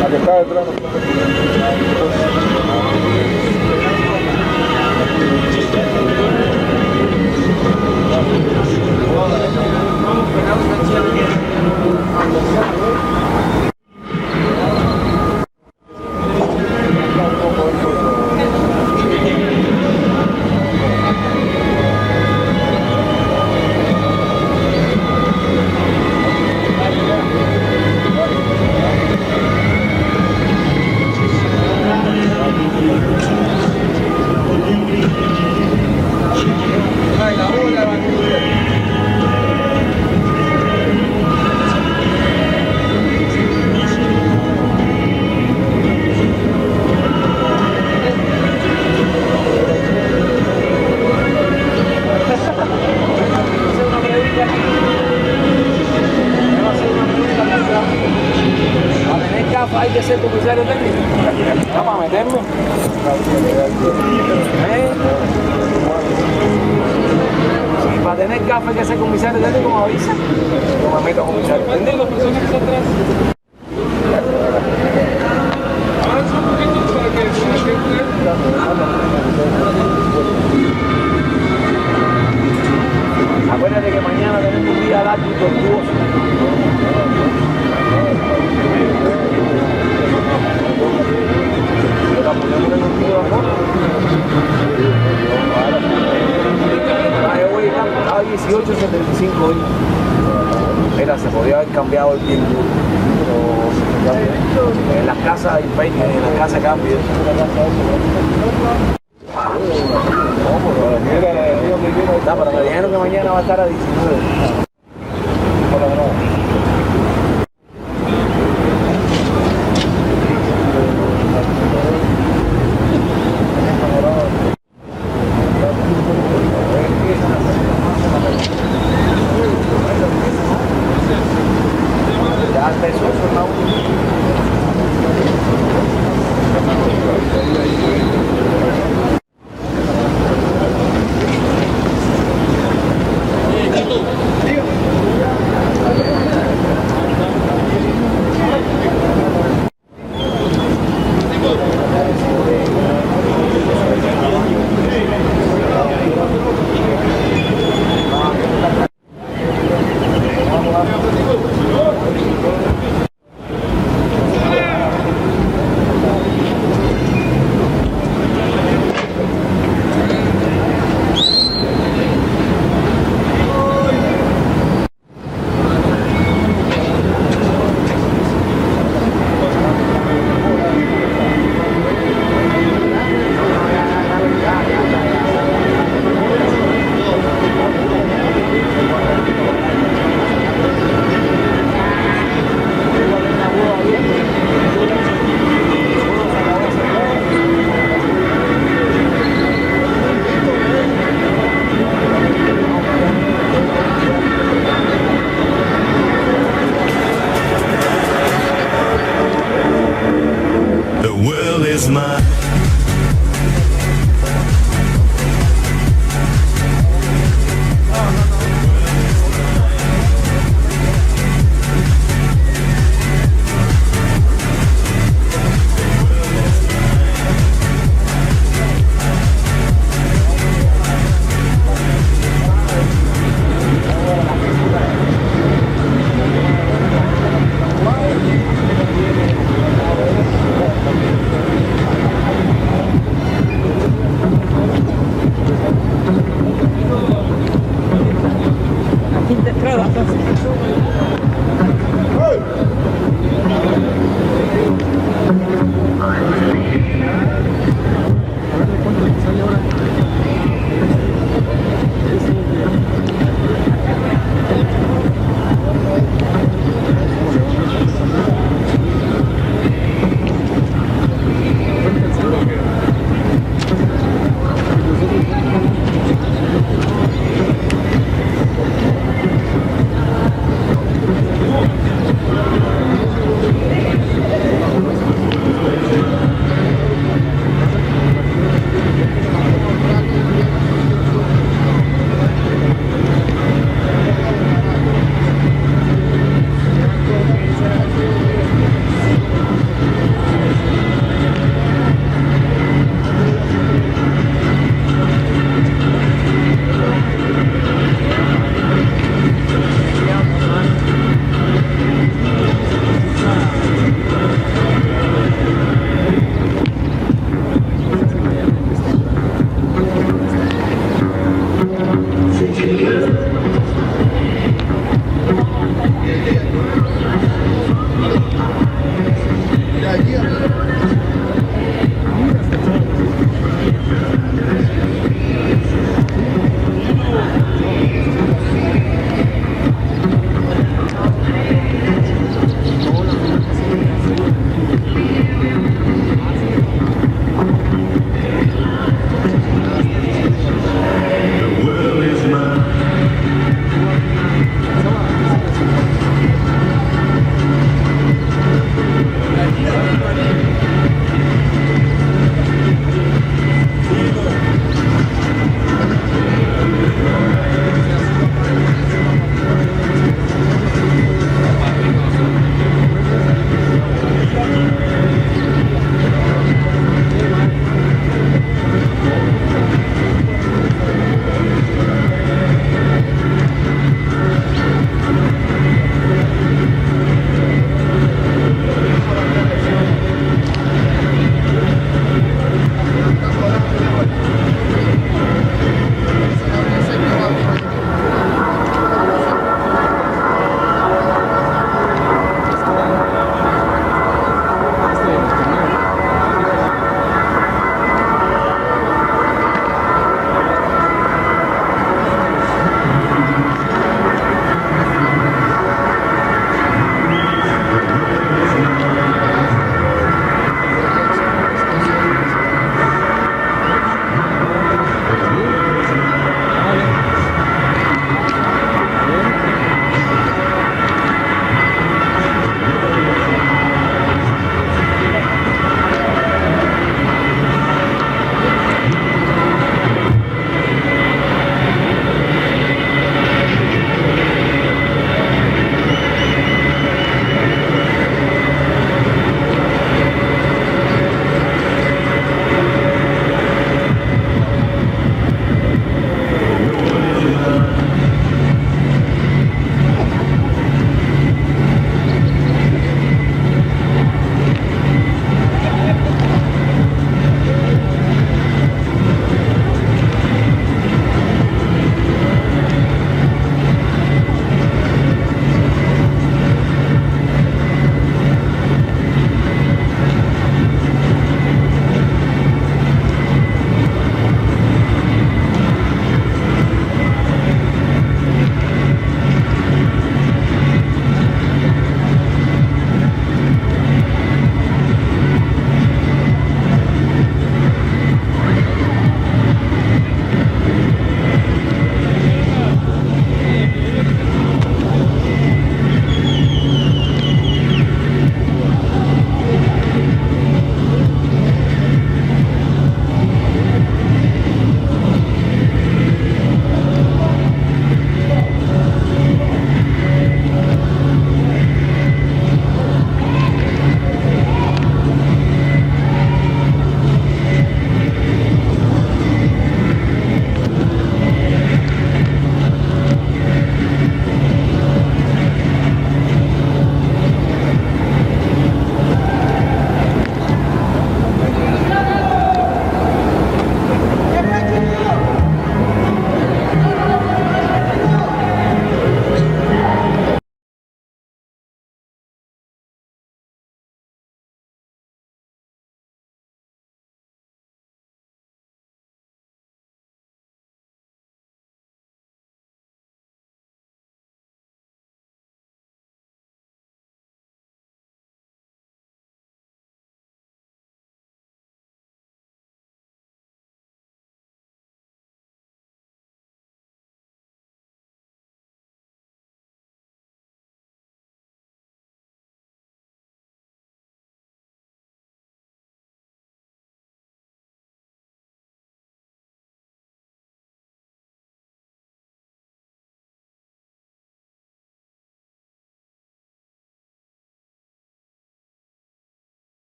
La que está detrás. Hay que ser comisario técnico. Vamos a meterme. Si para tener café hay que ser comisario técnico, me avisa. Yo me meto a comisario técnico. Avanza un poquito para que se siente. Acuérdate que mañana tenemos un día largo y tortuoso. Yo voy a 18.75 hoy. Mira, se podía haber cambiado el tiempo. En las casas hay peña, en las casas cambia. Pero me dijeron que mañana va a estar a 19.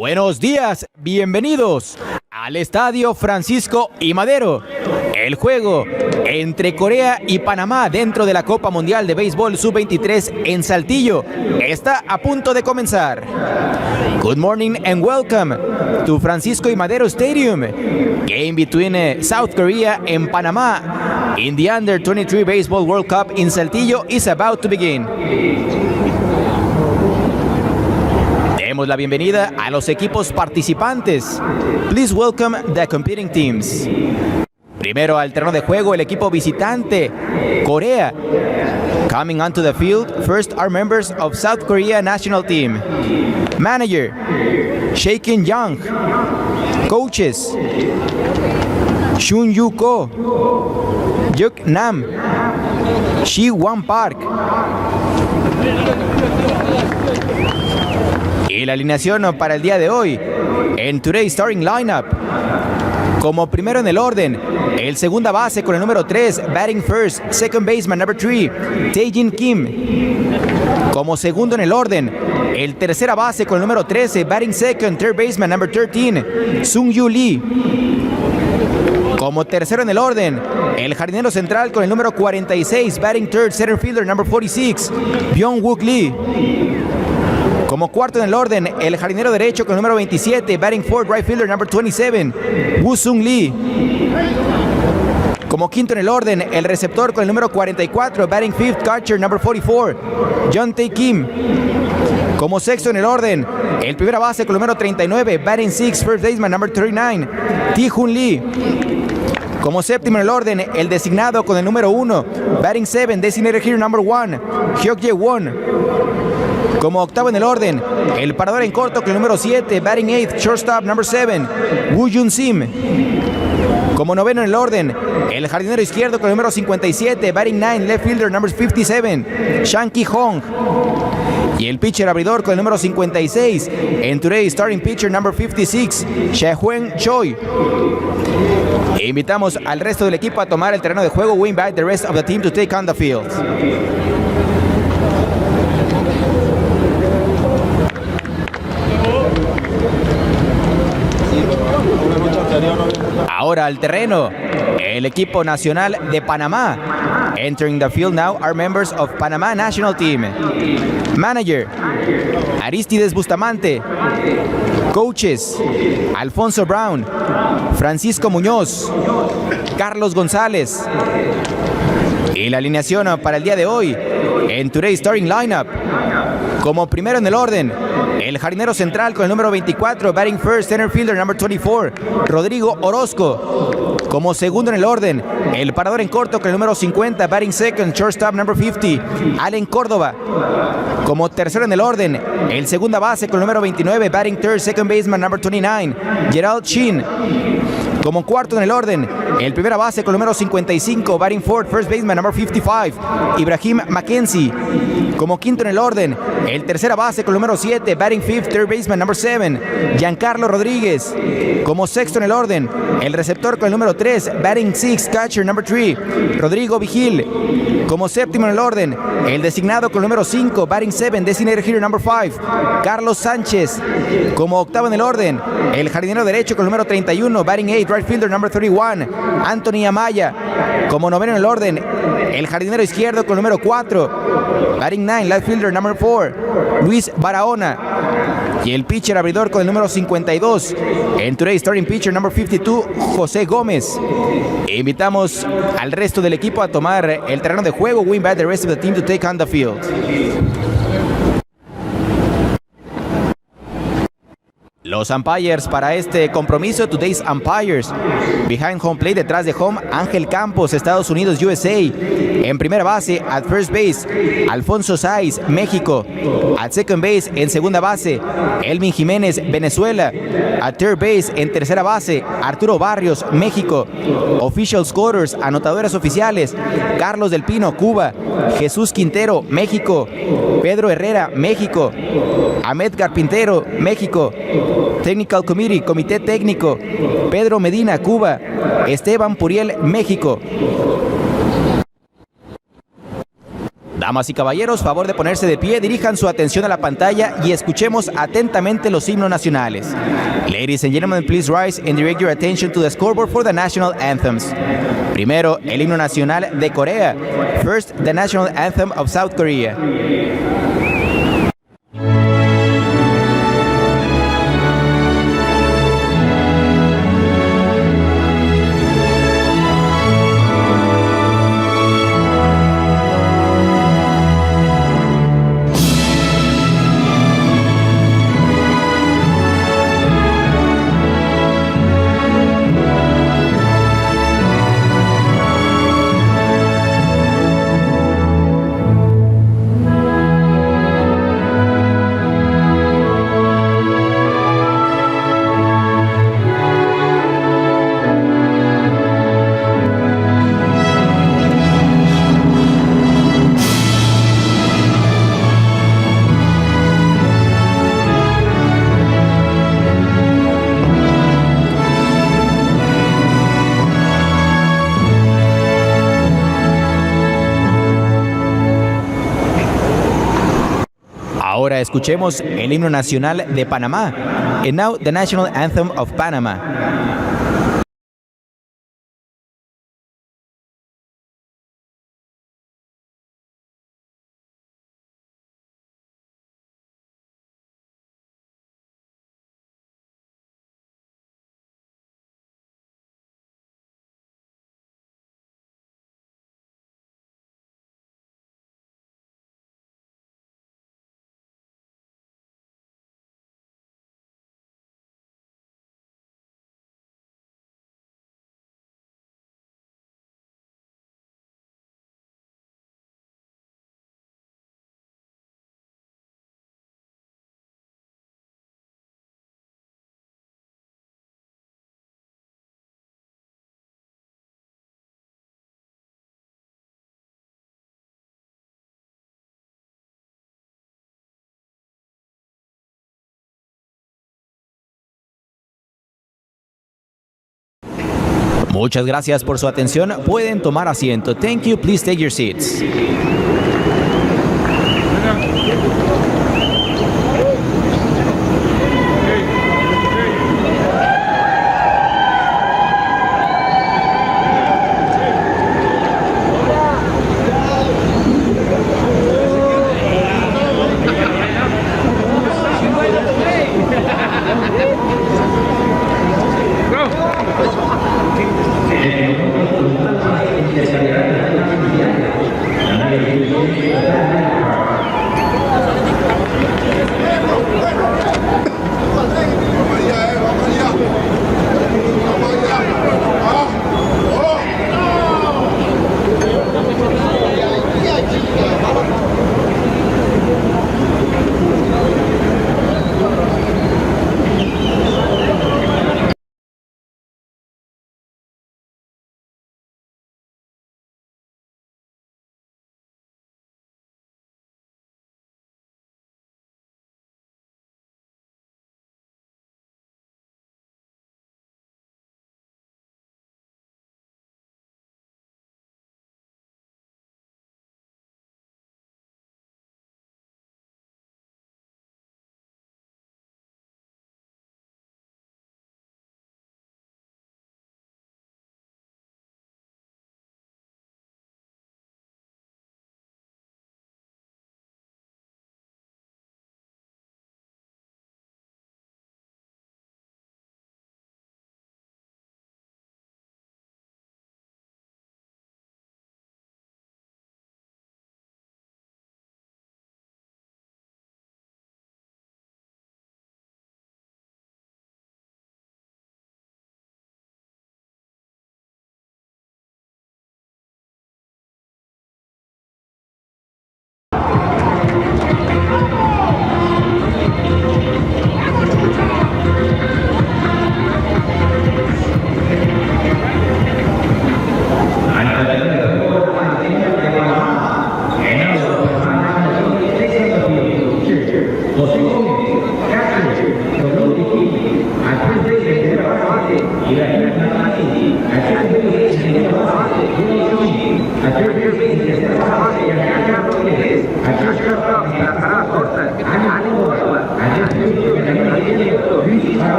Buenos días, bienvenidos al Estadio Francisco y Madero. El juego entre Corea y Panamá dentro de la Copa Mundial de Béisbol Sub-23 en Saltillo está a punto de comenzar. Good morning and welcome to Francisco y Madero Stadium. Game between South Korea and Panama in the Under-23 Baseball World Cup in Saltillo is about to begin. Demos la bienvenida a los equipos participantes. Please welcome the competing teams. Primero al terreno de juego el equipo visitante, Corea. Coming onto the field, first are members of South Korea national team. Manager, Shae-Kin Young. Coaches, Shun Yu Ko, Juk Nam, Shi Wan Park. Y la alineación para el día de hoy en Today's Starting Lineup. Como primero en el orden, el segunda base con el número 3, batting first, second baseman number 3, Tae-Jin Kim. Como segundo en el orden, el tercera base con el número 13, batting second, third baseman number 13, Sung-Yu Lee. Como tercero en el orden, el jardinero central con el número 46, batting third, center fielder number 46, Byung-Wook Lee. Como cuarto en el orden, el jardinero derecho con el número 27, batting fourth, right fielder number 27, Woo-Sung Lee. Como quinto en el orden, el receptor con el número 44, batting fifth, catcher number 44, John Tae Kim. Como sexto en el orden, el primera base con el número 39, batting sixth, first baseman number 39, Tae-Hoon Lee. Como séptimo en el orden, el designado con el número 1, batting 7, designated hitter number 1, Hyuk-Jae Won. Como octavo en el orden, el parador en corto con el número 7, batting 8, shortstop number 7, Woo Jun Sim. Como noveno en el orden, el jardinero izquierdo con el número 57, batting 9, left fielder number 57, Shang Ki-hong. Y el pitcher abridor con el número 56, en Today's starting pitcher number 56, Shehuen Choi. E invitamos al resto del equipo a tomar el terreno de juego. We invite the rest of the team to take on the field. Ahora al terreno, el equipo nacional de Panamá. Entering the field now are members of Panama national team. Manager, Aristides Bustamante. Coaches, Alfonso Brown, Francisco Muñoz, Carlos González. Y la alineación para el día de hoy en Today's Starting Lineup. Como primero en el orden, el jardinero central con el número 24, batting first, center fielder number 24, Rodrigo Orozco. Como segundo en el orden, el parador en corto con el número 50, batting second, shortstop number 50, Allen Córdoba. Como tercero en el orden, el segunda base con el número 29, batting third, second baseman number 29, Gerald Chin. Como cuarto en el orden, el primera base con el número 55, batting fourth, first baseman number 55, Ibrahim Mackenzie. Como quinto en el orden, el tercera base con el número 7, batting fifth, third baseman number 7, Giancarlo Rodríguez. Como sexto en el orden, el receptor con el número 3, batting sixth, catcher number 3, Rodrigo Vigil. Como séptimo en el orden, el designado con el número 5, batting 7, designated hitter number 5, Carlos Sánchez. Como octavo en el orden, el jardinero derecho con el número 31, batting 8, right fielder number 31, Anthony Amaya. Como noveno en el orden, el jardinero izquierdo con el número 4, batting 9, left fielder number 4, Luis Barahona. Y el pitcher abridor con el número 52, en Today's starting pitcher number 52, José Gómez. E invitamos al resto del equipo a tomar el terreno de juego. We invite the rest of the team to take on the field. Los umpires para este compromiso, today's umpires. Behind home plate, detrás de home, Ángel Campos, Estados Unidos, USA. En primera base, at first base, Alfonso Sáiz, México. At second base, en segunda base, Elvin Jiménez, Venezuela. At third base, en tercera base, Arturo Barrios, México. Official scorers, anotadores oficiales, Carlos del Pino, Cuba. Jesús Quintero, México. Pedro Herrera, México. Ahmed Carpintero, México. Technical Committee, Comité Técnico, Pedro Medina, Cuba. Esteban Puriel, México. The Damas y caballeros, favor de ponerse de pie, dirijan su atención a la pantalla y escuchemos atentamente los himnos nacionales. Ladies and gentlemen, please rise and direct your attention to the scoreboard for the national anthems. Primero, el himno nacional de Corea. First, the national anthem of South Korea. Ahora escuchemos el himno nacional de Panamá. And now the national anthem of Panama. Muchas gracias por su atención. Pueden tomar asiento. Thank you. Please take your seats.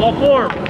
Ball 4.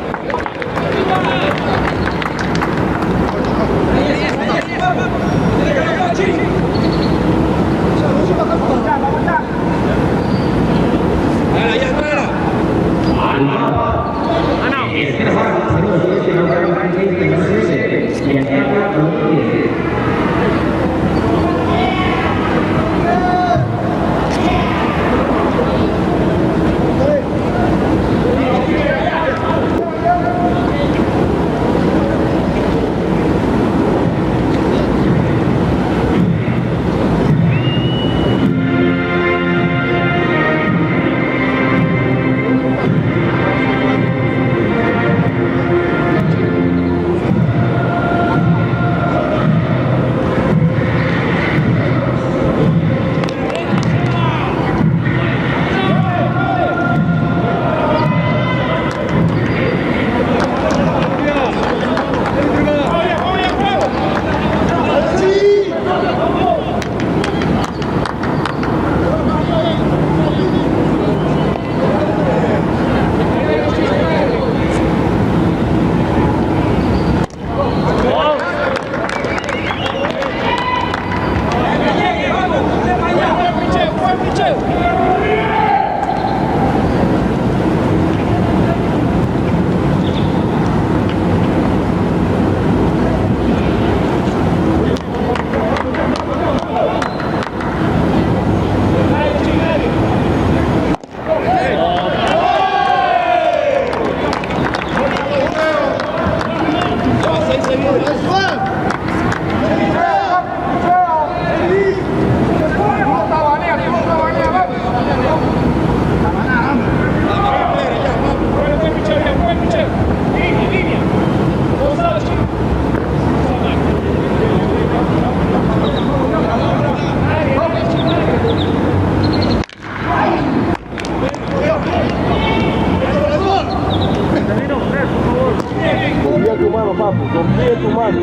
Confía tu mano, papu, confía tu mano.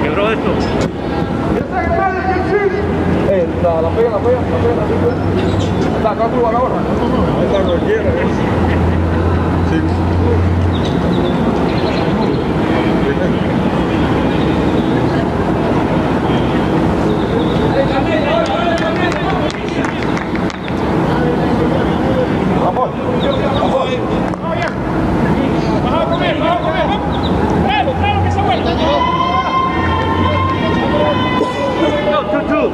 Quebró esto. La pega. Está acá tú, ahora. Está cualquiera, Sí. Vamos. Vamos a comer. Claro que se vuelve. Go, 2-2.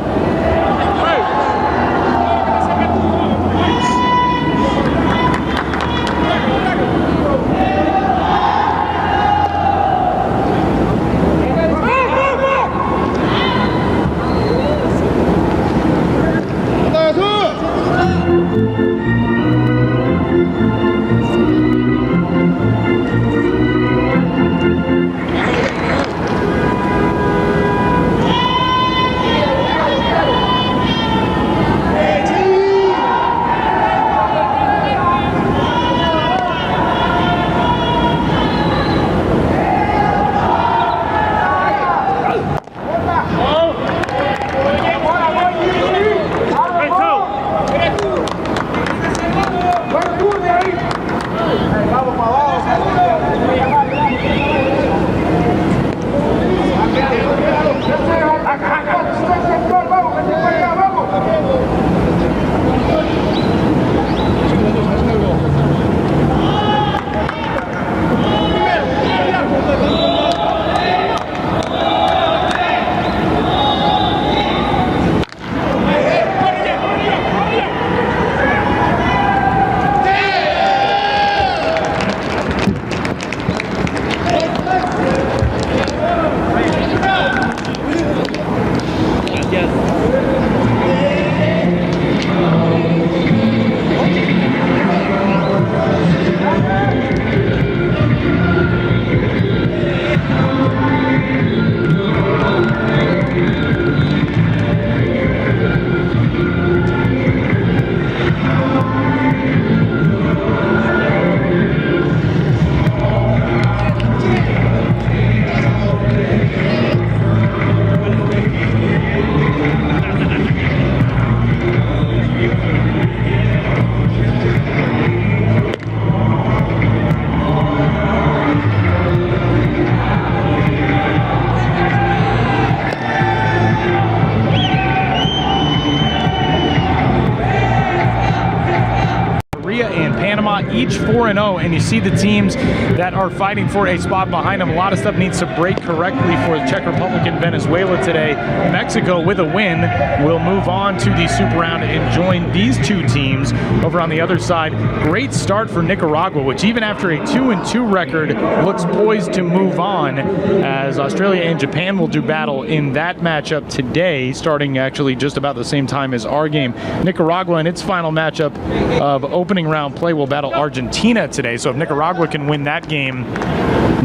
each 4-0, and you see the teams that are fighting for a spot behind them. A lot of stuff needs to break correctly for the Czech Republic and Venezuela today. Mexico, with a win, will move on to the Super Round and join these two teams over on the other side. Great start for Nicaragua, which even after a 2-2 record looks poised to move on, as Australia and Japan will do battle in that matchup today, starting actually just about the same time as our game. Nicaragua in its final matchup of opening round play will battle Argentina today, so if Nicaragua can win that game,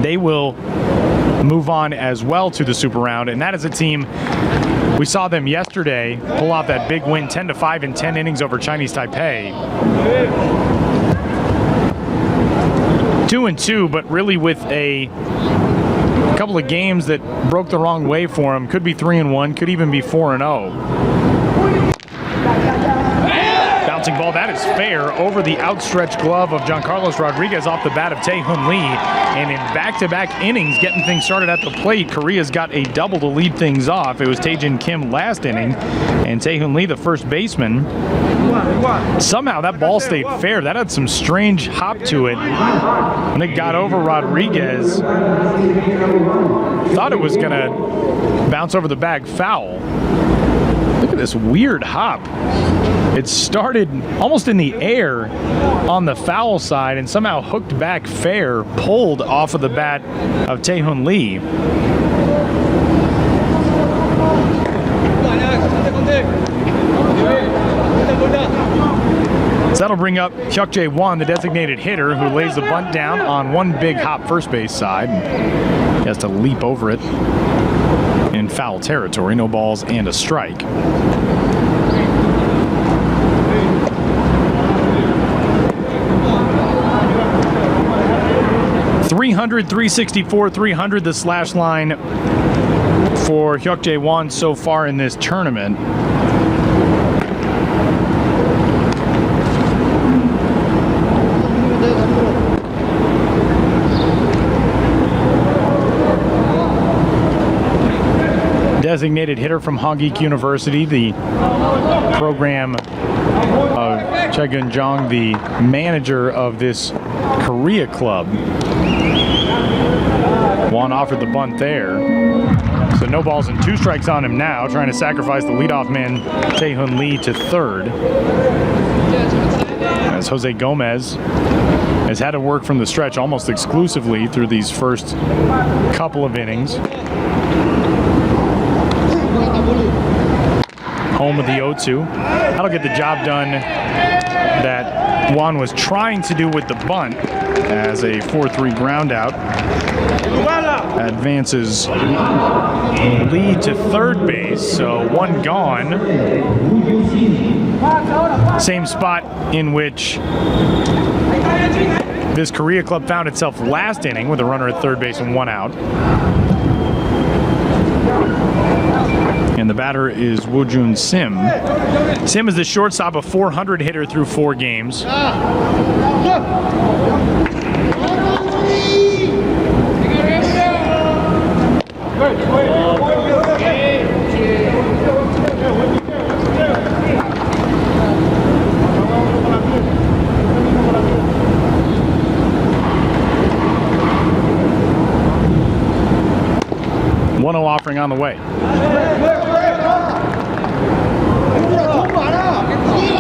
they will move on as well to the Super Round. And that is a team, we saw them yesterday pull off that big win, 10-5 in 10 innings over Chinese Taipei. 2-2, but really with a couple of games that broke the wrong way for them. Could be 3-1, could even be 4-0. Bouncing ball, that is fair, over the outstretched glove of Giancarlos Rodriguez off the bat of Tae-Hoon Lee. And in back-to-back innings, getting things started at the plate, Korea's got a double to lead things off. It was Tae-Jin Kim last inning, and Tae-Hoon Lee, the first baseman. Somehow that ball stayed fair. That had some strange hop to it. When it got over Rodriguez, thought it was going to bounce over the bag foul. Look at this weird hop. It started almost in the air on the foul side and somehow hooked back fair, pulled off of the bat of Tae-Hoon Lee. So that'll bring up Hyuk Jae-won, the designated hitter, who lays the bunt down on one big hop first base side. He has to leap over it in foul territory, no balls and a strike. .300, .364, .300, the slash line for Hyuk Jae-won so far in this tournament. Designated hitter from Hongik University, the program of Chaegun Jong, the manager of this Korea club. Won offered the bunt there. So no balls and two strikes on him now, trying to sacrifice the leadoff man Tae-Hoon Lee to third. As Jose Gomez has had to work from the stretch almost exclusively through these first couple of innings. Home of the 0-2. That'll get the job done that Juan was trying to do with the bunt, as a 4-3 ground out advances Lee to third base, so one gone. Same spot in which this Korea club found itself last inning, with a runner at third base and one out. And the batter is Woo-Jun Sim. Sim is the shortstop, a .400 hitter through 4 games. .1-0 offering on the way.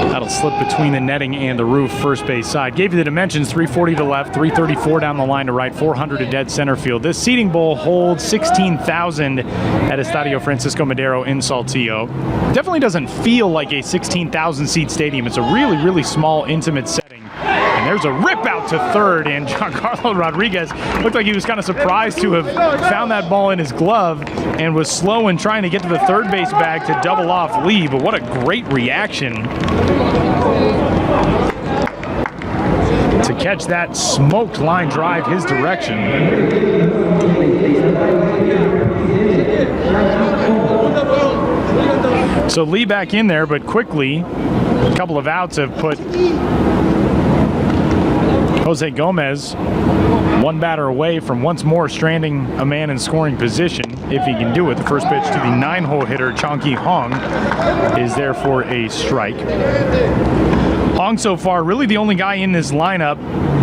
That'll slip between the netting and the roof first base side. Gave you the dimensions: 340 to left, 334 down the line to right, 400 to dead center field. This seating bowl holds 16,000 at Estadio Francisco Madero in Saltillo. Definitely doesn't feel like a 16,000 seat stadium. It's a really, really small, intimate setting. And there's a rip out to third, and Giancarlo Rodriguez looked like he was kind of surprised to have found that ball in his glove and was slow in trying to get to the third base bag to double off Lee, but what a great reaction to catch that smoked line drive his direction. So Lee back in there, but quickly a couple of outs have put Jose Gomez one batter away from once more stranding a man in scoring position, if he can do it. The first pitch to the 9-hole hitter, Chong Ki Hong, is there for a strike. Hong Hong so far, really the only guy in this lineup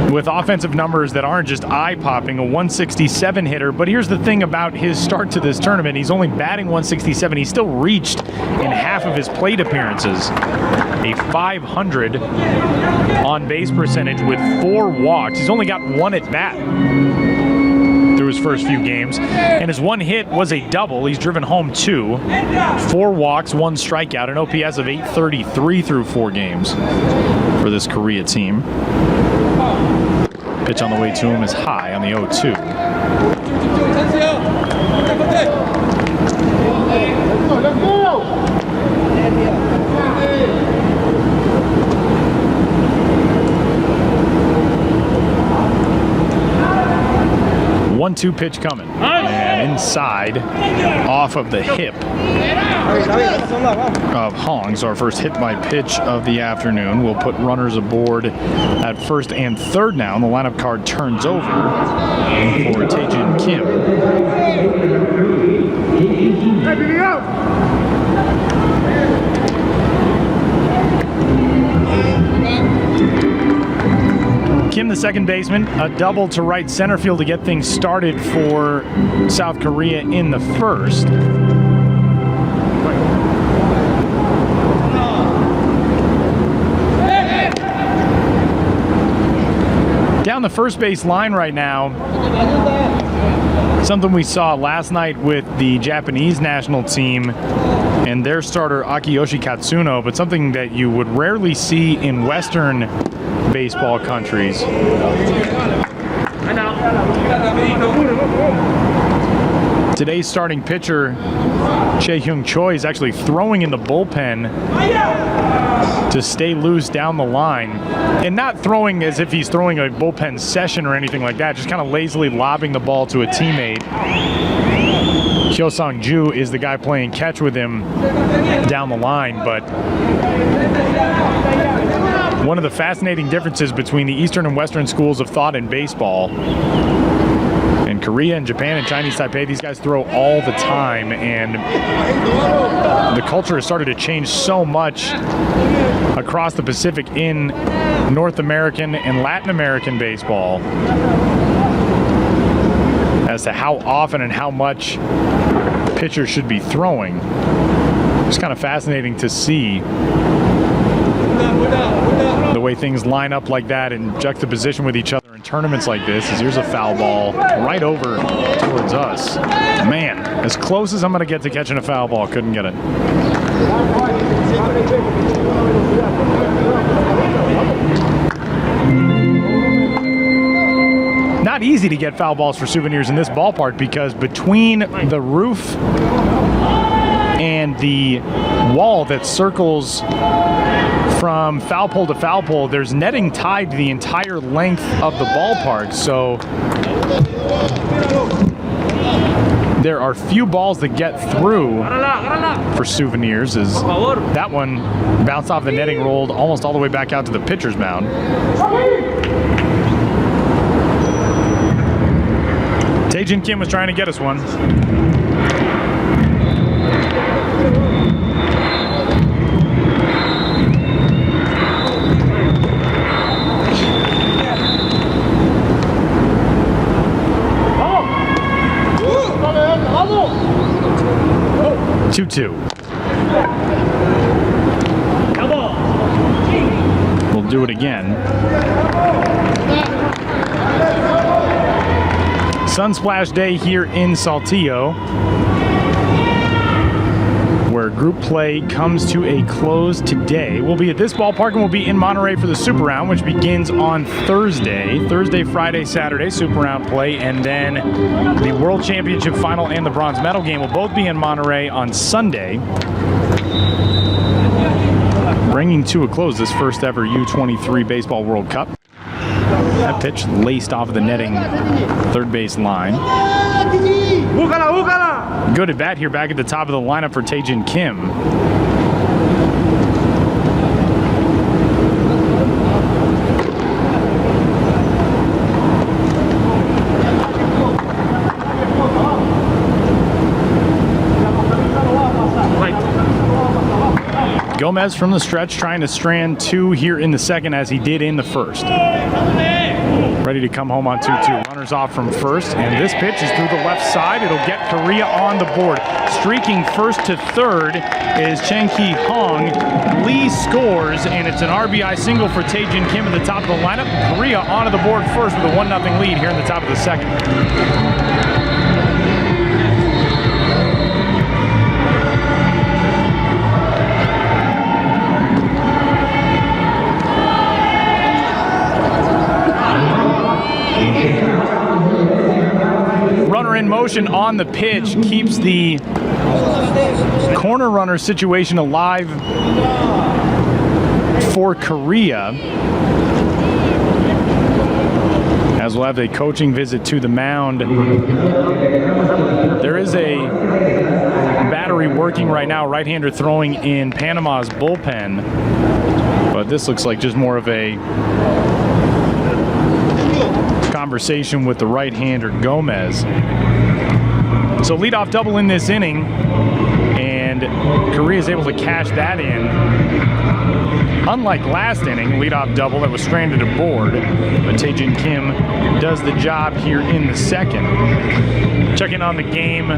with offensive numbers that aren't just eye-popping, a 167 hitter. But here's the thing about his start to this tournament. He's only batting 167. He's still reached in half of his plate appearances. A 500 on-base percentage with 4 walks. He's only got 1 at-bat through his first few games, and his 1 hit was a double. He's driven home 2, 4 walks, 1 strikeout, an OPS of 833 through 4 games for this Korea team. Pitch on the way to him is high on the 0-2. 1-2 pitch coming. And inside, off of the hip of Hong. So our first hit by pitch of the afternoon. We'll put runners aboard at first and third now. And the lineup card turns over for Taejin Kim. Kim, the second baseman, a double to right center field to get things started for South Korea in the first. Down the first base line right now, something we saw last night with the Japanese national team and their starter Akiyoshi Katsuno, but something that you would rarely see in Western baseball countries. Today's starting pitcher, Chae-Hyung Choi, is actually throwing in the bullpen to stay loose down the line. And not throwing as if he's throwing a bullpen session or anything like that, just kind of lazily lobbing the ball to a teammate. Hyo Sang-ju is the guy playing catch with him down the line, but one of the fascinating differences between the Eastern and Western schools of thought in baseball, in Korea and Japan and Chinese Taipei, these guys throw all the time, and the culture has started to change so much across the Pacific in North American and Latin American baseball as to how often and how much pitchers should be throwing. It's kind of fascinating to see the way things line up like that in juxtaposition with each other in tournaments like this. As here's a foul ball right over towards us. Man, as close as I'm going to get to catching a foul ball, couldn't get it. Not easy to get foul balls for Souvenirs in this ballpark, because between the roof and the wall that circles from foul pole to foul pole, there's netting tied to the entire length of the ballpark. So there are few balls that get through for Souvenirs, as that one bounced off the netting, rolled almost all the way back out to the pitcher's mound. Taejin Kim was trying to get us one. Two. We'll do it again. Sunsplash Day here in Saltillo, where group play comes to a close today. We'll be at this ballpark and we'll be in Monterey for the Super Round, which begins on Thursday. Thursday, Friday, Saturday, Super Round play, and then the World Championship Final and the Bronze Medal game will both be in Monterey on Sunday, bringing to a close this first ever U23 Baseball World Cup. That pitch laced off of the netting third base line. Good at bat here back at the top of the lineup for Taejin Kim. Gomez from the stretch trying to strand 2 here in the second as he did in the first. Ready to come home on 2-2. Runners off from first, and this pitch is through the left side. It'll get Korea on the board. Streaking first to third is Cheng Ki Hong. Lee scores, and it's an RBI single for Taejin Kim at the top of the lineup. Korea onto the board first with a 1-0 lead here in the top of the second. Runner in motion on the pitch keeps the corner runner situation alive for Korea, as we'll have a coaching visit to the mound. There is a battery working right now, right-hander throwing in Panama's bullpen, but this looks like just more of a conversation with the right-hander Gomez. So leadoff double in this inning, and Korea is able to cash that in. Unlike last inning, leadoff double that was stranded aboard, but Taejin Kim does the job here in the second. Checking on the game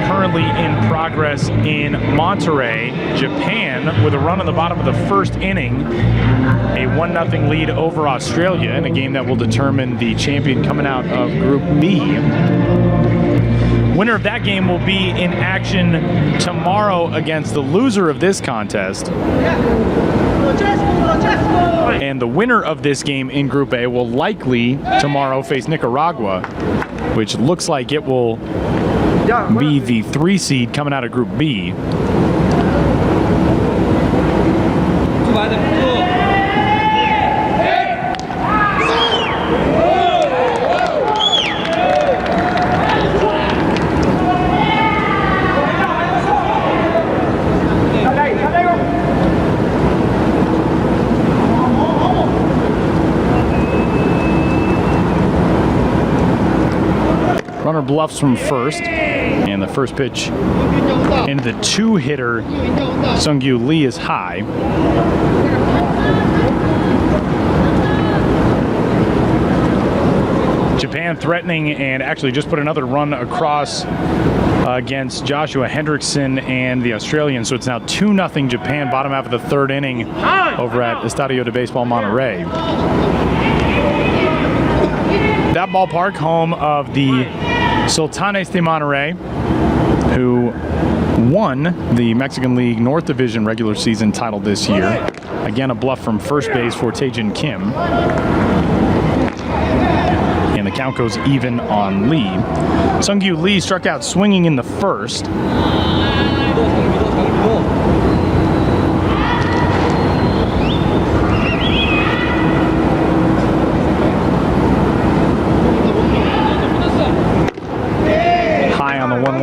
currently in progress in Monterey, Japan, with a run on the bottom of the first inning. A 1-0 lead over Australia in a game that will determine the champion coming out of Group B. Winner of that game will be in action tomorrow against the loser of this contest. And the winner of this game in Group A will likely tomorrow face Nicaragua, which looks like it will be the 3 seed coming out of Group B. Runner bluffs from first, and the first pitch into the 2-hitter Sung-Gyu Lee is high. Japan threatening, and actually just put another run across against Joshua Hendrickson and the Australians. So it's now 2-0 Japan, bottom half of the third inning over at Estadio de Baseball Monterrey. That ballpark, home of the Sultanes de Monterrey, who won the Mexican League North Division regular season title this year. Again, a bluff from first base for Taejin Kim. And the count goes even on Lee. Sung-Gyu Lee struck out swinging in the first.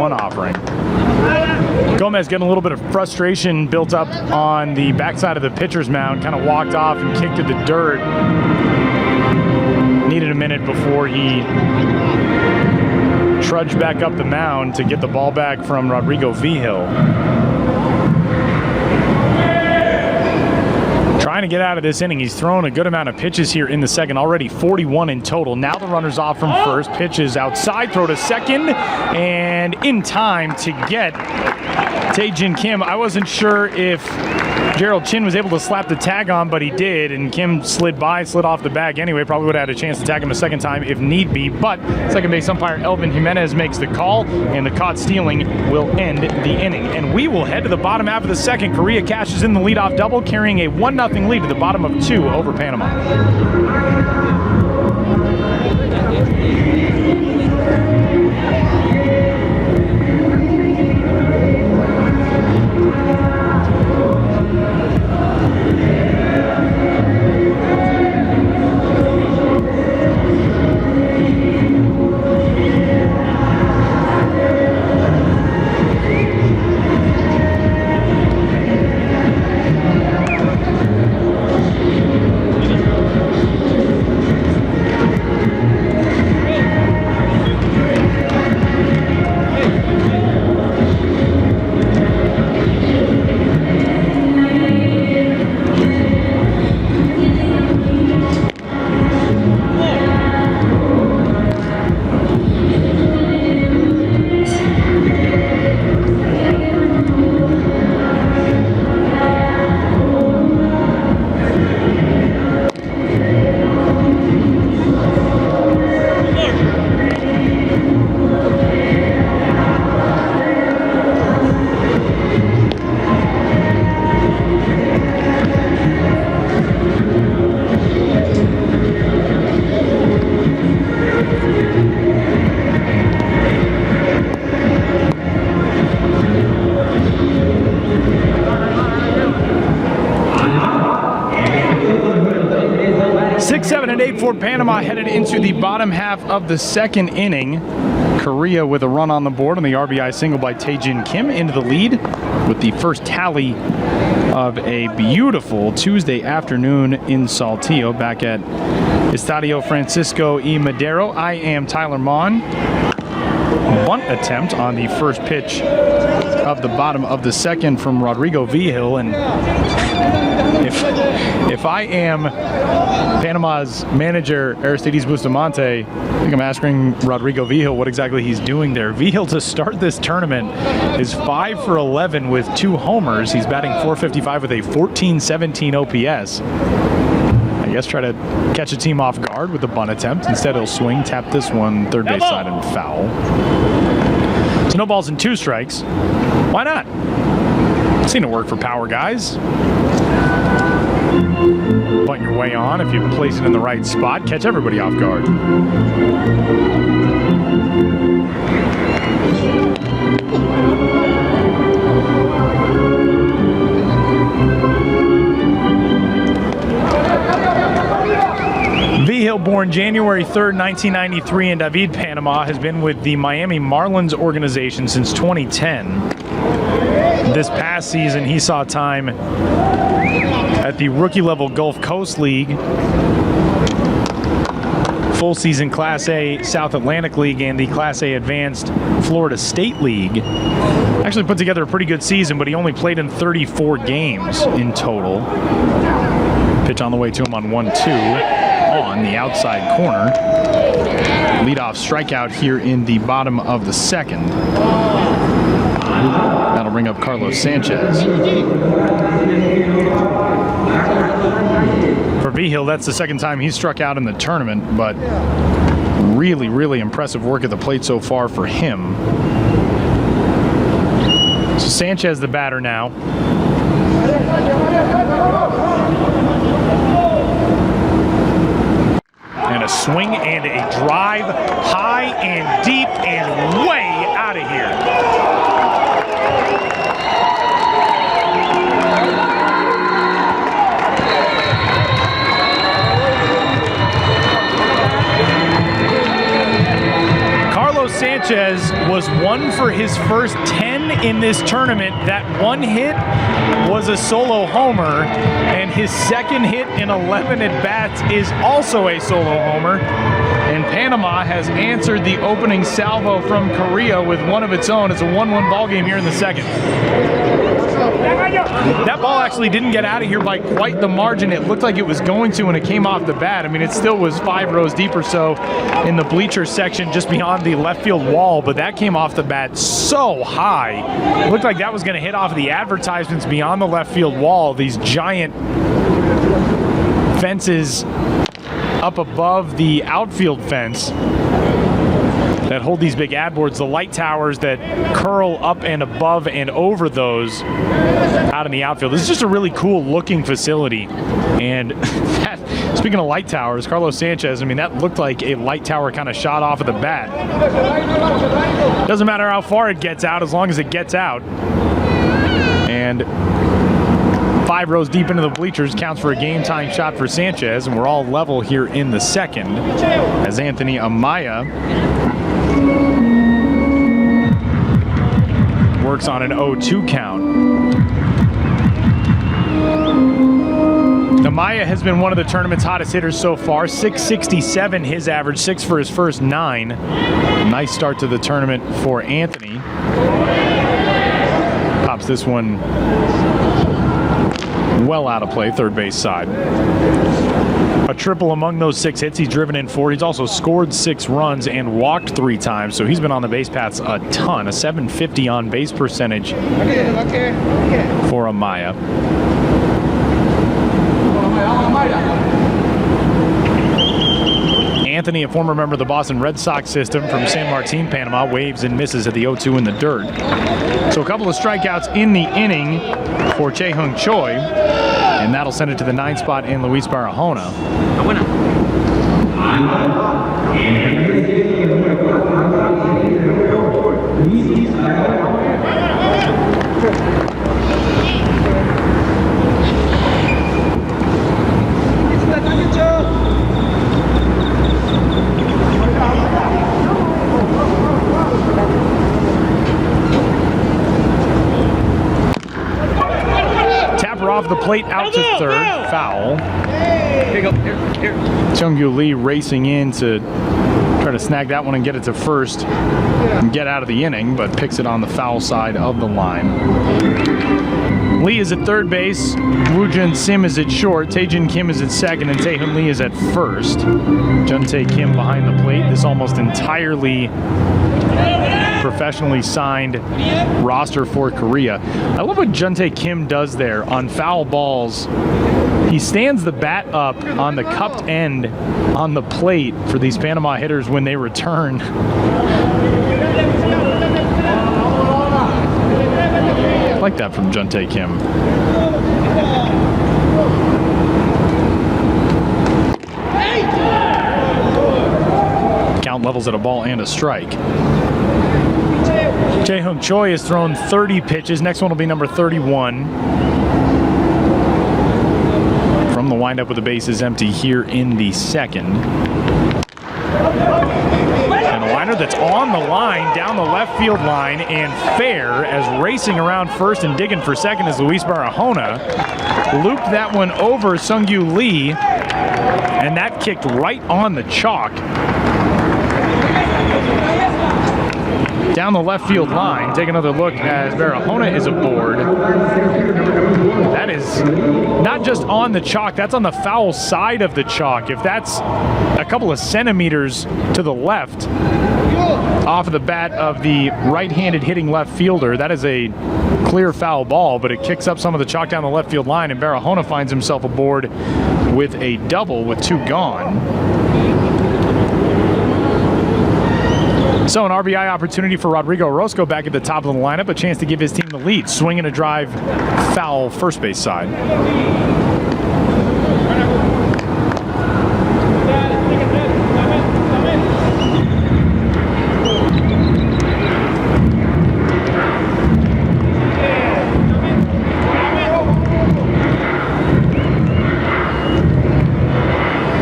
Offering. Gomez getting a little bit of frustration built up on the backside of the pitcher's mound, kind of walked off and kicked to the dirt. Needed a minute before he trudged back up the mound to get the ball back from Rodrigo Vigil. Trying to get out of this inning. He's thrown a good amount of pitches here in the second, already 41 in total. Now the runner's off from first. Pitches outside, throw to second, and in time to get Taejin Kim. I wasn't sure if Gerald Chin was able to slap the tag on, but he did, and Kim slid off the bag anyway. Probably would have had a chance to tag him a second time if need be, but second base umpire Elvin Jimenez makes the call, and the caught stealing will end the inning. And we will head to the bottom half of the second. Korea cashes in the leadoff double, carrying a 1-0 lead to the bottom of 2 over Panama. 8 for Panama headed into the bottom half of the second inning. Korea with a run on the board on the RBI single by Taejin Kim into the lead with the first tally of a beautiful Tuesday afternoon in Saltillo back at Estadio Francisco y Madero. I am Tyler Mon. Bunt attempt on the first pitch of the bottom of the second from Rodrigo Vigil, and if I am Panama's manager Aristides Bustamante, I think I'm asking Rodrigo Vigil what exactly he's doing there. Vigil to start this tournament is 5 for 11 with 2 homers. He's batting .455 with a 14-17 OPS. I guess try to catch a team off guard with the bunt attempt. Instead he'll swing, tap this one third base side and foul. So no balls and 2 strikes. Why not? Seen it work for power guys. Bunt your way on if you place it in the right spot. Catch everybody off guard. Vigil, born January 3rd, 1993 in David, Panama, has been with the Miami Marlins organization since 2010. This past season, he saw time at the rookie-level Gulf Coast League, full season Class A South Atlantic League, and the Class A Advanced Florida State League. Actually put together a pretty good season, but he only played in 34 games in total. Pitch on the way to him on 1-2 on the outside corner. Leadoff strikeout here in the bottom of the second. That'll bring up Carlos Sanchez. For Vigil, that's the second time he's struck out in the tournament, but really, really impressive work at the plate so far for him. So Sanchez the batter now. And a swing and a drive high and deep and way out of here. Carlos Sanchez was 1 for his first 10 in this tournament. That one hit was a solo homer, and his second hit in 11 at-bats is also a solo homer. And Panama has answered the opening salvo from Korea with one of its own. It's a 1-1 ball game here in the second. That ball actually didn't get out of here by quite the margin it looked like it was going to when it came off the bat. I mean, it still was 5 rows deep or so in the bleacher section just beyond the left field wall, but that came off the bat so high. It looked like that was going to hit off of the advertisements beyond the left field wall, these giant fences up above the outfield fence that hold these big ad boards, the light towers that curl up and above and over those out in the outfield. This is just a really cool looking facility. And that, speaking of light towers, Carlos Sanchez, I mean, that looked like a light tower kind of shot off of the bat. Doesn't matter how far it gets out as long as it gets out. And 5 rows deep into the bleachers counts for a game-time shot for Sanchez, and we're all level here in the second as Anthony Amaya works on an 0-2 count. Amaya has been one of the tournament's hottest hitters so far. .667 his average, 6 for his first 9. Nice start to the tournament for Anthony. Pops this one well out of play, third base side. A triple among those 6 hits. He's driven in 4. He's also scored 6 runs and walked 3 times, so he's been on the base paths a ton. A .750 on base percentage for Amaya. Anthony, a former member of the Boston Red Sox system from San Martin, Panama, waves and misses at the 0-2 in the dirt. So a couple of strikeouts in the inning for Chae-Hung Choi, and that'll send it to the 9th spot in Luis Barahona. off the plate, out to third, foul. Chung-Yu Lee racing in to try to snag that one and get it to first and get out of the inning, but picks it on the foul side of the line. Lee is at third base, Woo-Jun Sim is at short, Taejin Kim is at second, and Tae-Hoon Lee is at first. Jun-Tae Kim behind the plate. This almost entirely professionally signed roster for Korea. I love what Jun-Tae Kim does there on foul balls. He stands the bat up on the cupped end on the plate for these Panama hitters when they return. I like that from Jun-Tae Kim. Count levels at a ball and a strike. Jae-Hung Choi has thrown 30 pitches. Next one will be number 31. From the windup with the bases empty here in the second. And a liner that's on the line, down the left field line, and fair, as racing around first and digging for second is Luis Barahona. Looped that one over Sung-Yu Lee, and that kicked right on the chalk. Down the left field line. Take another look as Barahona is aboard. That is not just on the chalk, that's on the foul side of the chalk. If that's a couple of centimeters to the left off of the bat of the right-handed hitting left fielder, that is a clear foul ball, but it kicks up some of the chalk down the left field line, and Barahona finds himself aboard with a double with two gone. So an RBI opportunity for Rodrigo Orozco back at the top of the lineup, a chance to give his team the lead. Swing and a drive, foul first base side.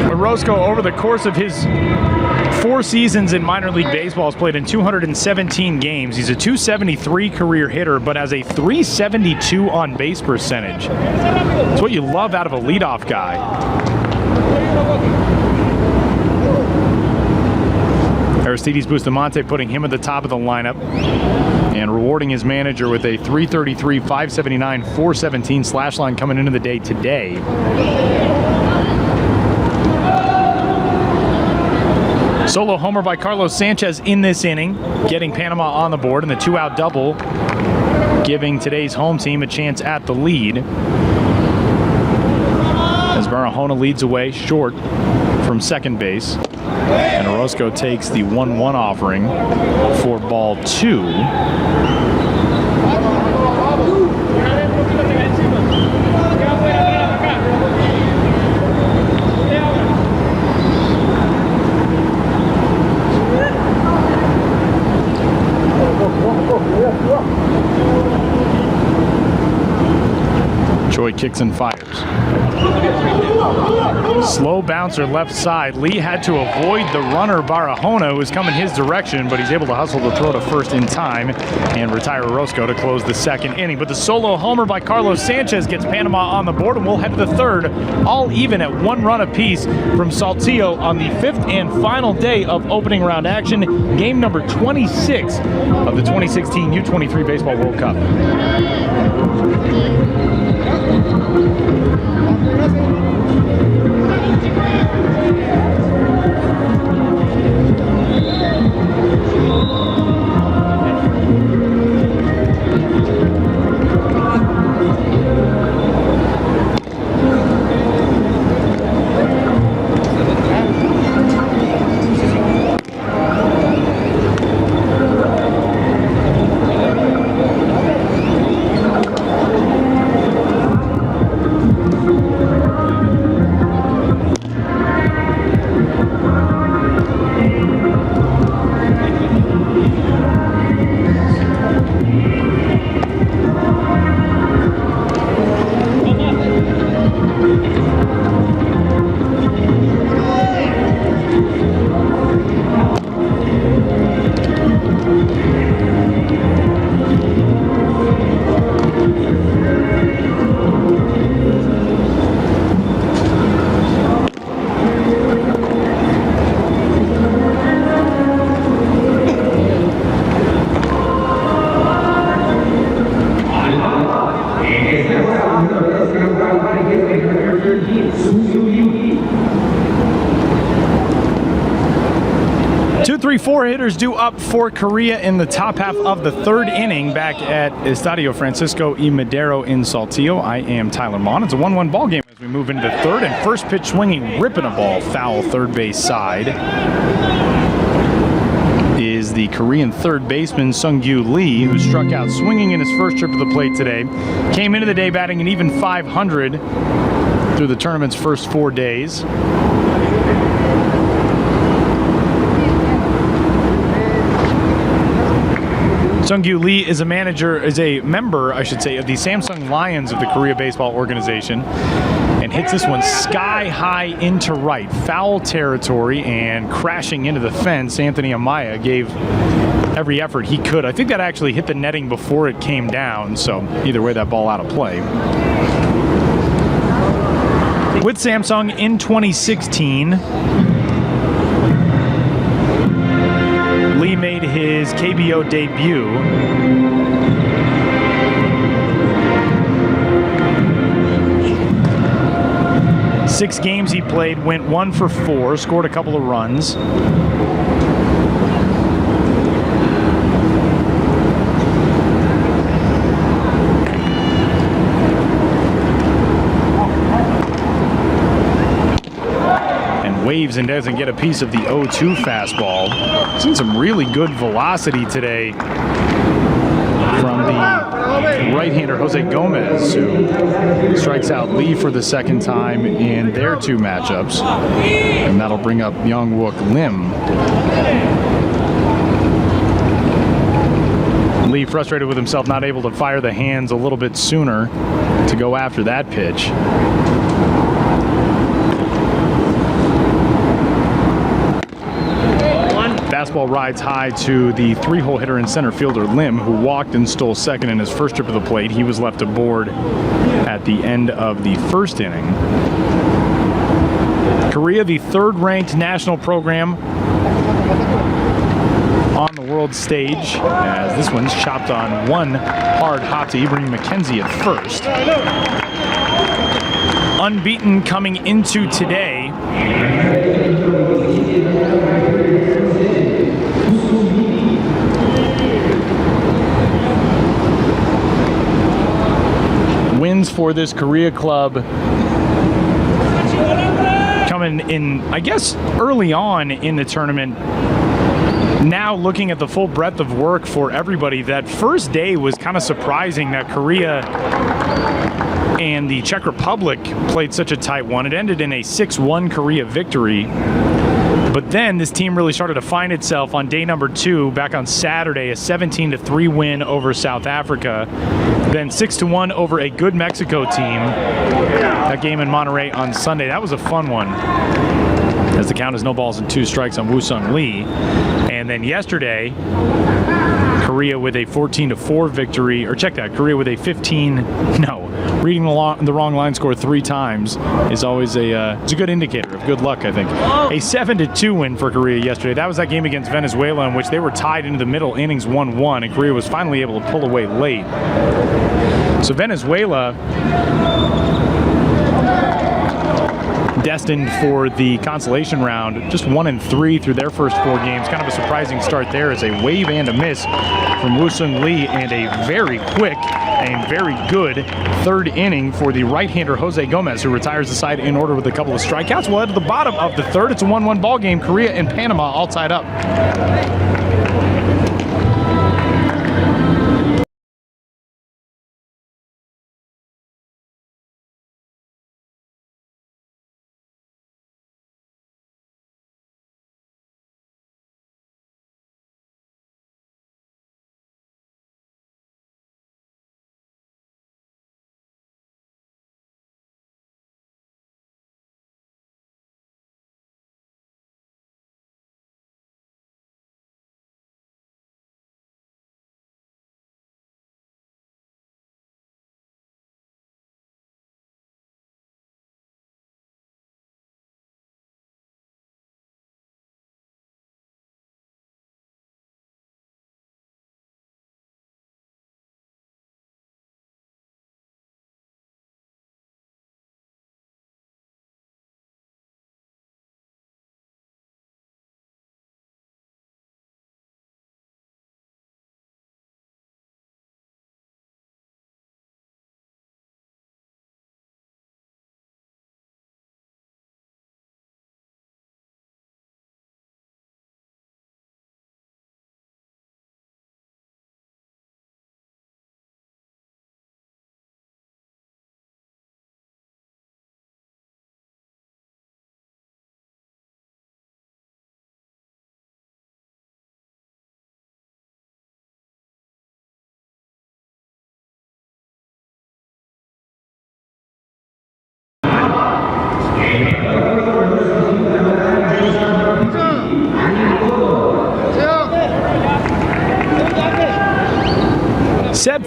Orozco, over the course of his 4 seasons in minor league baseball, has played in 217 games. He's a .273 career hitter, but has a .372 on base percentage. It's what you love out of a leadoff guy. Aristides Bustamante putting him at the top of the lineup and rewarding his manager with a .333, .579, .417 slash line coming into the day today. Solo homer by Carlos Sanchez in this inning, getting Panama on the board, and the 2-out double, giving today's home team a chance at the lead. As Barahona leads away short from second base, and Orozco takes the 1-1 offering for ball 2. Choi kicks and fires. Slow bouncer left side. Lee had to avoid the runner Barahona, who was coming his direction, but he's able to hustle the throw to first in time and retire Orozco to close the second inning. But the solo homer by Carlos Sanchez gets Panama on the board, and we'll head to the third, all even at 1 run apiece from Saltillo on the 5th and final day of opening round action, game number 26 of the 2016 U23 Baseball World Cup. 3 4-hitters due up for Korea in the top half of the third inning back at Estadio Francisco y Madero in Saltillo. I am Tyler Mon. It's a 1-1 ball game as we move into the third, and first pitch swinging, ripping a ball foul third base side is the Korean third baseman Sung-Gyu Lee, who struck out swinging in his first trip to the plate today. Came into the day batting an even 500 through the tournament's first 4 days. Sung-Gyu Lee is a member, I should say, of the Samsung Lions of the Korea Baseball Organization, and hits this one sky high into right, foul territory, and crashing into the fence. Anthony Amaya gave every effort he could. I think that actually hit the netting before it came down, so either way, that ball out of play. With Samsung in 2016, Lee made his KBO debut. Six games he played, went 1 for 4, scored a couple of runs. Waves and doesn't get a piece of the 0-2 fastball. Seen some really good velocity today from the right-hander Jose Gomez, who strikes out Lee for the second time in their 2 matchups, and that'll bring up Young-Wook Lim. Lee frustrated with himself, not able to fire the hands a little bit sooner to go after that pitch. Fastball rides high to the 3-hole hitter and center fielder Lim, who walked and stole second in his first trip to the plate. He was left aboard at the end of the first inning. Korea, the 3rd-ranked national program on the world stage, as this one's chopped on one hard hop to Ibrahim McKenzie at first. Unbeaten coming into today. Wins for this Korea club coming in, I guess, early on in the tournament. Now looking at the full breadth of work for everybody, that first day was kind of surprising that Korea and the Czech Republic played such a tight one. It ended in a 6-1 Korea victory. But then this team really started to find itself on day number 2, back on Saturday, a 17-3 win over South Africa. Then 6-1 over a good Mexico team. That game in Monterrey on Sunday, that was a fun one, as the count is no balls and 2 strikes on Woo-Sung Lee. And then yesterday, Korea with a 14-4 victory, or check that, Korea with a reading the wrong line score 3 times is always it's a good indicator of good luck, I think. A 7-2 win for Korea yesterday. That was that game against Venezuela, in which they were tied into the middle innings 1-1, and Korea was finally able to pull away late. So Venezuela destined for the consolation round, just 1-3 through their first 4 games. Kind of a surprising start there, as a wave and a miss from Woo-Sung Lee, and a very quick and very good 3rd inning for the right-hander Jose Gomez, who retires the side in order with a couple of strikeouts. We'll head to the bottom of the 3rd. It's a 1-1 ball game. Korea and Panama all tied up.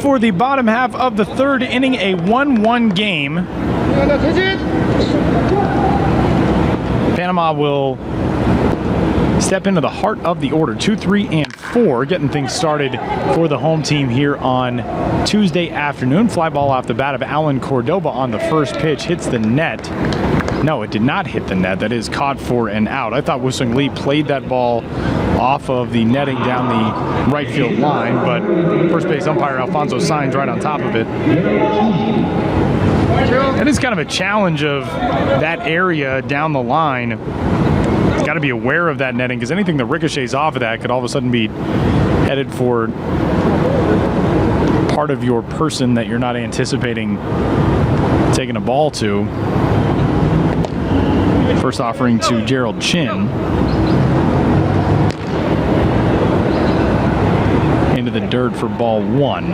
for the bottom half of the third inning, a 1-1 game. Panama will step into the heart of the order, 2, 3, and 4, getting things started for the home team here on Tuesday afternoon. Fly ball off the bat of Alan Cordoba on the first pitch, hits the net. No, it did not hit the net. That is caught for an out. I thought Woo-Sung Lee played that ball off of the netting down the right field line, but first base umpire Alfonso Saenz right on top of it. That is kind of a challenge of that area down the line. It's got to be aware of that netting, because anything that ricochets off of that could all of a sudden be headed for part of your person that you're not anticipating taking a ball to. First offering to Gerald Chin. Into the dirt for ball 1.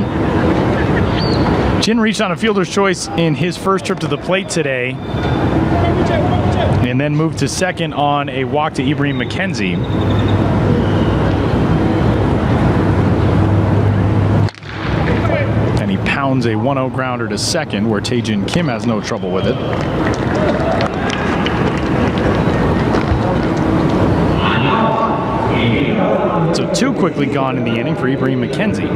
Chin reached on a fielder's choice in his first trip to the plate today, and then moved to second on a walk to Ibrahim McKenzie. And he pounds a 1-0 grounder to second, where Taejin Kim has no trouble with it. So 2 quickly gone in the inning for Ibrahim McKenzie.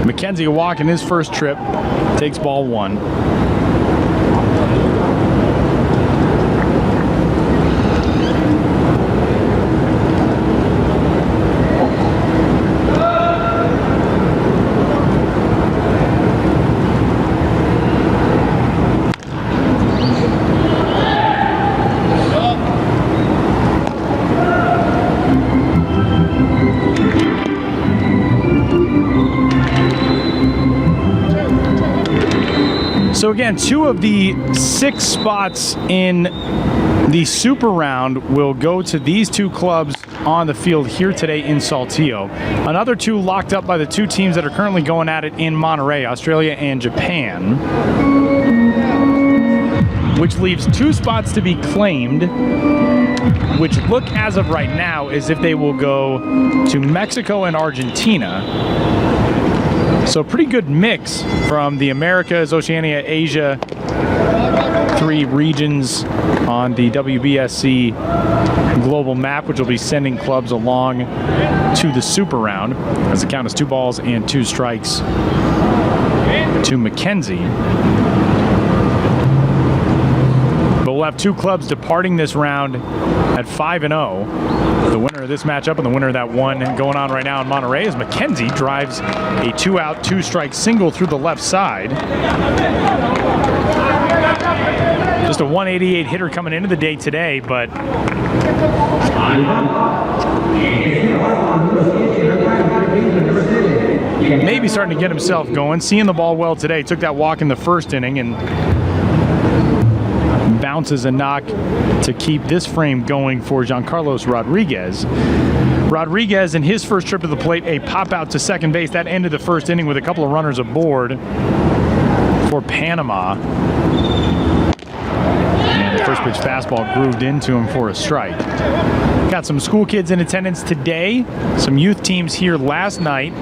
McKenzie a walk in his first trip, takes ball 1. So again, 2 of the 6 spots in the Super Round will go to these 2 clubs on the field here today in Saltillo. Another 2 locked up by the 2 teams that are currently going at it in Monterey, Australia and Japan, which leaves 2 spots to be claimed, which look as of right now as if they will go to Mexico and Argentina. So pretty good mix from the Americas, Oceania, Asia, 3 regions on the WBSC global map, which will be sending clubs along to the Super Round, as the count is 2 balls and 2 strikes to McKenzie. But we'll have 2 clubs departing this round at 5-0. The winner of this matchup and the winner of that one going on right now in Monterey is McKenzie drives a 2-out, 2-strike single through the left side. Just a 188 hitter coming into the day today, but maybe starting to get himself going. Seeing the ball well today. Took that walk in the first inning and bounces a knock to keep this frame going for Giancarlos Rodriguez. Rodriguez in his first trip to the plate, a pop out to second base. That ended the first inning with a couple of runners aboard for Panama. And the first pitch fastball grooved into him for a strike. Got some school kids in attendance today, some youth teams here last night.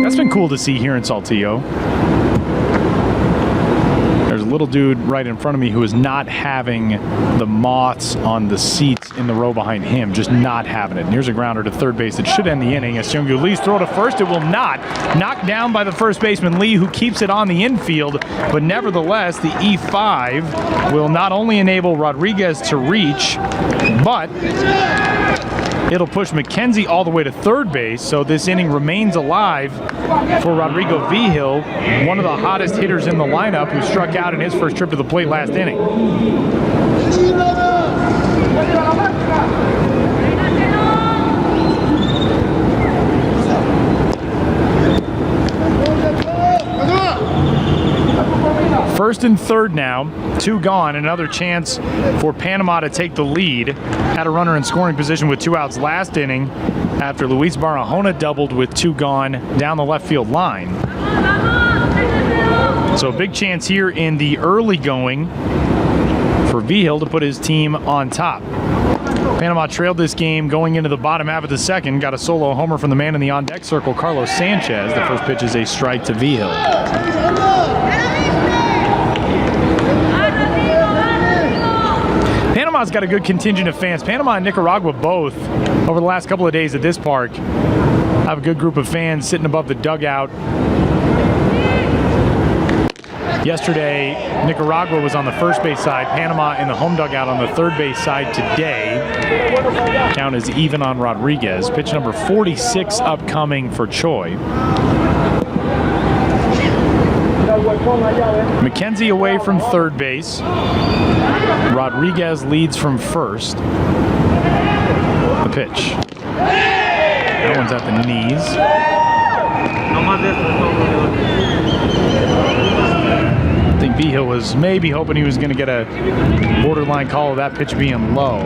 That's been cool to see here in Saltillo. There's a little dude right in front of me who is not having the moths on the seats in the row behind him, just not having it. And here's a grounder to third base that should end the inning. As Seungyu Lee's throw to first, it will not. Knocked down by the first baseman Lee, who keeps it on the infield, but nevertheless, the E5 will not only enable Rodriguez to reach, but it'll push McKenzie all the way to third base, so this inning remains alive for Rodrigo Vigil, one of the hottest hitters in the lineup, who struck out in his first trip to the plate last inning. First First and third now, 2 gone. Another chance for Panama to take the lead. Had a runner in scoring position with 2 outs last inning after Luis Barahona doubled with 2 gone down the left field line. So a big chance here in the early going for Vigil to put his team on top. Panama trailed this game going into the bottom half of the second. Got a solo homer from the man in the on-deck circle, Carlos Sanchez. The first pitch is a strike to Vigil. Panama's got a good contingent of fans. Panama and Nicaragua both, over the last couple of days at this park, have a good group of fans sitting above the dugout. Yesterday, Nicaragua was on the first base side, Panama in the home dugout on the third base side today. Count is even on Rodriguez. Pitch number 46 upcoming for Choi. McKenzie away from third base. Rodriguez leads from first. The pitch. That one's at the knees. I think Vigil was maybe hoping he was going to get a borderline call of that pitch being low.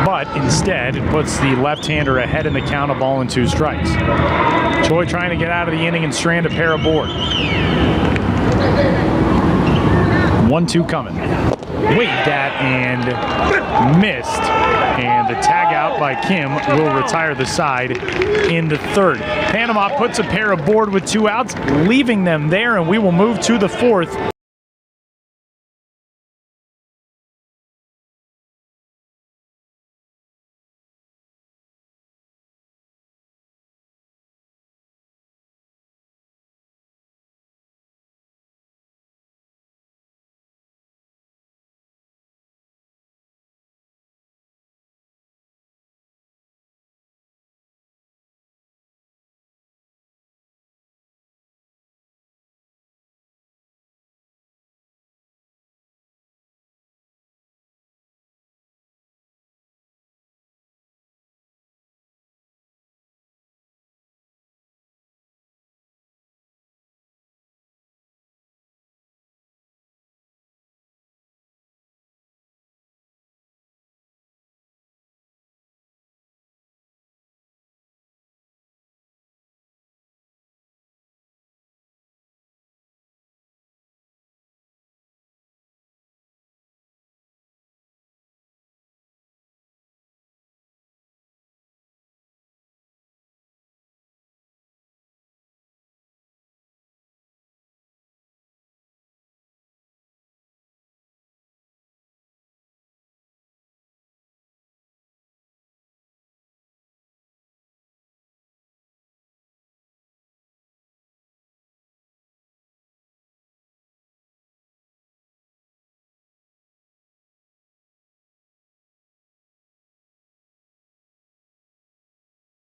But instead, it puts the left-hander ahead in the count, a ball and 2 strikes. Choi trying to get out of the inning and strand a pair aboard. 1-2 coming. Waved at and missed. And the tag out by Kim will retire the side in the third. Panama puts a pair aboard with 2 outs, leaving them there, and we will move to the fourth.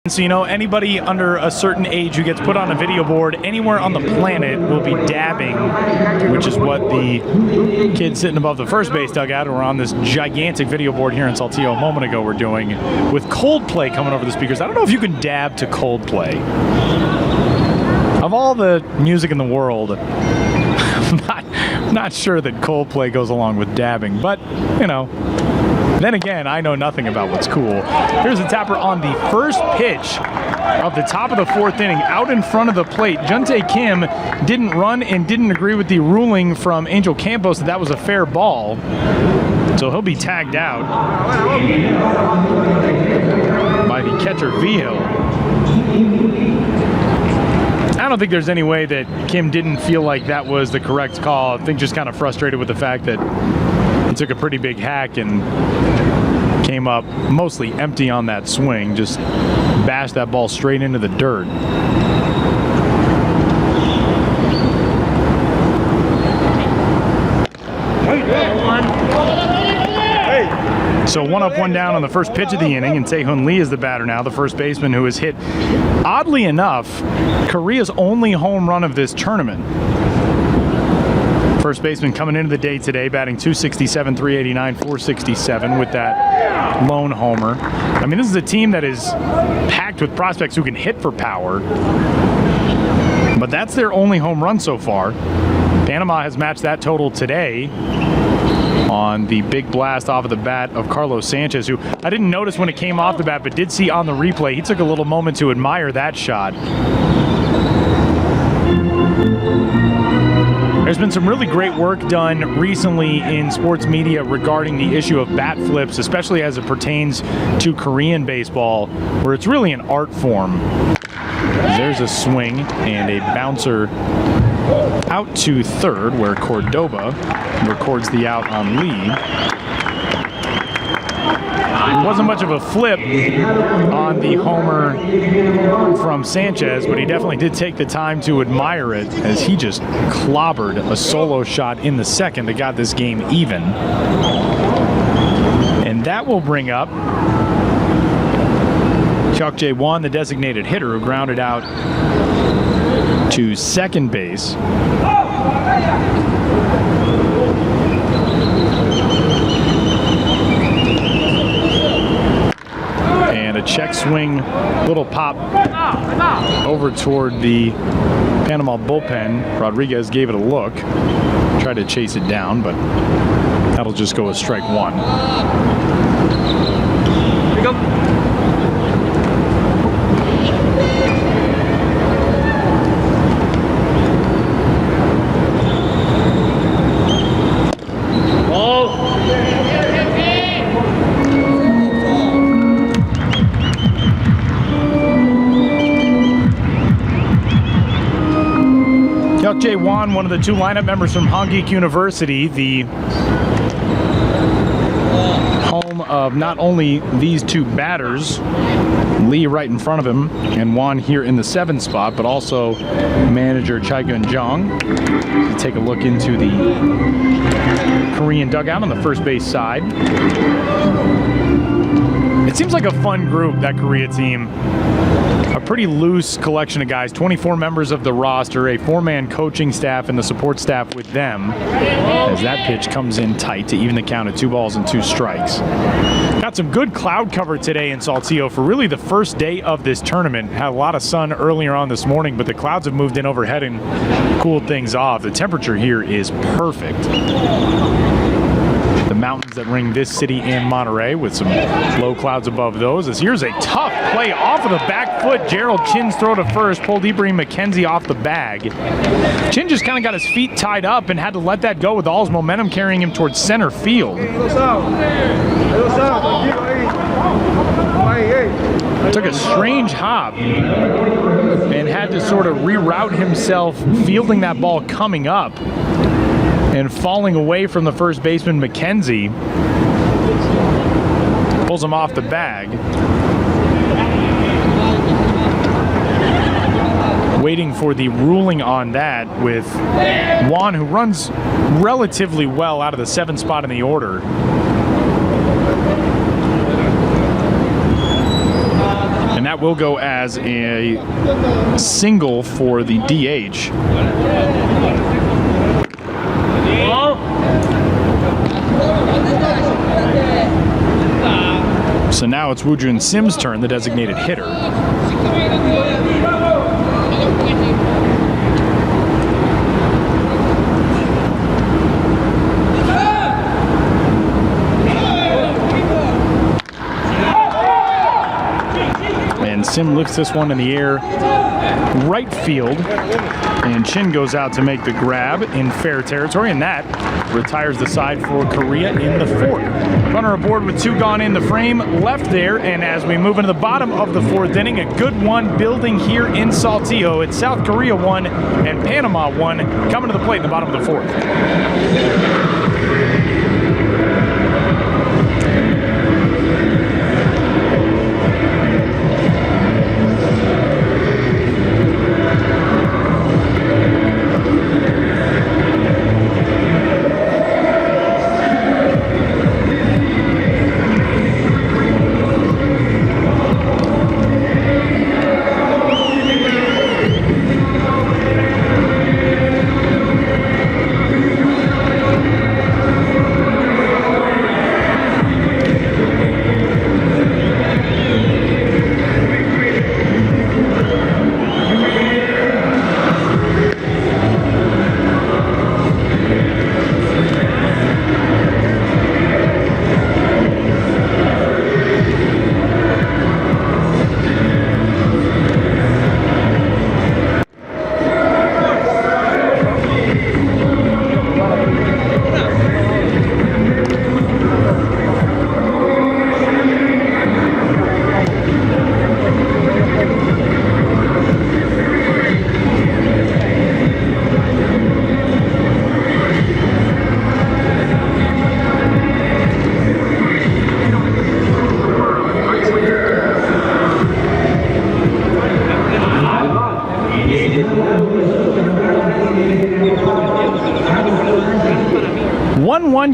So, you know, anybody under a certain age who gets put on a video board anywhere on the planet will be dabbing, which is what the kids sitting above the first base dugout who are on this gigantic video board here in Saltillo a moment ago were doing, with Coldplay coming over the speakers. I don't know if you can dab to Coldplay. Of all the music in the world, I'm not sure that Coldplay goes along with dabbing, but, you know. Then again, I know nothing about what's cool. Here's the tapper on the first pitch of the top of the fourth inning, out in front of the plate. Juntae Kim didn't run and didn't agree with the ruling from Angel Campos that was a fair ball. So he'll be tagged out by the catcher Vigil. I don't think there's any way that Kim didn't feel like that was the correct call. I think just kind of frustrated with the fact that he took a pretty big hack and came up mostly empty on that swing. Just bashed that ball straight into the dirt. So 1 up, 1 down on the first pitch of the inning, and Tae-Hoon Lee is the batter now, the first baseman who has hit, oddly enough, Korea's only home run of this tournament. First baseman coming into the day today, batting .267, .389, .467 with that lone homer. I mean, this is a team that is packed with prospects who can hit for power. But that's their only home run so far. Panama has matched that total today on the big blast off of the bat of Carlos Sanchez, who I didn't notice when it came off the bat, but did see on the replay. He took a little moment to admire that shot. There's been some really great work done recently in sports media regarding the issue of bat flips, especially as it pertains to Korean baseball, where it's really an art form. There's a swing and a bouncer out to third, where Cordoba records the out on Lee. It wasn't much of a flip on the homer from Sanchez, but he definitely did take the time to admire it as he just clobbered a solo shot in the second that got this game even. And that will bring up Hyuk Jae-won, the designated hitter, who grounded out to second base. And a check swing, little pop over toward the Panama bullpen. Rodriguez gave it a look, tried to chase it down, but that'll just go as strike one. Here we go. Hyuk Jae-won, one of the two lineup members from Hongik University, the home of not only these two batters, Lee right in front of him, and Won here in the 7th spot, but also manager Chai Gun-jong. To take a look into the Korean dugout on the first base side. It seems like a fun group, that Korea team. A pretty loose collection of guys, 24 members of the roster, a 4-man coaching staff and the support staff with them, as that pitch comes in tight to even the count at 2 balls and 2 strikes. Got some good cloud cover today in Saltillo for really the first day of this tournament. Had a lot of sun earlier on this morning, but the clouds have moved in overhead and cooled things off. The temperature here is perfect. The mountains that ring this city and Monterey with some low clouds above those. As here's a tough play off of the back foot. Gerald Chin's throw to first pulled Ibrahim McKenzie off the bag. Chin just kind of got his feet tied up and had to let that go with all his momentum carrying him towards center field. Took a strange hop and had to sort of reroute himself fielding that ball coming up and falling away from the first baseman, McKenzie. Pulls him off the bag. Waiting for the ruling on that with Won, who runs relatively well out of the 7th spot in the order. And that will go as a single for the DH. So now it's Woojun Sim's turn, the designated hitter. And Sim lifts this one in the air, right field, and Chin goes out to make the grab in fair territory, and that retires the side for Korea in the 4th. Runner aboard with 2 gone in the frame left there, and as we move into the bottom of the 4th inning, a good one building here in Saltillo. It's South Korea 1 and Panama 1 coming to the plate in the bottom of the 4th.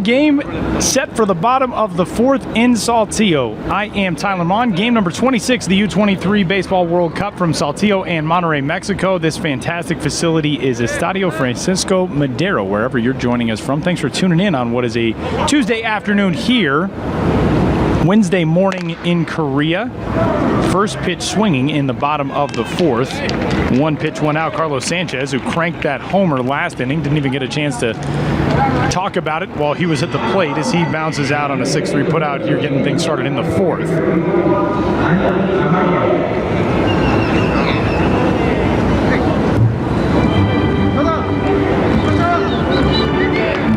game set for the bottom of the fourth in Saltillo. I am Tyler Mon. Game number 26, the U23 Baseball World Cup from Saltillo and Monterrey, Mexico. This fantastic facility is Estadio Francisco Madero, wherever you're joining us from. Thanks for tuning in on what is a Tuesday afternoon here. Wednesday morning in Korea. First pitch swinging in the bottom of the fourth. One pitch went out. Carlos Sanchez, who cranked that homer last inning, didn't even get a chance to talk about it while he was at the plate as he bounces out on a 6-3 putout here, getting things started in the fourth.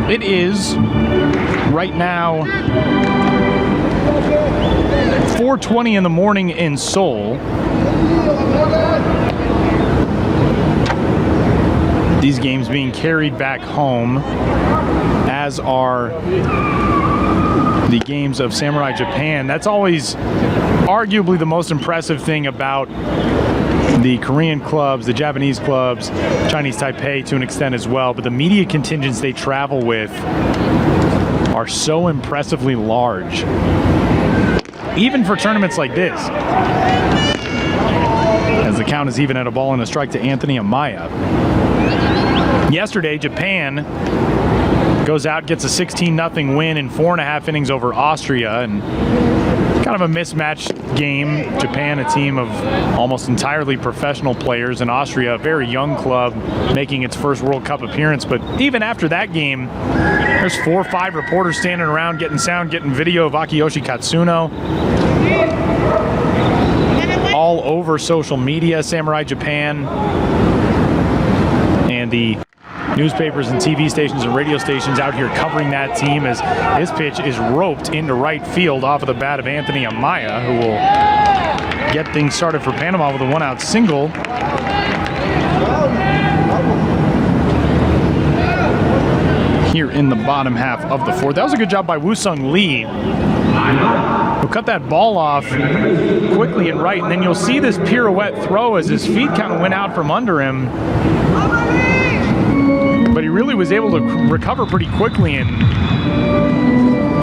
It is right now 4:20 in the morning in Seoul. These games being carried back home, as are the games of Samurai Japan. That's always arguably the most impressive thing about the Korean clubs, the Japanese clubs, Chinese Taipei to an extent as well, but the media contingents they travel with are so impressively large. Even for tournaments like this. As the count is even at a ball and a strike to Anthony Amaya. Yesterday, Japan goes out, gets a 16-0 win in 4.5 innings over Austria, and kind of a mismatched game. Japan, a team of almost entirely professional players, and Austria, a very young club, making its first World Cup appearance. But even after that game, there's 4 or 5 reporters standing around getting sound, getting video of Akiyoshi Katsuno. All over social media, Samurai Japan, and the newspapers and TV stations and radio stations out here covering that team as this pitch is roped into right field off of the bat of Anthony Amaya, who will get things started for Panama with a 1-out single. Here in the bottom half of the fourth. That was a good job by Woo-Sung Lee, who cut that ball off quickly and right, and then you'll see this pirouette throw as his feet kind of went out from under him. But he really was able to recover pretty quickly and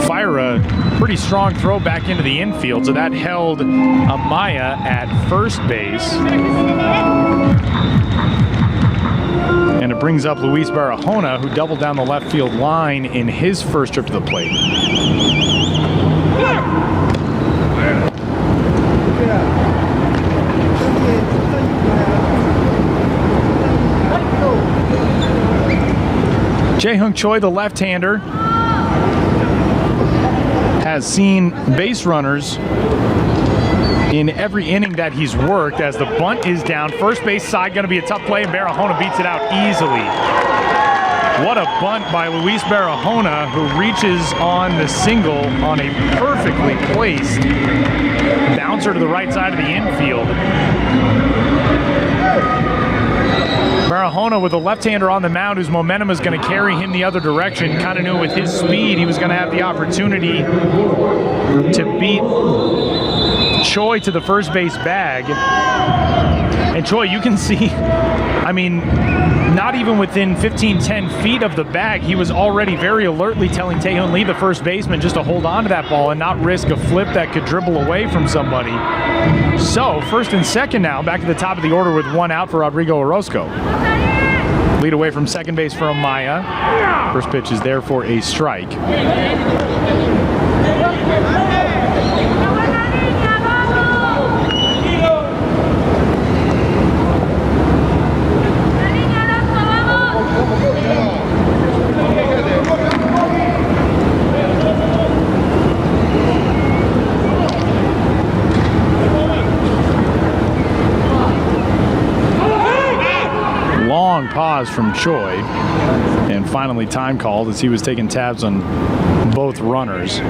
fire a pretty strong throw back into the infield. So that held Amaya at first base. And it brings up Luis Barahona, who doubled down the left field line in his first trip to the plate. Jae-Hung Choi, the left-hander, has seen base runners in every inning that he's worked. As the bunt is down, first base side going to be a tough play, and Barahona beats it out easily. What a bunt by Luis Barahona, who reaches on the single on a perfectly placed bouncer to the right side of the infield. Barahona with a left-hander on the mound whose momentum is going to carry him the other direction. Kind of knew with his speed he was going to have the opportunity to beat Choi to the first base bag. And Choi, you can see, I mean, not even within 10 feet of the bag, he was already very alertly telling Tae-Hoon Lee, the first baseman, just to hold on to that ball and not risk a flip that could dribble away from somebody. So, first and second now, back to the top of the order with 1 out for Rodrigo Orozco. Lead away from second base for Amaya. First pitch is there for a strike. Long pause from Choi, and finally time called as he was taking tabs on both runners.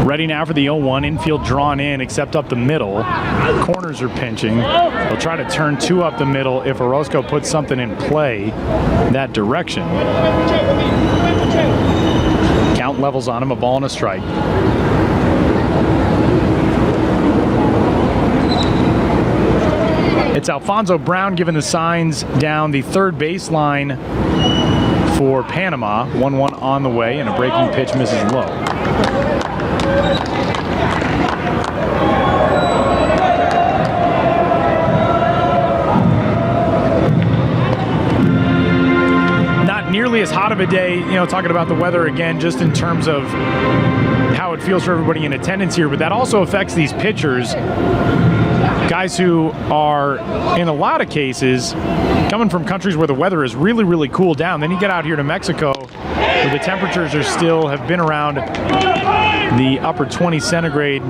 Ready now for the 0-1, infield drawn in except up the middle. Corners are pinching. They'll try to turn 2 up the middle if Orozco puts something in play that direction. Count levels on him, a ball and a strike. It's Alfonso Brown giving the signs down the third baseline for Panama. 1-1 on the way, and a breaking pitch misses low. Not nearly as hot of a day, you know, talking about the weather again, just in terms of how it feels for everybody in attendance here, but that also affects these pitchers. Guys who are, in a lot of cases, coming from countries where the weather is really, really cooled down. Then you get out here to Mexico, where the temperatures are still have been around the upper 20s centigrade,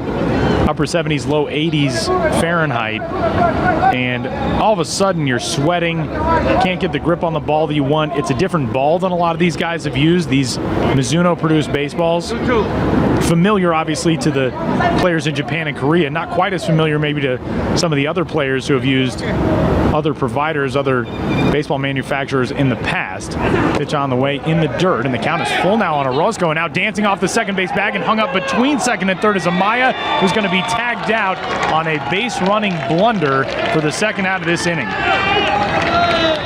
upper 70s, low 80s Fahrenheit, and all of a sudden you're sweating, can't get the grip on the ball that you want. It's a different ball than a lot of these guys have used, these Mizuno-produced baseballs. Familiar, obviously, to the players in Japan and Korea. Not quite as familiar, maybe, to some of the other players who have used other providers, other baseball manufacturers in the past. Pitch on the way in the dirt, and the count is full now on Orozco. And now dancing off the second base bag and hung up between second and third is Amaya, who's going to be tagged out on a base-running blunder for the second out of this inning.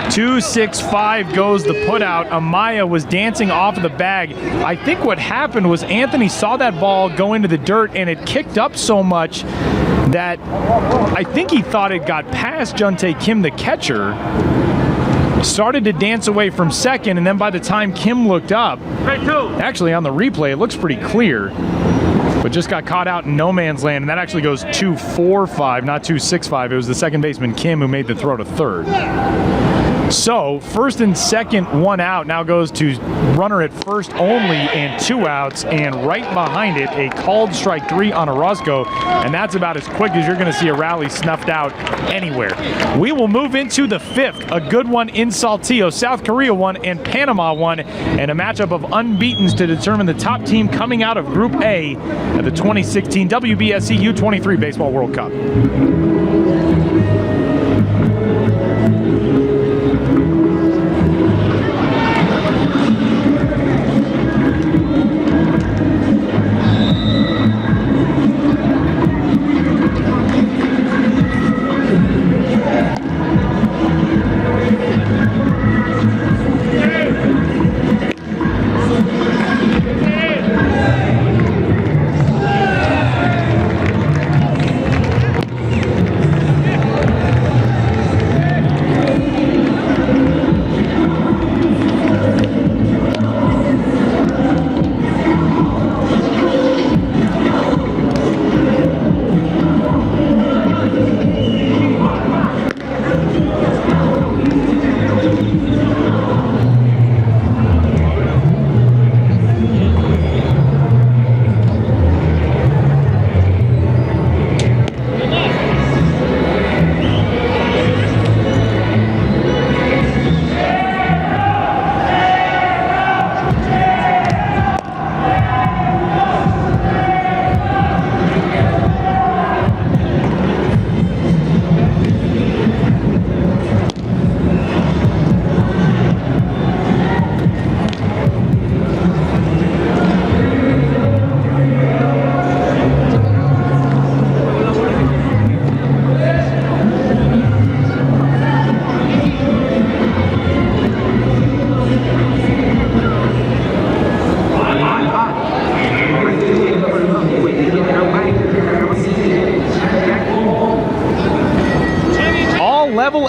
2-6-5 goes the putout. Amaya was dancing off of the bag. I think what happened was Anthony saw that ball go into the dirt, and it kicked up so much that I think he thought it got past Juntae Kim, the catcher. Started to dance away from second, and then by the time Kim looked up, actually on the replay, it looks pretty clear, but just got caught out in no man's land, and that actually goes 2-4-5, not 2-6-5. It was the second baseman Kim who made the throw to third. So first and second, one out, now goes to runner at first only and 2 outs, and right behind it, a called strike 3 on Orozco, and that's about as quick as you're going to see a rally snuffed out anywhere. We will move into the 5th, a good one in Saltillo. South Korea won and Panama won, and a matchup of unbeatens to determine the top team coming out of Group A at the 2016 WBSC U23 Baseball World Cup.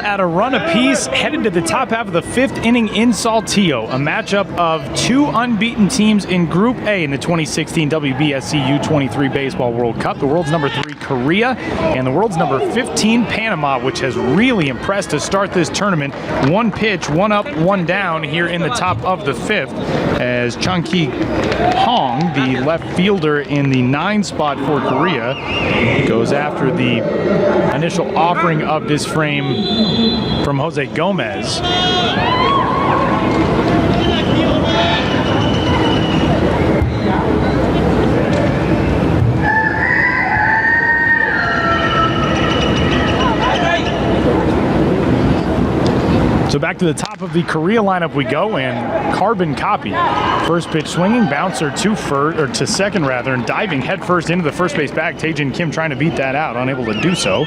At a run apiece, headed to the top half of the 5th inning in Saltillo, a matchup of 2 unbeaten teams in Group A in the 2016 WBSC U23 Baseball World Cup. The world's number 3 Korea and the world's number 15 Panama, which has really impressed to start this tournament. 1 pitch, 1 up, 1 down here in the top of the 5th, as Chung Ki Hong, the left fielder in the 9 spot for Korea, goes after the initial offering of this frame from Jose Gomez. So back to the top top of the Korea lineup we go in, carbon copy. First pitch swinging, bouncer to second rather, and diving headfirst into the first base bag. Taejin Kim trying to beat that out, unable to do so.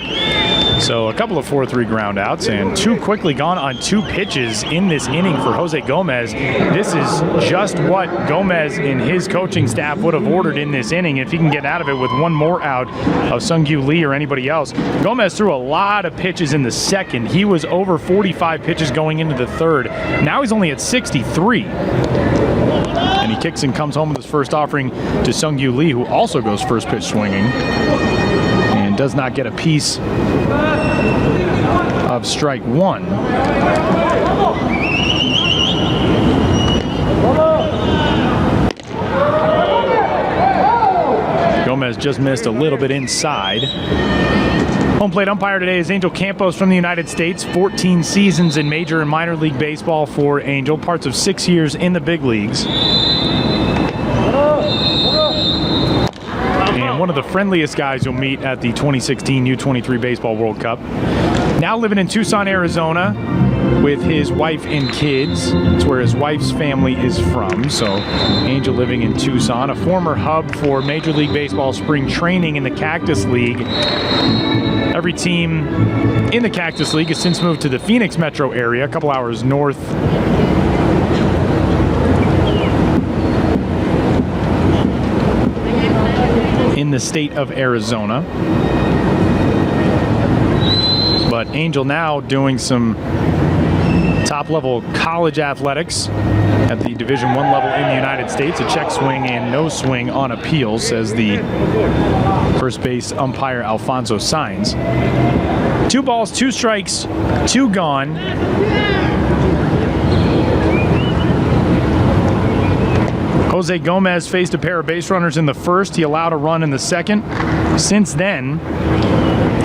So a couple of 4-3 ground outs, and 2 quickly gone on 2 pitches in this inning for Jose Gomez. This is just what Gomez and his coaching staff would have ordered in this inning if he can get out of it with 1 more out of Sung-Kyu Lee or anybody else. Gomez threw a lot of pitches in the second. He was over 45 pitches going into the third. Now he's only at 63. And he kicks and comes home with his first offering to Sung-Kyu Lee, who also goes first pitch swinging and does not get a piece of strike 1. Gomez just missed a little bit inside. Home plate umpire today is Angel Campos from the United States. 14 seasons in major and minor league baseball for Angel, parts of 6 years in the big leagues. And one of the friendliest guys you'll meet at the 2016 U23 Baseball World Cup. Now living in Tucson, Arizona with his wife and kids. It's where his wife's family is from. So Angel living in Tucson, a former hub for Major League Baseball spring training in the Cactus League. Every team in the Cactus League has since moved to the Phoenix metro area, a couple hours north in the state of Arizona. But Angel now doing some top-level college athletics at the Division I level in the United States. A check swing and no swing on appeal, says the first base umpire Alfonso Sainz. 2 balls, 2 strikes, 2 gone. Jose Gomez faced a pair of base runners in the first. He allowed a run in the second. Since then,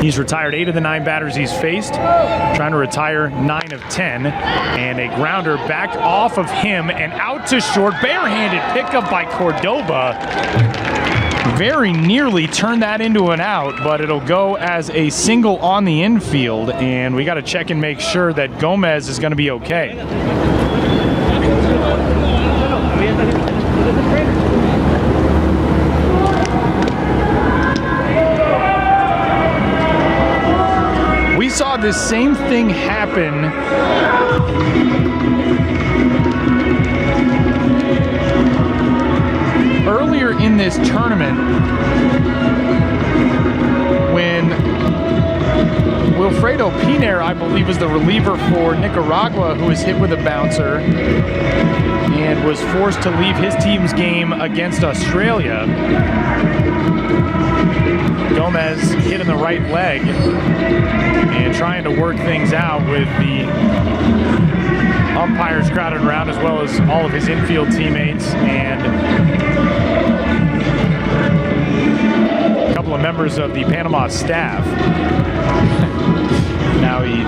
he's retired 8 of the 9 batters he's faced, trying to retire 9 of 10. And a grounder back off of him and out to short. Barehanded pickup by Cordoba. Very nearly turned that into an out, but it'll go as a single on the infield. And we got to check and make sure that Gomez is going to be okay. We saw this same thing happen earlier in this tournament when Wilfredo Piner, I believe, was the reliever for Nicaragua, who was hit with a bouncer and was forced to leave his team's game against Australia. Gomez hit in the right leg and trying to work things out with the umpires crowded around, as well as all of his infield teammates and a couple of members of the Panama staff. Now he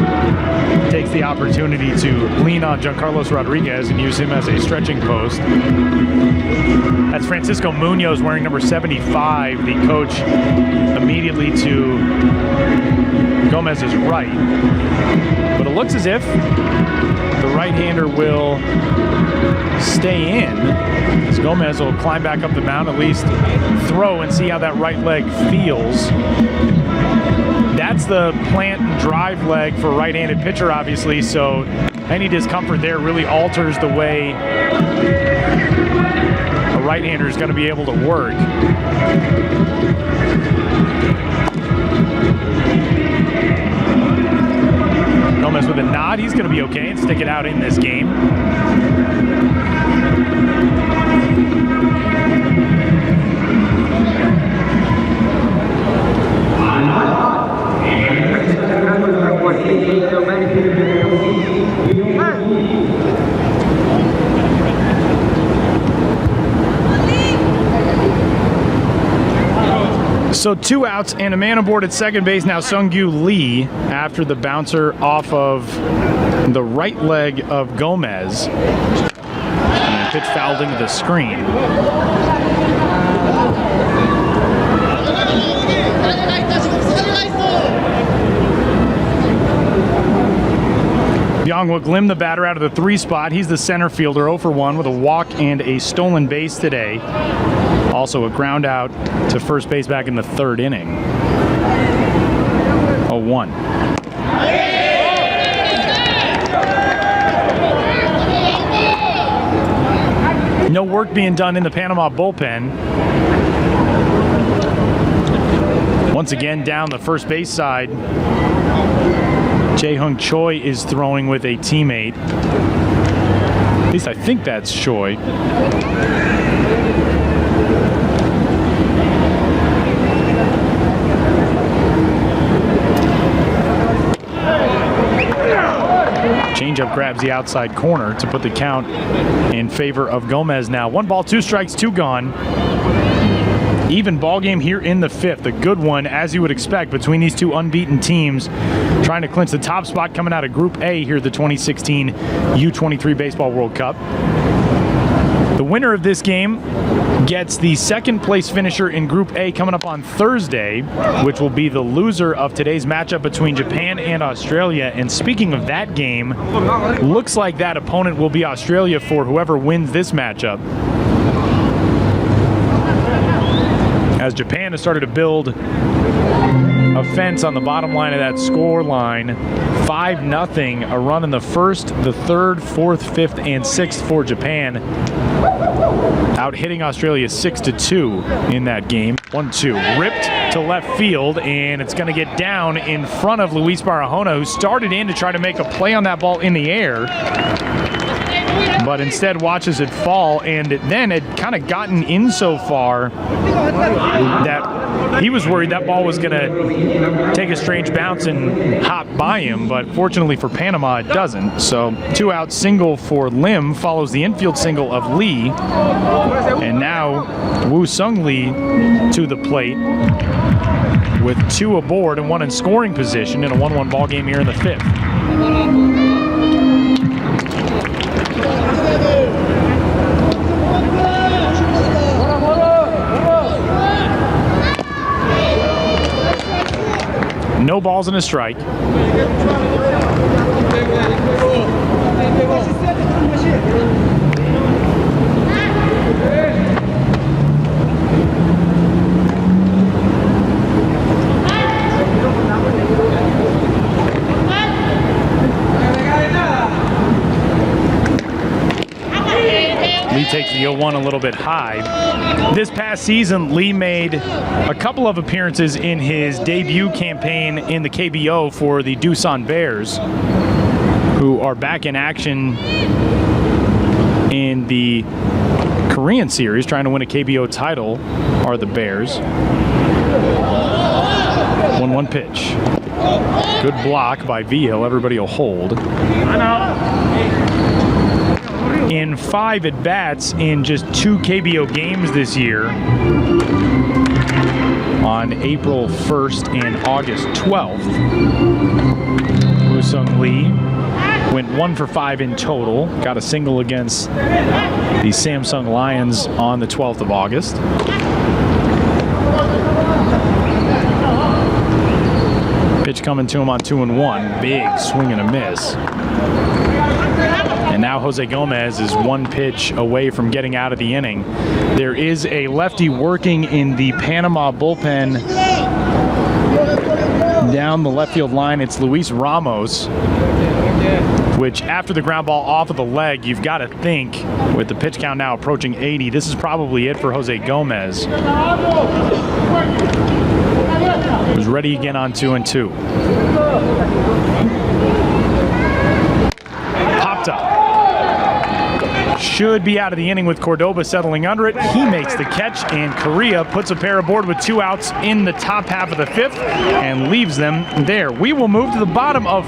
takes the opportunity to lean on Giancarlos Rodriguez and use him as a stretching post. That's Francisco Munoz wearing number 75, the coach immediately to Gomez's right. But it looks as if the right-hander will stay in, as Gomez will climb back up the mound, at least throw and see how that right leg feels. That's the plant and drive leg for a right-handed pitcher, obviously, so any discomfort there really alters the way a right-hander is going to be able to work. Gomez with a nod. He's going to be okay and stick it out in this game. So 2 outs and a man aboard at second base now, Sung-Kyu Lee, after the bouncer off of the right leg of Gomez. And the pitch fouled into the screen. The Young Lim, the batter out of the 3 spot. He's the center fielder, 0 for 1 with a walk and a stolen base today. Also a ground out to first base back in the 3rd inning. 0-1. No work being done in the Panama bullpen. Once again, down the first base side, Jae-Hung Choi is throwing with a teammate. At least I think that's Choi. Changeup grabs the outside corner to put the count in favor of Gomez now. 1 ball, 2 strikes, 2 gone. Even ball game here in the 5th. A good one, as you would expect, between these 2 unbeaten teams trying to clinch the top spot coming out of Group A here at the 2016 U23 Baseball World Cup. The winner of this game gets the 2nd place finisher in Group A coming up on Thursday, which will be the loser of today's matchup between Japan and Australia. And speaking of that game, looks like that opponent will be Australia for whoever wins this matchup, as Japan has started to build a fence on the bottom line of that score line. 5-0, a run in the 1st, the 3rd, 4th, 5th, and 6th for Japan. Out hitting Australia 6-2 in that game. 1-2, ripped to left field, and it's going to get down in front of Luis Barahona, who started in to try to make a play on that ball in the air, but instead watches it fall, and then it kind of gotten in so far that he was worried that ball was going to take a strange bounce and hop by him, but fortunately for Panama, it doesn't. So 2-out single for Lim follows the infield single of Lee, and now Woo Sung Lee to the plate with 2 aboard and 1 in scoring position in a 1-1 ball game here in the 5th. No balls and a strike. Lee takes the 0-1 a little bit high. This past season, Lee made a couple of appearances in his debut campaign in the KBO for the Doosan Bears, who are back in action in the Korean series, trying to win a KBO title, are the Bears. 1-1 pitch. Good block by Vigil. Everybody will hold. In 5 at-bats in just 2 KBO games this year, on April 1st and August 12th, Woo Sung Lee went 1 for 5 in total. Got a single against the Samsung Lions on the 12th of August. Pitch coming to him on 2-1. Big swing and a miss. And now Jose Gomez is 1 pitch away from getting out of the inning. There is a lefty working in the Panama bullpen down the left field line. It's Luis Ramos, which after the ground ball off of the leg, you've got to think, with the pitch count now approaching 80, this is probably it for Jose Gomez, who's ready again on 2-2. Popped up. Should be out of the inning with Cordoba settling under it. He makes the catch, and Correa puts a pair aboard with 2 outs in the top half of the 5th and leaves them there. We will move to the bottom of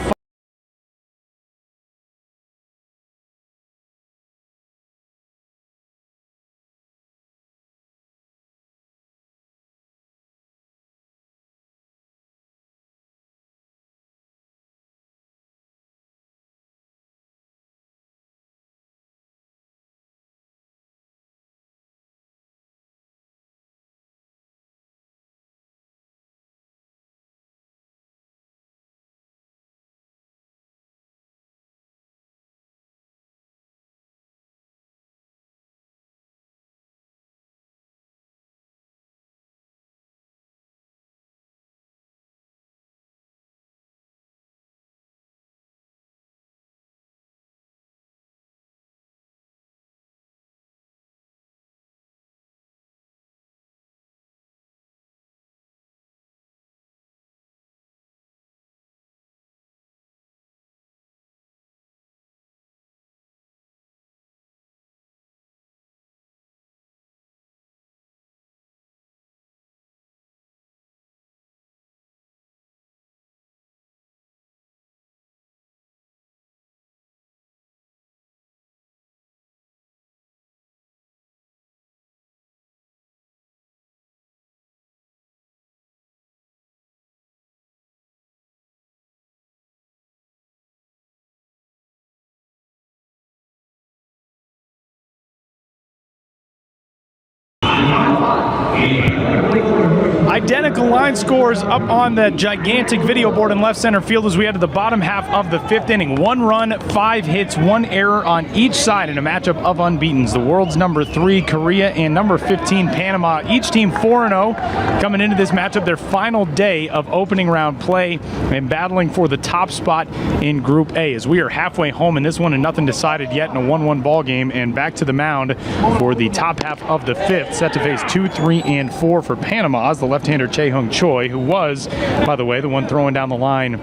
Identical line scores up on the gigantic video board in left center field as we head to the bottom half of the 5th inning. 1 run, 5 hits, 1 error on each side in a matchup of unbeatens. The world's number 3, Korea, and number 15, Panama. Each team 4-0 coming into this matchup, their final day of opening round play and battling for the top spot in Group A. As we are halfway home in this one and nothing decided yet in a 1-1 ball game, and back to the mound for the top half of the 5th, set to face 2, 3, and 4 for Panama as the left-hander Chae-Hung Choi, who was, by the way, the one throwing down the line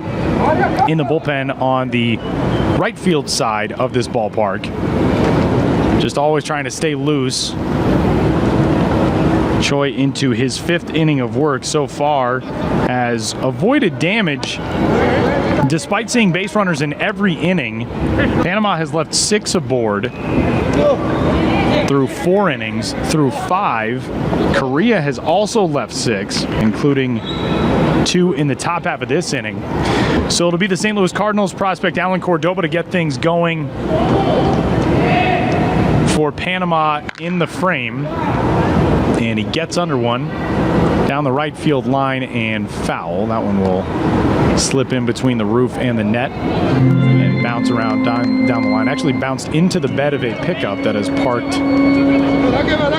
in the bullpen on the right field side of this ballpark. Just always trying to stay loose. Choi into his 5th inning of work so far has avoided damage despite seeing base runners in every inning. Panama has left 6 aboard through 4 innings, through 5. Korea has also left 6, including 2 in the top half of this inning. So it'll be the St. Louis Cardinals prospect Alan Cordoba to get things going for Panama in the frame. And he gets under one down the right field line and foul. That one will slip in between the roof and the net and bounce around down the line. Actually bounced into the bed of a pickup that is parked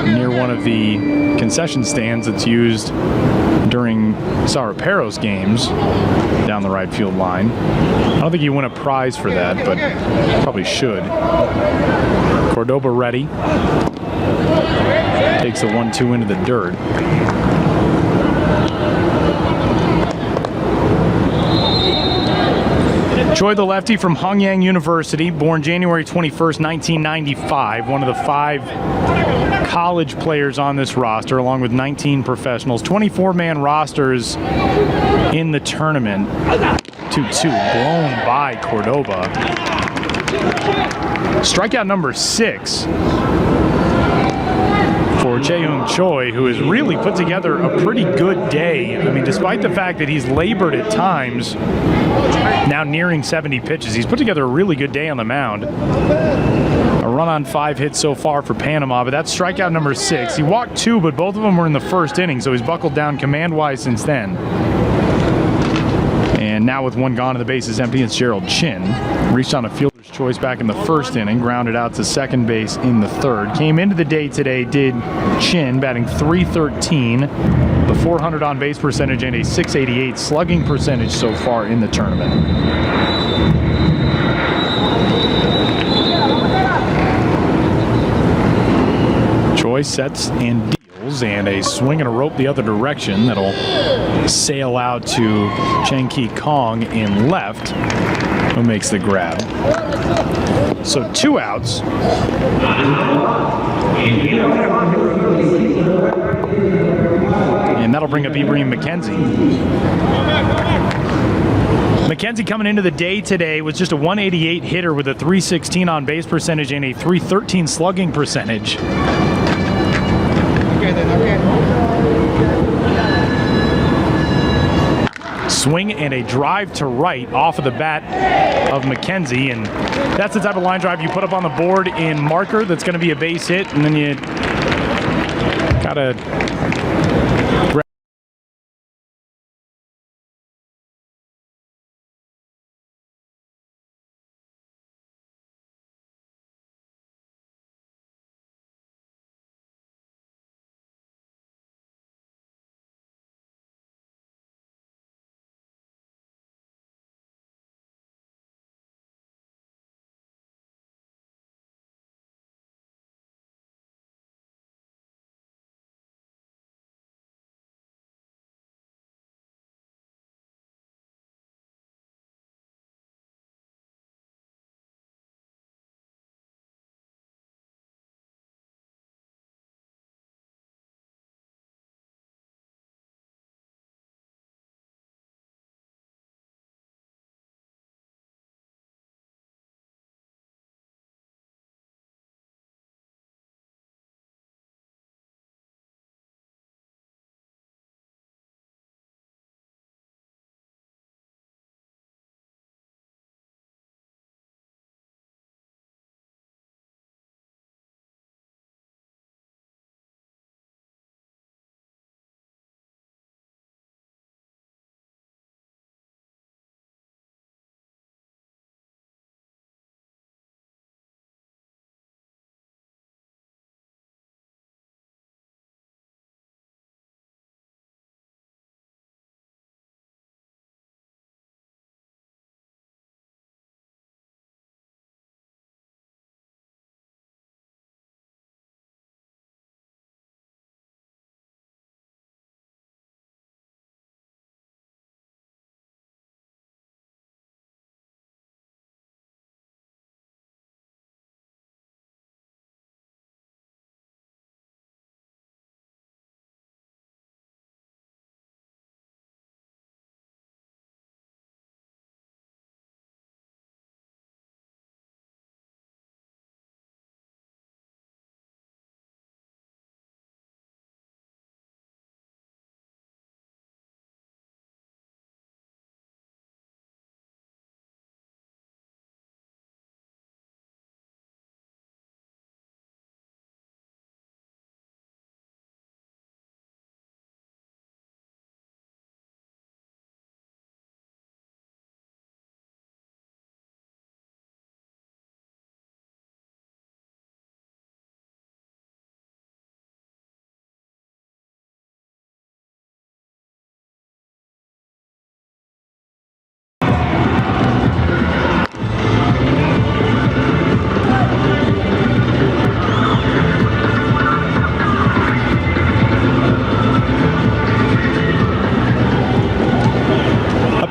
near one of the concession stands that's used during Sarapero's games down the right field line. I don't think you win a prize for that, but probably should. Cordoba ready. Takes the 1-2 into the dirt. Choi, the lefty from Hanyang University, born January 21st, 1995, one of the 5 college players on this roster, along with 19 professionals. 24-man rosters in the tournament. 2-2, blown by Cordoba. Strikeout number 6 for Chae-Hung Choi, who has really put together a pretty good day. I mean, despite the fact that he's labored at times, now nearing 70 pitches, he's put together a really good day on the mound. A run on 5 hits so far for Panama, but that's strikeout number 6. He walked 2, but both of them were in the 1st inning, so he's buckled down command-wise since then. And now with 1 gone and the bases empty, it's Gerald Chin. Reached on a fielder's choice back in the 1st inning, grounded out to second base in the 3rd. Came into the day today, did Chin, batting .313, the .400 on base percentage and a .688 slugging percentage so far in the tournament. Choi sets and deals, and a swing and a rope the other direction that'll sail out to Cheng Ki Kong in left, who makes the grab. So 2 outs. And that'll bring up Ibrahim McKenzie. McKenzie coming into the day today was just a .188 hitter with a .316 on base percentage and a .313 slugging percentage. Swing and a drive to right off of the bat of McKenzie, and that's the type of line drive you put up on the board in marker that's going to be a base hit, and then you gotta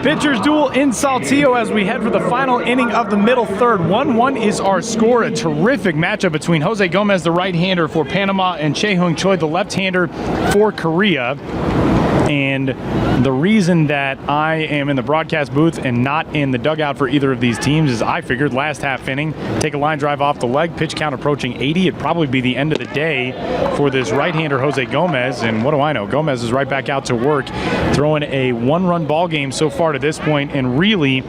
Pitchers duel in Saltillo as we head for the final inning of the middle third. 1-1 is our score. A terrific matchup between Jose Gomez, the right-hander for Panama, and Chae-Hung Choi, the left-hander for Korea. And the reason that I am in the broadcast booth and not in the dugout for either of these teams is I figured last half inning, take a line drive off the leg, pitch count approaching 80. It'd probably be the end of the day for this right-hander Jose Gomez. And what do I know? Gomez is right back out to work, throwing a one-run ball game so far to this point, and really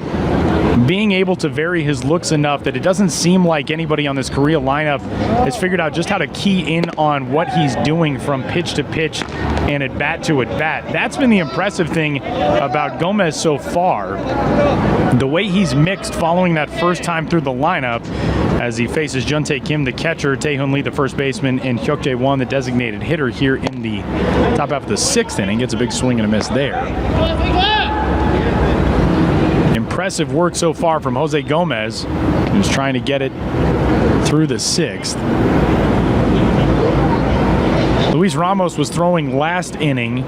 being able to vary his looks enough that it doesn't seem like anybody on this Korea lineup has figured out just how to key in on what he's doing from pitch to pitch and at bat to at bat. That's been the impressive thing about Gomez so far. The way he's mixed following that first time through the lineup as he faces Juntae Kim, the catcher, Tae-Hoon Lee, the first baseman, and Hyuk Jae-won, the designated hitter, here in the top half of the sixth inning. Gets a big swing and a miss there. Impressive work so far from Jose Gomez, who's trying to get it through the sixth. Luis Ramos was throwing last inning.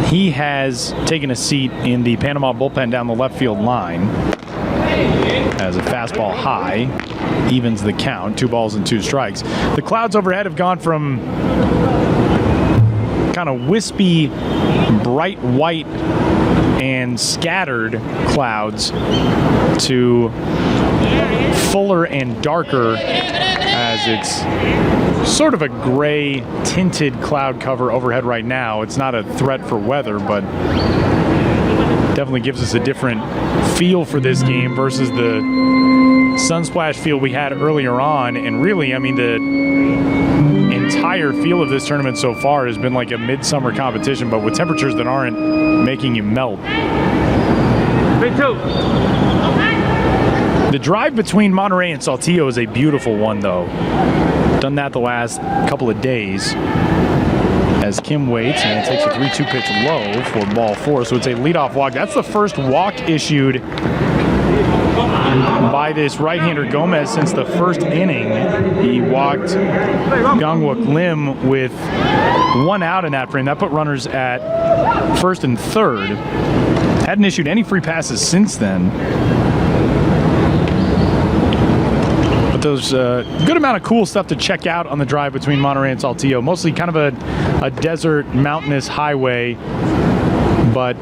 He has taken a seat in the Panama bullpen down the left field line as a fastball high evens the count, 2 balls and 2 strikes. The clouds overhead have gone from kind of wispy, bright white and scattered clouds to fuller and darker as it's sort of a gray tinted cloud cover overhead right now. It's not a threat for weather, but definitely gives us a different feel for this game versus the sunsplash feel we had earlier on. And really, I mean, the entire feel of this tournament so far has been like a midsummer competition, but with temperatures that aren't making you melt. The drive between Monterey and Saltillo is a beautiful one, though. Done that the last couple of days as Kim waits and takes a 3-2 pitch low for ball 4. So it's a leadoff walk. That's the first walk issued by this right-hander Gomez since the first inning. He walked Gangwook Lim with 1 out in that frame. That put runners at first and third. Hadn't issued any free passes since then. But there's a good amount of cool stuff to check out on the drive between Monterey and Saltillo. Mostly kind of a desert, mountainous highway, but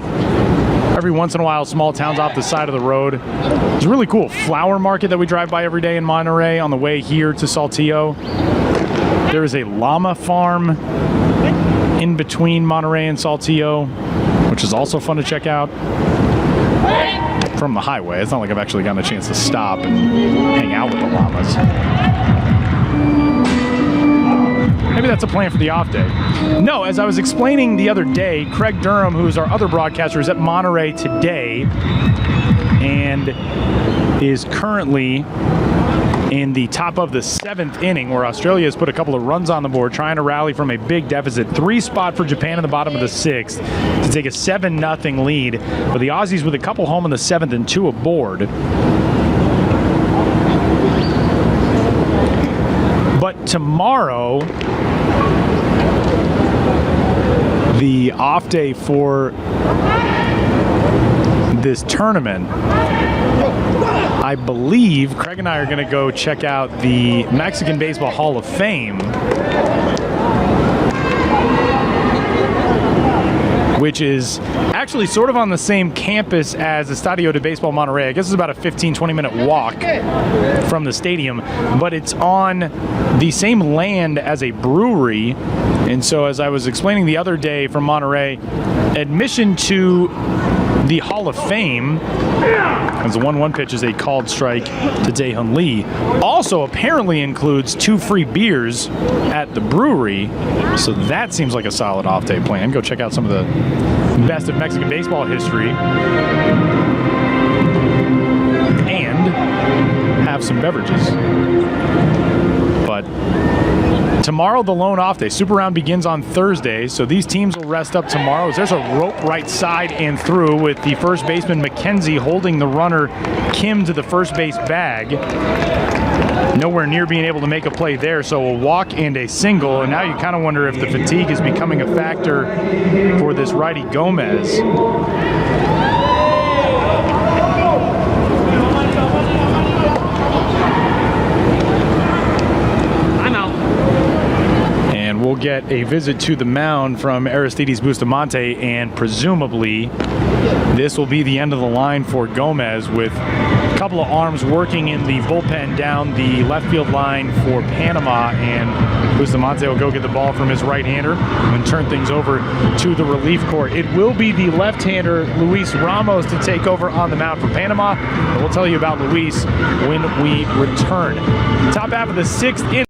every once in a while, small towns off the side of the road. There's a really cool flower market that we drive by every day in Monterey on the way here to Saltillo. There is a llama farm in between Monterey and Saltillo, which is also fun to check out from the highway. It's not like I've actually gotten a chance to stop and hang out with the llamas. Maybe that's a plan for the off day. No, as I was explaining the other day, Craig Durham, who's our other broadcaster, is at Monterey today and is currently in the top of the 7th inning, where Australia has put a couple of runs on the board, trying to rally from a big deficit. 3 spot for Japan in the bottom of the 6th to take a 7-0 lead, with the Aussies with a couple home in the 7th and 2 aboard. But tomorrow, the off day for this tournament, I believe Craig and I are going to go check out the Mexican Baseball Hall of Fame, which is actually sort of on the same campus as Estadio de Baseball Monterrey. I guess it's about a 15-20 minute walk from the stadium, but it's on the same land as a brewery. And so, as I was explaining the other day from Monterey, admission to the Hall of Fame, as the 1-1 pitch is a called strike to Tae-Hoon Lee, also apparently includes 2 free beers at the brewery. So that seems like a solid off-day plan. Go check out some of the best of Mexican baseball history and have some beverages. But tomorrow, the lone off day. Super Round begins on Thursday, so these teams will rest up tomorrow. There's a rope right side and through with the first baseman McKenzie holding the runner Kim to the first base bag. Nowhere near being able to make a play there, so a walk and a single. And now you kind of wonder if the fatigue is becoming a factor for this righty Gomez. We'll get a visit to the mound from Aristides Bustamante, and presumably this will be the end of the line for Gomez, with a couple of arms working in the bullpen down the left field line for Panama, and Bustamante will go get the ball from his right-hander and turn things over to the relief court. It will be the left-hander Luis Ramos to take over on the mound for Panama, and we'll tell you about Luis when we return. Top half of the 6th inning.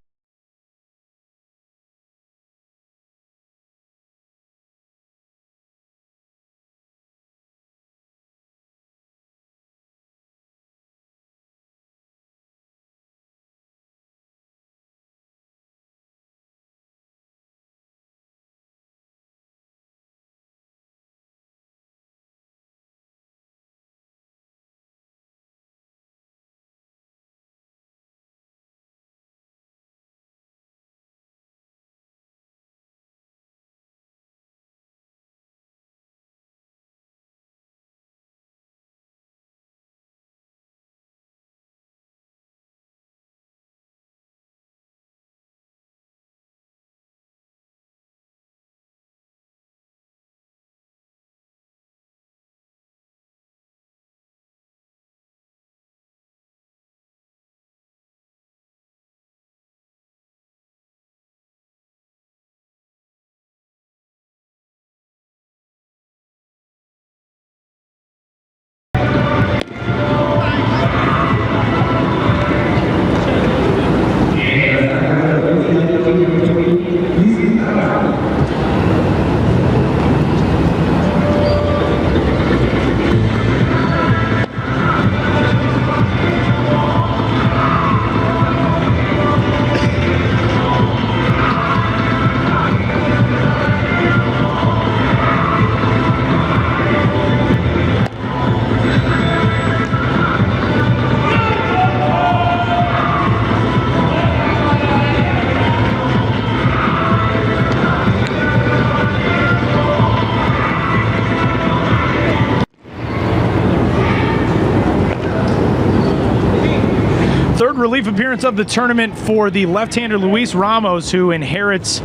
Relief appearance of the tournament for the left-hander Luis Ramos, who inherits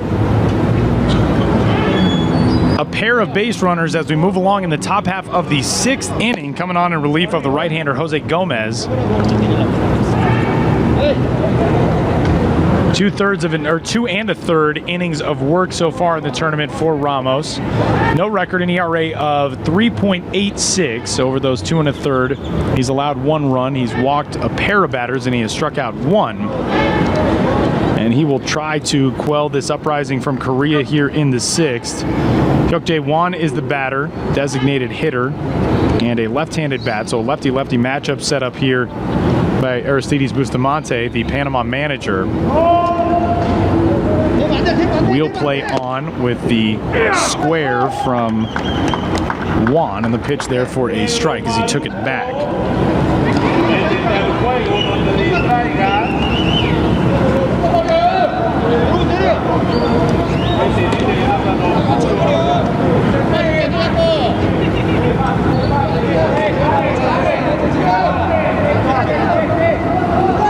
a pair of base runners as we move along in the top half of the 6th inning, coming on in relief of the right-hander Jose Gomez. 2 and a third innings of work so far in the tournament for Ramos. No record, an ERA of 3.86 over those 2 and a third. He's allowed 1 run. He's walked a pair of batters and he has struck out 1. And he will try to quell this uprising from Korea here in the 6th. Hyuk Jae-won is the batter, designated hitter, and a left-handed bat. So a lefty-lefty matchup set up here by Aristides Bustamante, the Panama manager. Wheel play on with the square from Juan, and the pitch there for a strike as he took it back.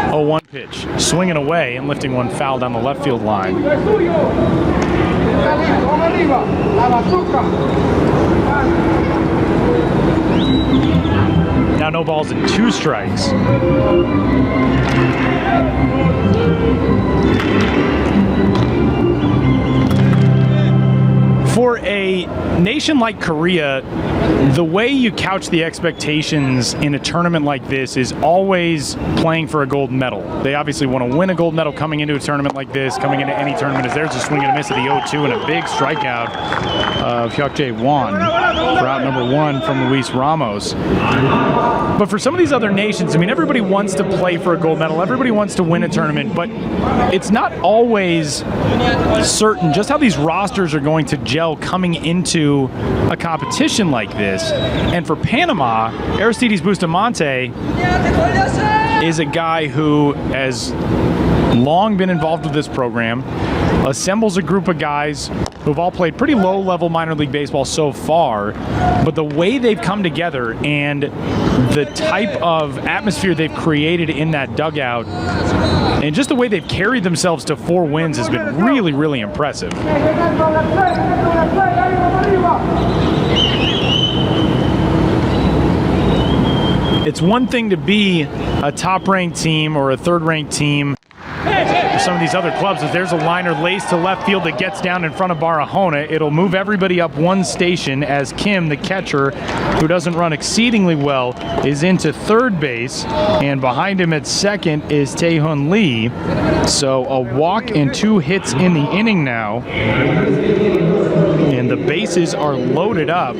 Oh, 1 pitch, swinging away and lifting one foul down the left field line. Now no balls and 2 strikes. For for a nation like Korea, the way you couch the expectations in a tournament like this is always playing for a gold medal. They obviously want to win a gold medal coming into a tournament like this, coming into any tournament, as there's a swing and a miss at the 0-2 and a big strikeout of Hyuk-jae Won for out number 1 from Luis Ramos. But for some of these other nations, I mean, everybody wants to play for a gold medal, everybody wants to win a tournament, but it's not always certain just how these rosters are going to gel coming into a competition like this. And for Panama, Aristides Bustamante is a guy who has long been involved with this program, assembles a group of guys who've all played pretty low-level minor league baseball so far, but the way they've come together and the type of atmosphere they've created in that dugout and just the way they've carried themselves to 4 wins has been really, really impressive. It's one thing to be a top-ranked team or a third-ranked team for some of these other clubs. If there's a liner laced to left field that gets down in front of Barahona, it'll move everybody up 1 station as Kim, the catcher, who doesn't run exceedingly well, is into third base, and behind him at second is Tae-Hun Lee. So a walk and 2 hits in the inning now, and the bases are loaded up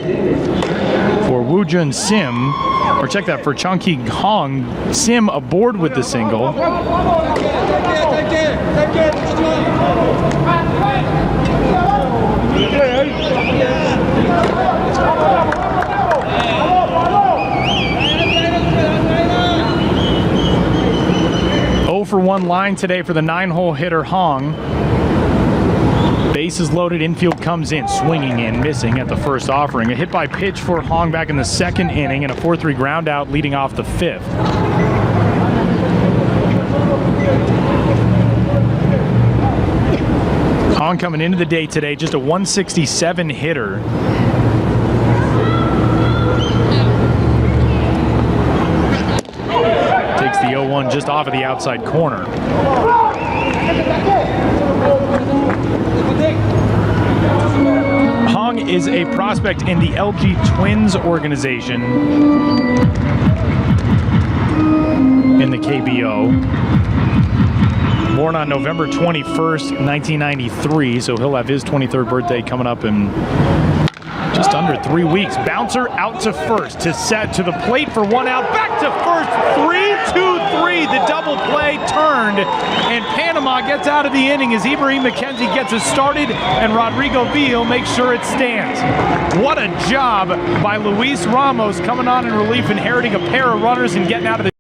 for Woo-Jun Sim, or check that, for Chung-Ki Hong. Sim aboard with the single. 0 for 1 line today for the 9-hole hitter Hong. Bases loaded, infield comes in, swinging in, missing at the first offering. A hit by pitch for Hong back in the 2nd inning, and a 4-3 ground out leading off the 5th. Hong coming into the day today, just a 167 hitter. Takes the 0-1 just off of the outside corner. Hong is a prospect in the LG Twins organization in the KBO. Born on November 21st, 1993, so he'll have his 23rd birthday coming up in just under 3 weeks. Bouncer out to first, to set to the plate for 1 out, back to first, 3-2-3, the double play turned, and Panama gets out of the inning as Ibrahim McKenzie gets it started, and Rodrigo Villa makes sure it stands. What a job by Luis Ramos coming on in relief, inheriting a pair of runners and getting out of the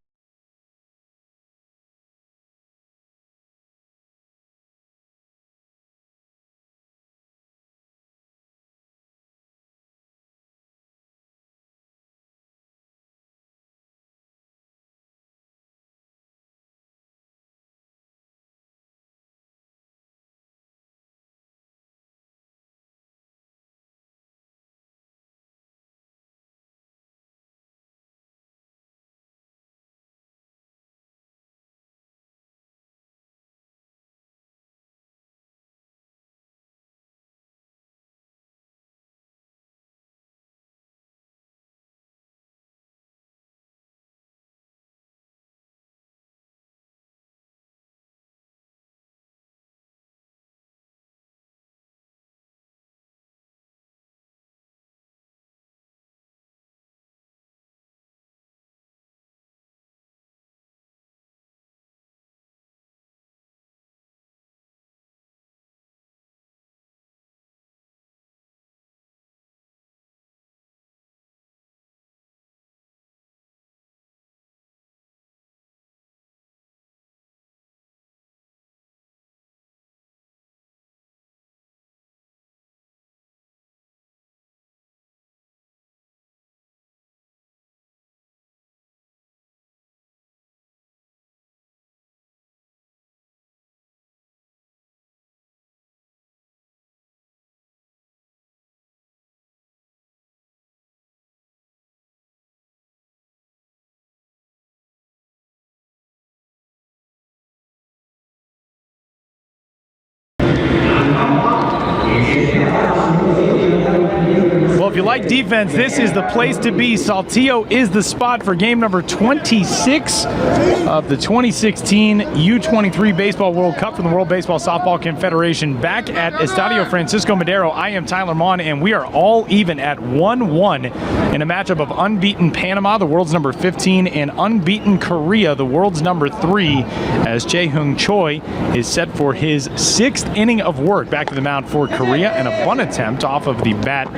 like defense, this is the place to be. Saltillo is the spot for game number 26 of the 2016 U23 Baseball World Cup from the World Baseball Softball Confederation back at Estadio Francisco Madero. I am Tyler Mon, and we are all even at 1-1 in a matchup of unbeaten Panama, the world's number 15, and unbeaten Korea, the world's number 3, as Jae-Hung Choi is set for his 6th inning of work back to the mound for Korea, and a bunt attempt off of the bat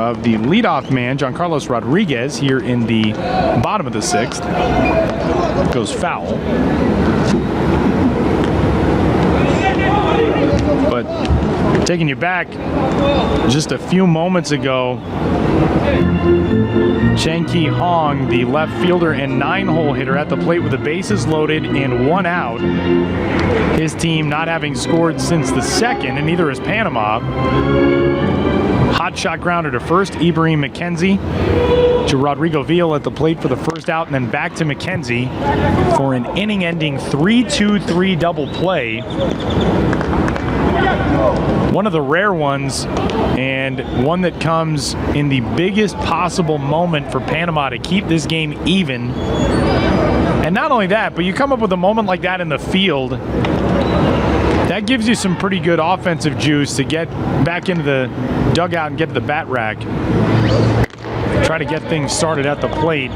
of the leadoff man, Giancarlos Rodriguez, here in the bottom of the 6th. Goes foul. But taking you back just a few moments ago, Chang Ki Hong, the left fielder and 9-hole hitter at the plate with the bases loaded and 1 out. His team not having scored since the 2nd, and neither has Panama. Hot shot grounder to first, Ibrahim McKenzie to Rodrigo Villa at the plate for the first out, and then back to McKenzie for an inning-ending 3-2-3 double play. One of the rare ones, and one that comes in the biggest possible moment for Panama to keep this game even. And not only that, but you come up with a moment like that in the field, that gives you some pretty good offensive juice to get back into the dugout and get to the bat rack. Try to get things started at the plate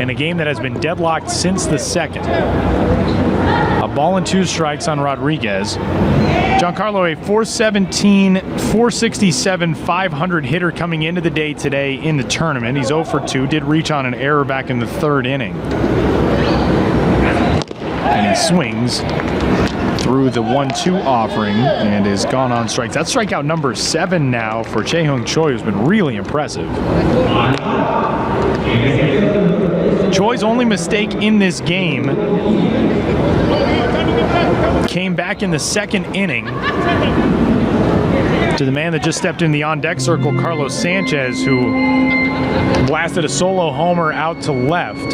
in a game that has been deadlocked since the 2nd. A ball and 2 strikes on Rodriguez. Giancarlo, a 417, 467, 500 hitter coming into the day today in the tournament. He's 0 for 2, did reach on an error back in the 3rd inning. And he swings through the 1-2 offering and is gone on strikes. That's strikeout number 7 now for Jae-Hung Choi, who's been really impressive. Choi's only mistake in this game came back in the 2nd inning to the man that just stepped in the on-deck circle, Carlos Sanchez, who blasted a solo homer out to left.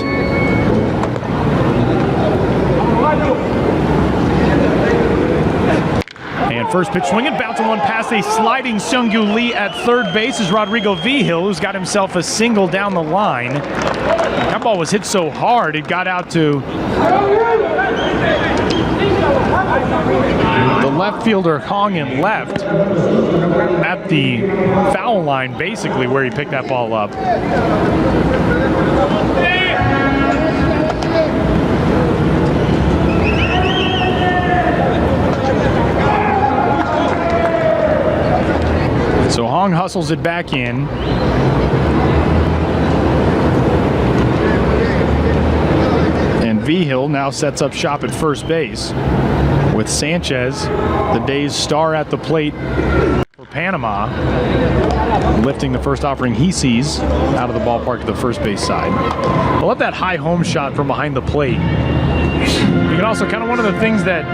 And first pitch swinging, bouncing one past a sliding Seung-Gu Lee at third base is Rodrigo Vigil, who's got himself a single down the line. That ball was hit so hard it got out to the left fielder Hong in left at the foul line, basically where he picked that ball up. So Hong hustles it back in. And Vigil now sets up shop at first base with Sanchez, the day's star at the plate for Panama, lifting the first offering he sees out of the ballpark to the first base side. I love that high home shot from behind the plate. You can also, kind of one of the things that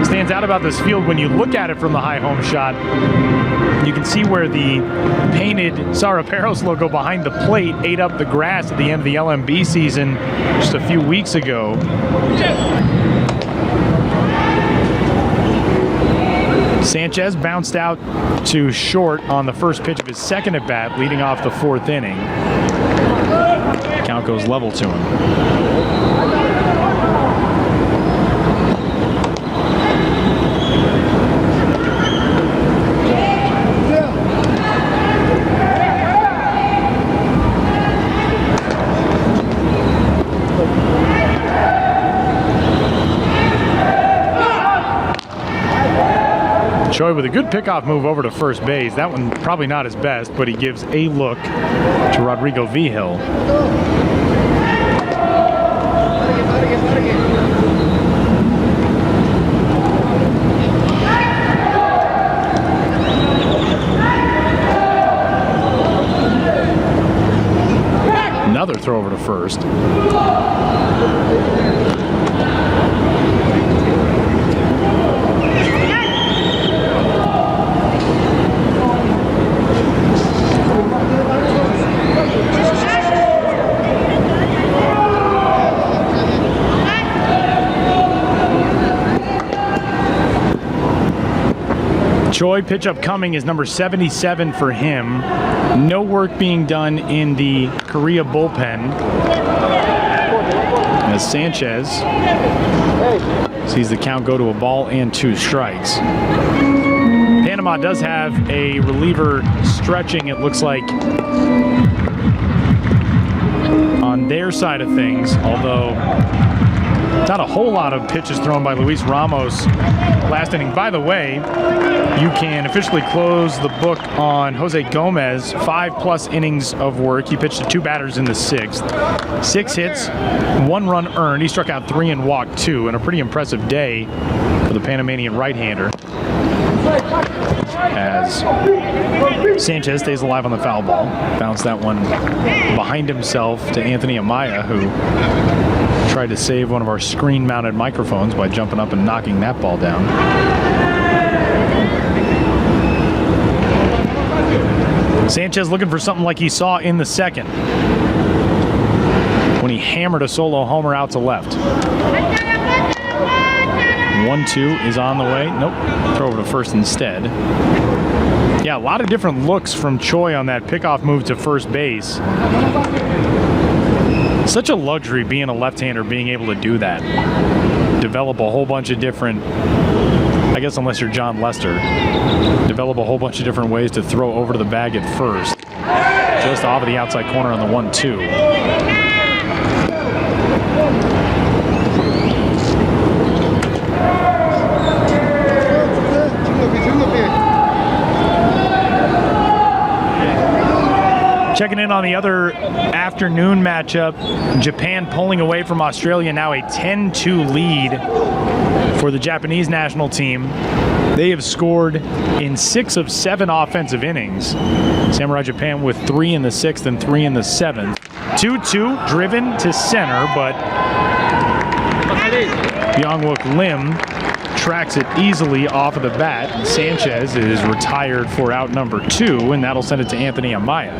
stands out about this field when you look at it from the high home shot, you can see where the painted Saraperos logo behind the plate ate up the grass at the end of the LMB season just a few weeks ago. Sanchez bounced out to short on the first pitch of his 2nd at bat, leading off the 4th inning. Count goes level to him. Choi with a good pickoff move over to first base. That one probably not his best, but he gives a look to Rodrigo Vigil. Another throw over to first. Choi, pitch upcoming is number 77 for him. No work being done in the Korea bullpen as Sanchez sees the count go to a ball and 2 strikes. Panama does have a reliever stretching, it looks like, on their side of things, although not a whole lot of pitches thrown by Luis Ramos last inning. By the way, you can officially close the book on Jose Gomez. 5+ innings of work. He pitched to 2 batters in the 6th. 6 hits, 1 run earned. He struck out 3 and walked 2, and a pretty impressive day for the Panamanian right-hander, as Sanchez stays alive on the foul ball. Bounced that one behind himself to Anthony Amaya, who tried to save one of our screen-mounted microphones by jumping up and knocking that ball down. Sanchez looking for something like he saw in the 2nd when he hammered a solo homer out to left. 1-2 is on the way. Nope. Throw over to first instead. Yeah, a lot of different looks from Choi on that pickoff move to first base. Such a luxury being a left-hander, being able to do that. Develop a whole bunch of different, I guess unless you're John Lester, develop a whole bunch of different ways to throw over to the bag at first. Just off of the outside corner on the 1-2. Checking in on the other afternoon matchup, Japan pulling away from Australia, now a 10-2 lead for the Japanese national team. They have scored in 6 of 7 offensive innings. Samurai Japan with 3 in the 6th and 3 in the 7th. 2-2 driven to center, but Byung-wook Lim tracks it easily off of the bat. Sanchez is retired for out number 2, and that'll send it to Anthony Amaya.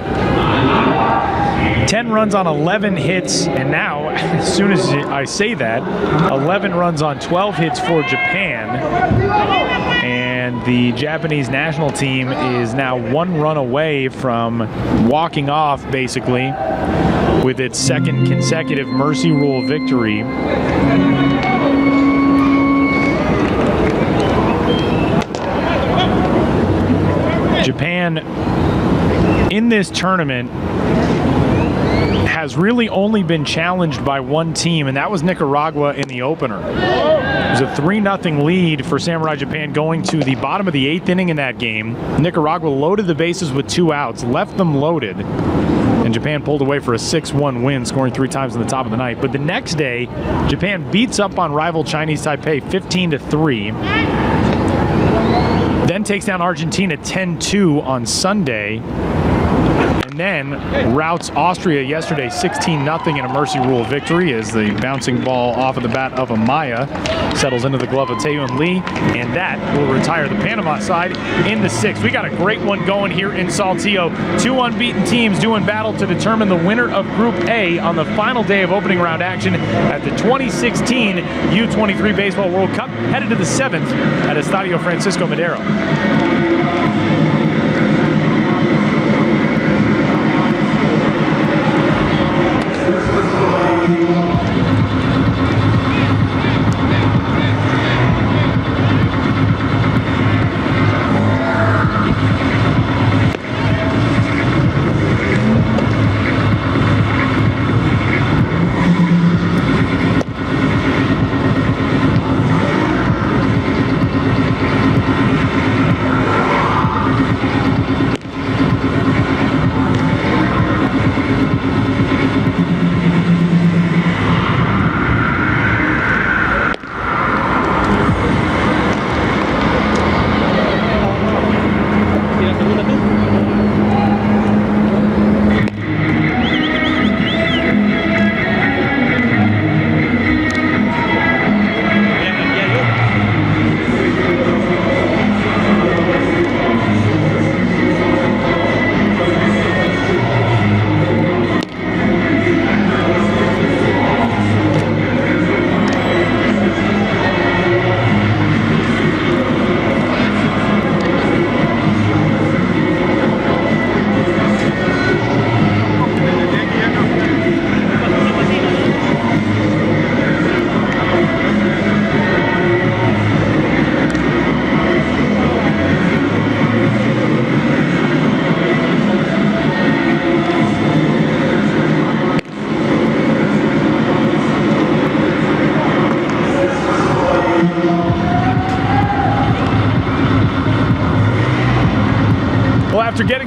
10 runs on 11 hits, and now, as soon as I say that, 11 runs on 12 hits for Japan. And the Japanese national team is now 1 run away from walking off, basically, with its 2nd consecutive Mercy Rule victory. Japan in this tournament has really only been challenged by one team, and that was Nicaragua in the opener. It was a 3-0 lead for Samurai Japan going to the bottom of the 8th inning in that game. Nicaragua loaded the bases with 2 outs, left them loaded, and Japan pulled away for a 6-1 win, scoring 3 times in the top of the ninth. But the next day, Japan beats up on rival Chinese Taipei 15-3. Then takes down Argentina 10-2 on Sunday, and then routs Austria yesterday 16-0 in a Mercy Rule victory as the bouncing ball off of the bat of Amaya settles into the glove of Taehyun Lee, and that will retire the Panama side in the 6th. We got a great one going here in Saltillo. 2 unbeaten teams doing battle to determine the winner of Group A on the final day of opening round action at the 2016 U23 Baseball World Cup, headed to the 7th at Estadio Francisco Madero.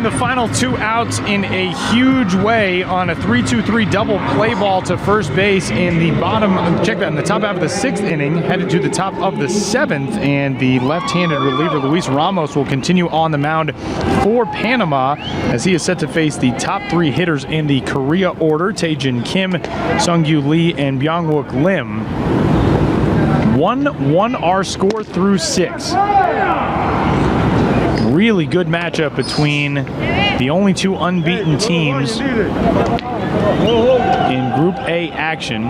the final 2 outs in a huge way on a 3-2-3 double play ball to first base in the bottom, check that, in the top half of the 6th inning, headed to the top of the 7th, and the left-handed reliever Luis Ramos will continue on the mound for Panama as he is set to face the top 3 hitters in the Korea order, Tae-Jin Kim, Sung-Gyu Lee, and Byung-Wook Lim. 1-1 our score through 6. Really good matchup between the only 2 unbeaten teams in Group A action.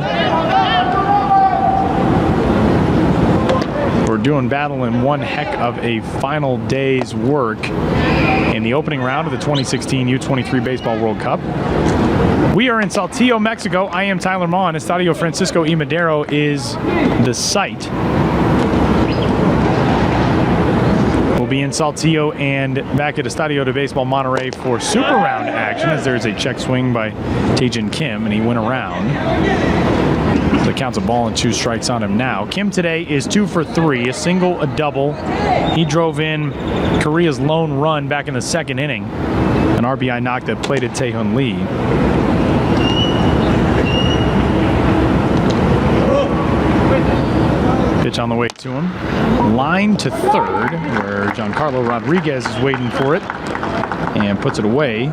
We're doing battle in one heck of a final day's work in the opening round of the 2016 U23 Baseball World Cup. We are in Saltillo, Mexico. I am Tyler Maughan. Estadio Francisco Y. Madero is the site. We'll be in Saltillo and back at Estadio de Baseball Monterrey for Super Round action as there's a check swing by Tae-Jin Kim, and he went around. So the count's a ball and 2 strikes on him now. Kim today is 2 for 3, a single, a double. He drove in Korea's lone run back in the 2nd inning. An RBI knock that plated Tae-Hun Lee. Pitch on the way to him. Line to 3rd, where Giancarlo Rodriguez is waiting for it and puts it away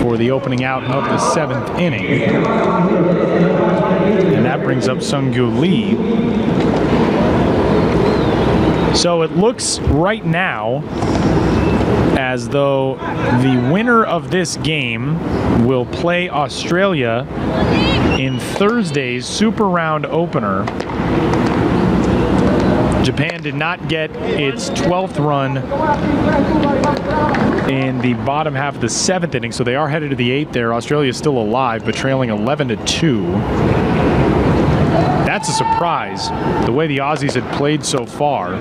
for the opening out of the 7th inning. And that brings up Sung-Gyu Lee. So it looks right now as though the winner of this game will play Australia in Thursday's Super Round opener. Japan did not get its 12th run in the bottom half of the 7th inning, so they are headed to the 8th there. Australia is still alive, but trailing 11-2. That's a surprise, the way the Aussies had played so far.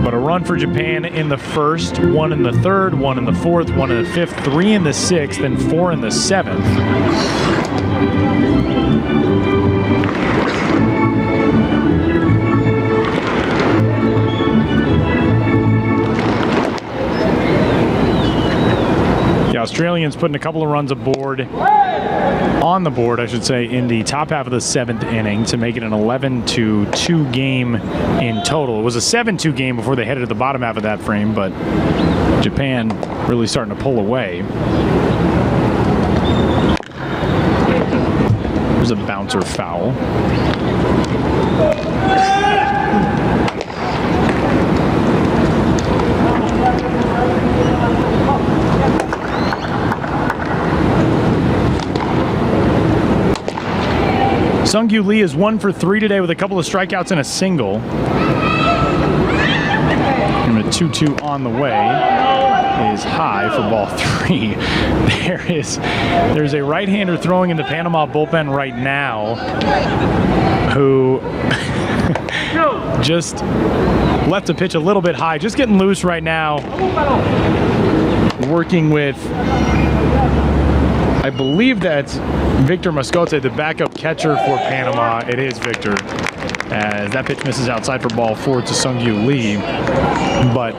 But a run for Japan in the 1st, 1 in the 3rd, 1 in the 4th, 1 in the 5th, 3 in the 6th, and 4 in the 7th. The Australians putting a couple of runs on the board, I should say, in the top half of the 7th inning to make it an 11-2 game in total. It was a 7-2 game before they headed to the bottom half of that frame, but Japan really starting to pull away. There's a bouncer foul. Sung-Gyu Lee is 1 for 3 today with a couple of strikeouts and a single. And a 2-2 on the way is high for ball 3. There's a right-hander throwing in the Panama bullpen right now who just left the pitch a little bit high, just getting loose right now, working with, I believe that's Victor Mascote, the backup catcher for Panama. It is Victor, as that pitch misses outside for ball 4 to Sung-Gyu Lee, but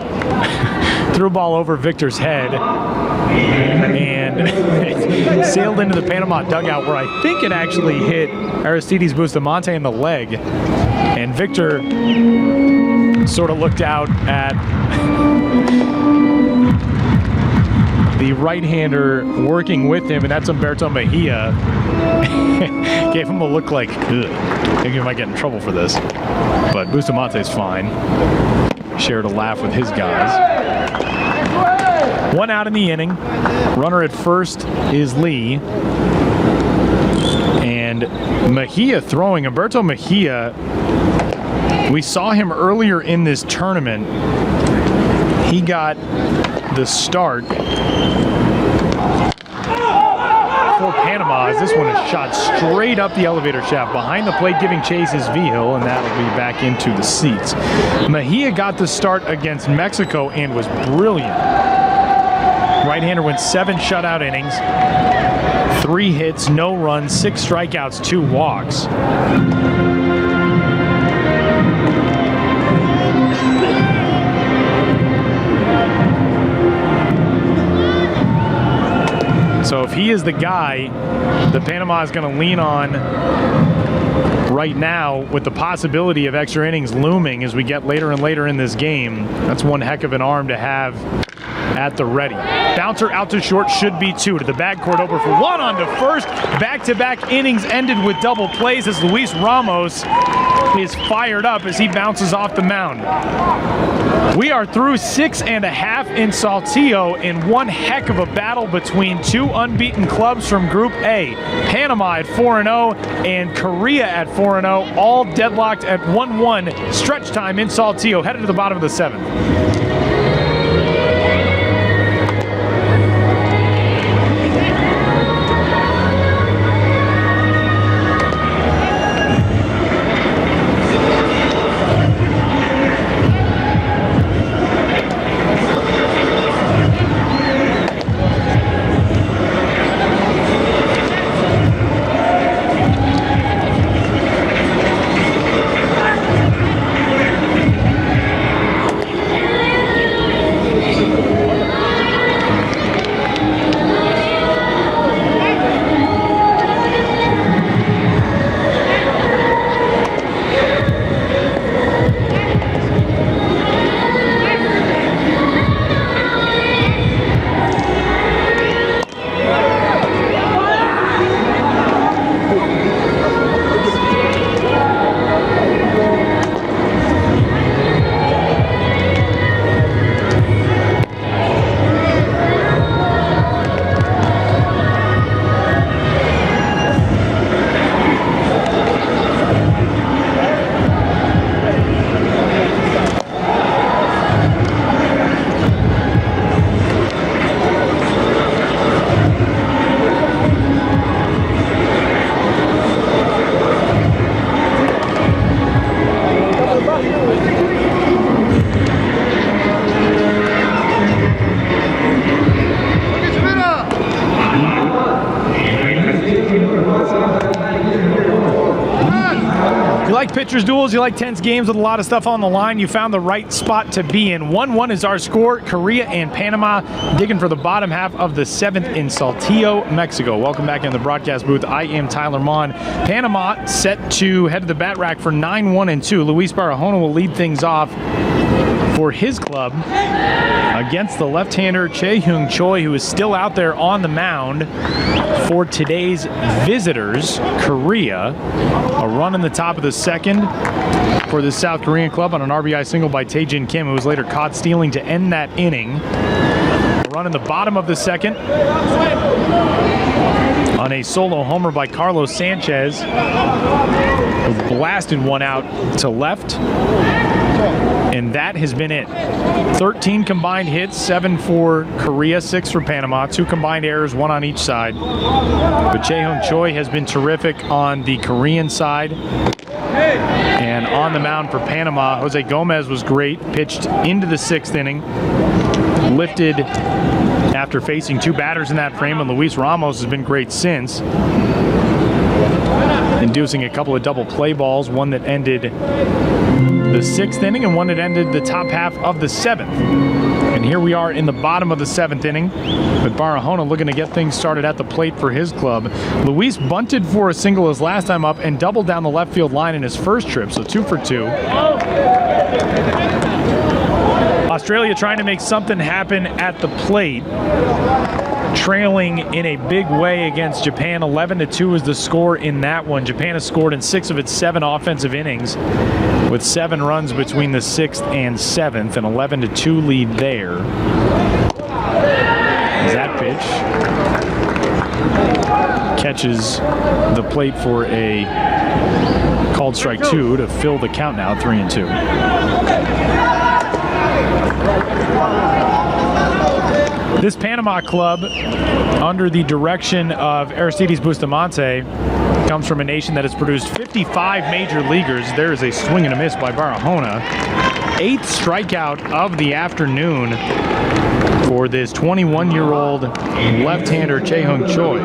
threw a ball over Victor's head and it sailed into the Panama dugout, where I think it actually hit Aristides Bustamante in the leg, and Victor sort of looked out at the right-hander working with him, and that's Humberto Mejia. Gave him a look like, ugh, I think he might get in trouble for this. But Bustamante's fine. Shared a laugh with his guys. 1 out in the inning. Runner at first is Lee. And Mejia throwing. Humberto Mejia, we saw him earlier in this tournament. He got the start for Panama, as this one is shot straight up the elevator shaft behind the plate, giving chase is Vigil, and that'll be back into the seats. Mejia got the start against Mexico and was brilliant. Right-hander went 7 shutout innings, 3 hits, no runs, 6 strikeouts, 2 walks. So if he is the guy that Panama is going to lean on right now, with the possibility of extra innings looming as we get later and later in this game, that's one heck of an arm to have at the ready. Bouncer out to short, should be 2 to the backcourt, over for 1 on to first. Back-to-back innings ended with double plays as Luis Ramos is fired up as he bounces off the mound. We are through 6.5 in Saltillo in one heck of a battle between 2 unbeaten clubs from Group A. Panama at 4-0 and Korea at 4-0, all deadlocked at 1-1 stretch time in Saltillo, headed to the bottom of the 7th. Pitchers duels, you like tense games with a lot of stuff on the line, you found the right spot to be in. 1-1 is our score. Korea and Panama digging for the bottom half of the 7th in Saltillo, Mexico. Welcome back in the broadcast booth. I am Tyler Mon. Panama set to head to the bat rack for 9-1-2. Luis Barahona will lead things off for his club against the left-hander Chae-Hyung Choi, who is still out there on the mound for today's visitors, Korea. A run in the top of the 2nd for the South Korean club on an RBI single by Tae-Jin Kim, who was later caught stealing to end that inning. A run in the bottom of the 2nd on a solo homer by Carlos Sanchez, who blasted one out to left. And that has been it. 13 combined hits, 7 for Korea, 6 for Panama, 2 combined errors, 1 on each side. But Chae-Hyung Choi has been terrific on the Korean side. And on the mound for Panama, Jose Gomez was great, pitched into the 6th inning, lifted after facing 2 batters in that frame, and Luis Ramos has been great since, inducing a couple of double play balls, one that ended the 6th inning and one that ended the top half of the 7th. And here we are in the bottom of the 7th inning with Barahona looking to get things started at the plate for his club. Luis bunted for a single his last time up and doubled down the left field line in his first trip, so 2 for 2. Australia trying to make something happen at the plate, trailing in a big way against Japan. 11-2 is the score in that one. Japan has scored in 6 of its 7 offensive innings, with 7 runs between the 6th and 7th, an 11-2 lead there. As that pitch catches the plate for a called strike 2 to fill the count now, 3-2. This Panama club, under the direction of Aristides Bustamante, comes from a nation that has produced 55 major leaguers. There is a swing and a miss by Barahona. 8th strikeout of the afternoon for this 21-year-old left-hander Chae-Hung Choi.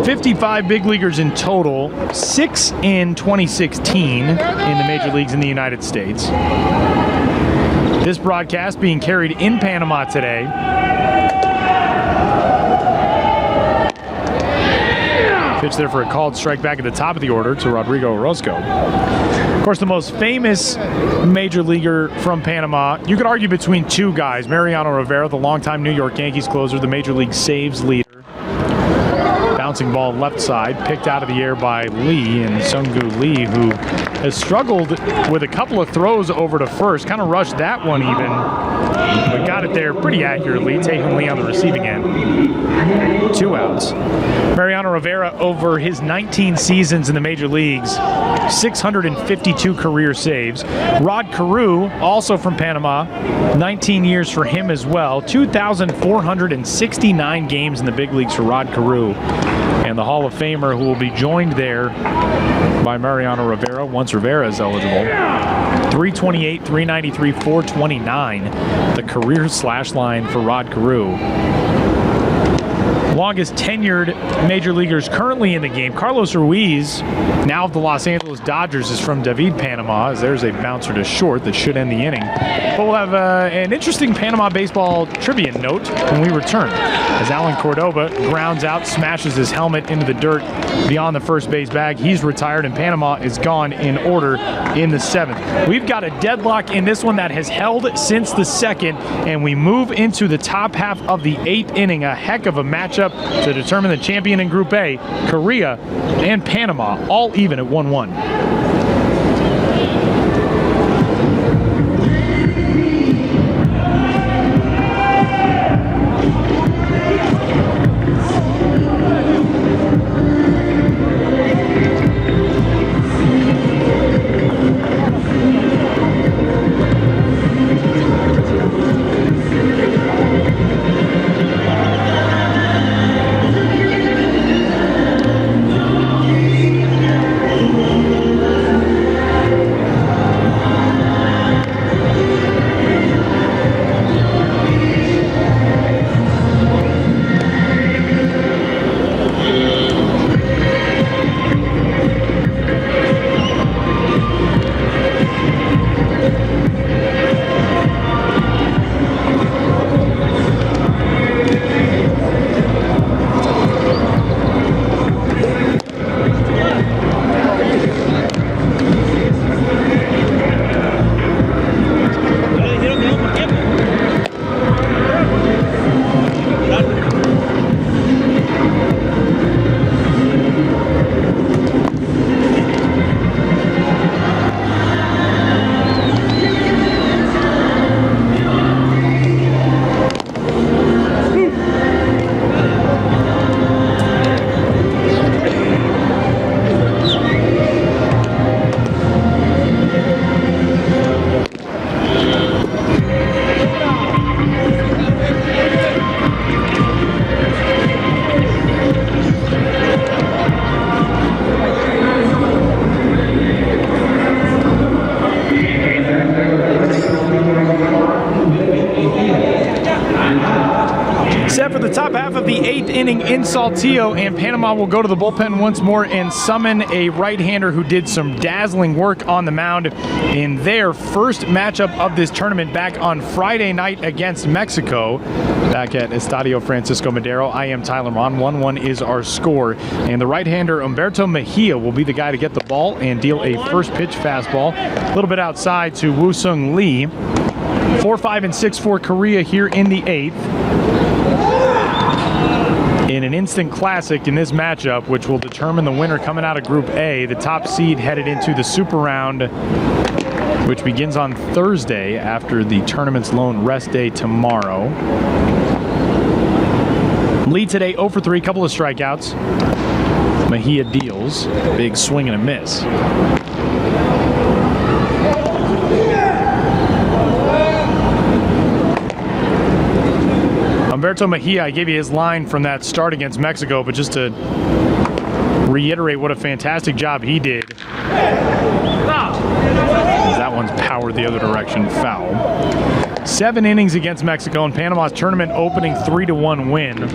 55 big leaguers in total, 6 in 2016 in the major leagues in the United States. This broadcast being carried in Panama today. Pitch there for a called strike back at the top of the order to Rodrigo Orozco. Of course, the most famous major leaguer from Panama, you could argue between two guys. Mariano Rivera, the longtime New York Yankees closer, the major league saves leader. Bouncing ball left side, picked out of the air by Lee, and Sung-Gu Lee, who has struggled with a couple of throws over to first, kind of rushed that one even, but got it there pretty accurately, taking Lee on the receiving end. 2 outs. Mariano Rivera, over his 19 seasons in the major leagues, 652 career saves. Rod Carew, also from Panama, 19 years for him as well, 2,469 games in the big leagues for Rod Carew. And the Hall of Famer, who will be joined there by Mariano Rivera once Rivera is eligible. 328, 393, 429, the career slash line for Rod Carew. Longest tenured major leaguers currently in the game. Carlos Ruiz, now of the Los Angeles Dodgers, is from David, Panama, as there's a bouncer to short that should end the inning. But we'll have an interesting Panama baseball trivia note when we return, as Alan Cordoba grounds out, smashes his helmet into the dirt beyond the first base bag. He's retired, and Panama is gone in order in the 7th. We've got a deadlock in this one that has held since the 2nd, and we move into the top half of the 8th inning. A heck of a matchup to determine the champion in Group A. Korea and Panama all even at 1-1. Set for the top half of the 8th inning in Saltillo, and Panama will go to the bullpen once more and summon a right-hander who did some dazzling work on the mound in their first matchup of this tournament back on Friday night against Mexico back at Estadio Francisco Madero. I am Tyler Mon. 1-1 is our score, and the right-hander Humberto Mejia will be the guy to get the ball and deal a first pitch fastball a little bit outside to Woo-Sung Lee. 4-5 and 6-4 Korea here in the 8th. In an instant classic in this matchup, which will determine the winner coming out of Group A, the top seed headed into the Super Round, which begins on Thursday after the tournament's lone rest day tomorrow. Lee today 0 for 3, couple of strikeouts. Mejia deals, big swing and a miss. Humberto Mejia, I gave you his line from that start against Mexico, but just to reiterate what a fantastic job he did. one's powered the other direction, foul. 7 innings against Mexico in Panama's tournament opening 3-1 win.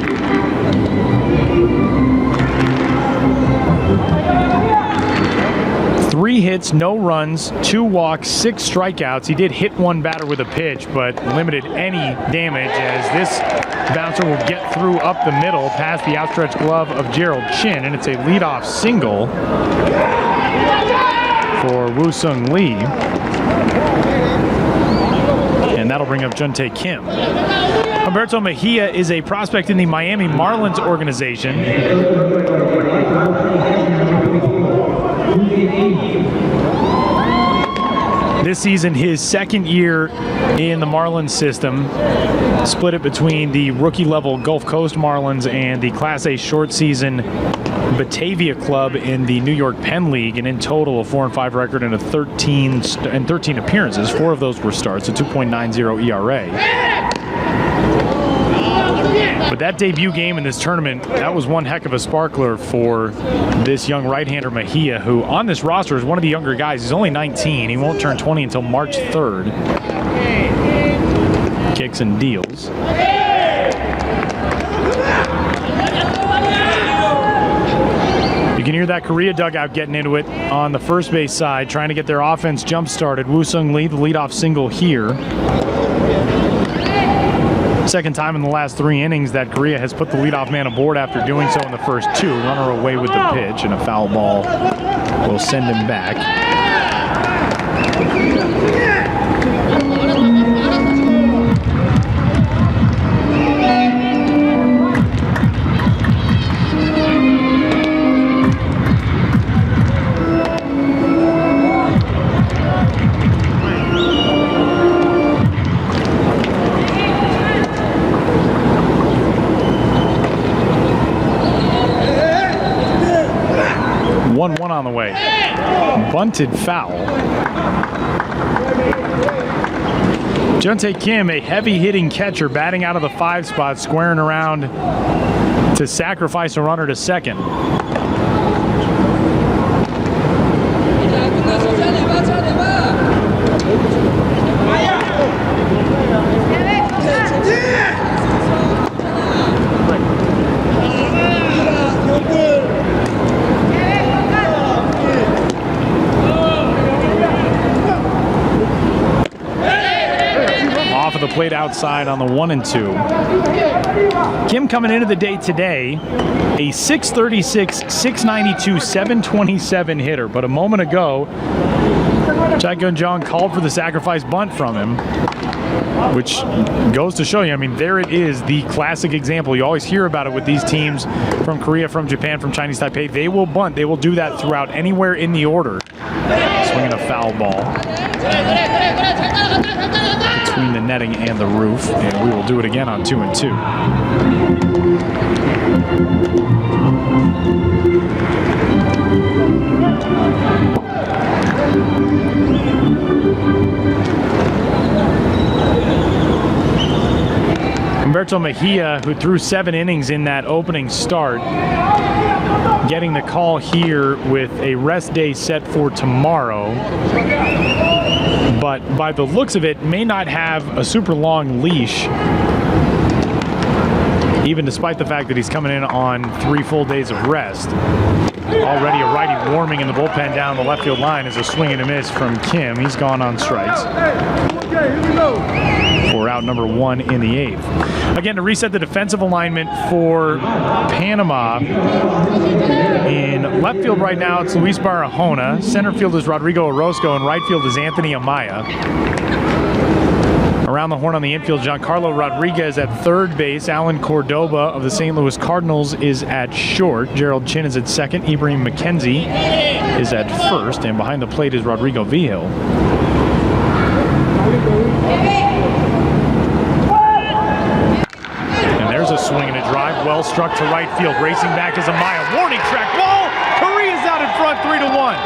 Three hits, no runs, 2 walks, 6 strikeouts. He did hit one batter with a pitch, but limited any damage as this bouncer will get through up the middle past the outstretched glove of Gerald Chin, and it's a leadoff single for Woo-Sung Lee. And that'll bring up Juntae Kim. Humberto Mejia is a prospect in the Miami Marlins organization. This season, his second year in the Marlins system, split it between the rookie-level Gulf Coast Marlins and the Class A short season Batavia club in the New York Penn League, and in total a 4-5 record and 13 appearances. 4 of those were starts, a 2.90 ERA. But that debut game in this tournament, that was one heck of a sparkler for this young right-hander Mejia, who on this roster is one of the younger guys. He's only 19. He won't turn 20 until March 3rd. Kicks and deals. You can hear that Korea dugout getting into it on the first base side, trying to get their offense jump-started. Woo-Sung Lee, the leadoff single here. Second time in the last 3 innings that Korea has put the leadoff man aboard after doing so in the first 2. Runner away with the pitch, and a foul ball will send him back. One on the way. Bunted foul. Juntae Kim, a heavy-hitting catcher, batting out of the 5 spot, squaring around to sacrifice a runner to second. The plate outside on the 1-2. Kim coming into the day today, a 636, 692, 727 hitter. But a moment ago, Shotgun John called for the sacrifice bunt from him, which goes to show you, I mean, there it is, the classic example. You always hear about it with these teams from Korea, from Japan, from Chinese Taipei. They will bunt. They will do that throughout anywhere in the order. Swinging a foul ball between the netting and the roof, and we will do it again on 2-2. Humberto Mejia, who threw 7 innings in that opening start, getting the call here with a rest day set for tomorrow. But by the looks of it, may not have a super long leash, even despite the fact that he's coming in on 3 full days of rest. Already a righty warming in the bullpen down the left field line is a swing and a miss from Kim. He's gone on strikes. For out number 1 in the 8th. Again, to reset the defensive alignment for Panama. In left field right now, it's Luis Barahona. Center field is Rodrigo Orozco, and right field is Anthony Amaya. Around the horn on the infield, Giancarlo Rodriguez at third base. Alan Cordoba of the St. Louis Cardinals is at short. Gerald Chin is at second. Ibrahim McKenzie is at first. And behind the plate is Rodrigo Vigil. And there's a swing and a drive. Well struck to right field. Racing back is Amaya. Warning track ball. Korea's out in front 3-1.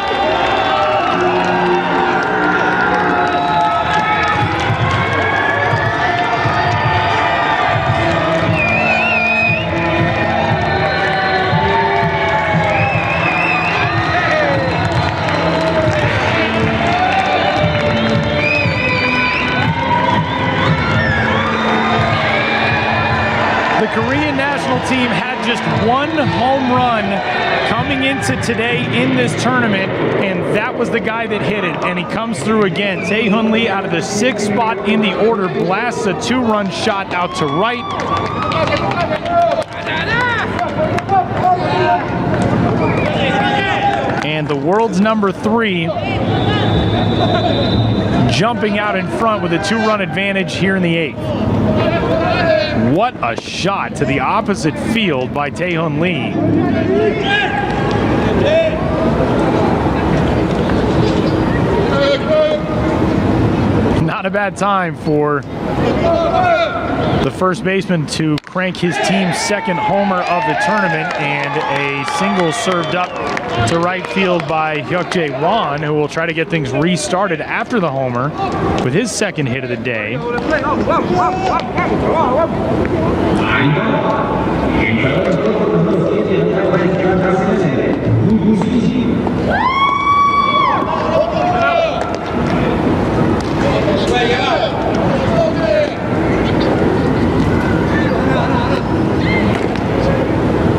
team had just one home run coming into today in this tournament, and that was the guy that hit it, and he comes through again. Tae-Hoon Lee out of the 6th spot in the order blasts a 2-run shot out to right. And the world's number 3 jumping out in front with a 2-run advantage here in the 8th. What a shot to the opposite field by Tae-Hoon Lee. Not a bad time for the first baseman to crank his team's 2nd homer of the tournament, and a single served up to right field by Hyuk-jae Won, who will try to get things restarted after the homer with his 2nd hit of the day.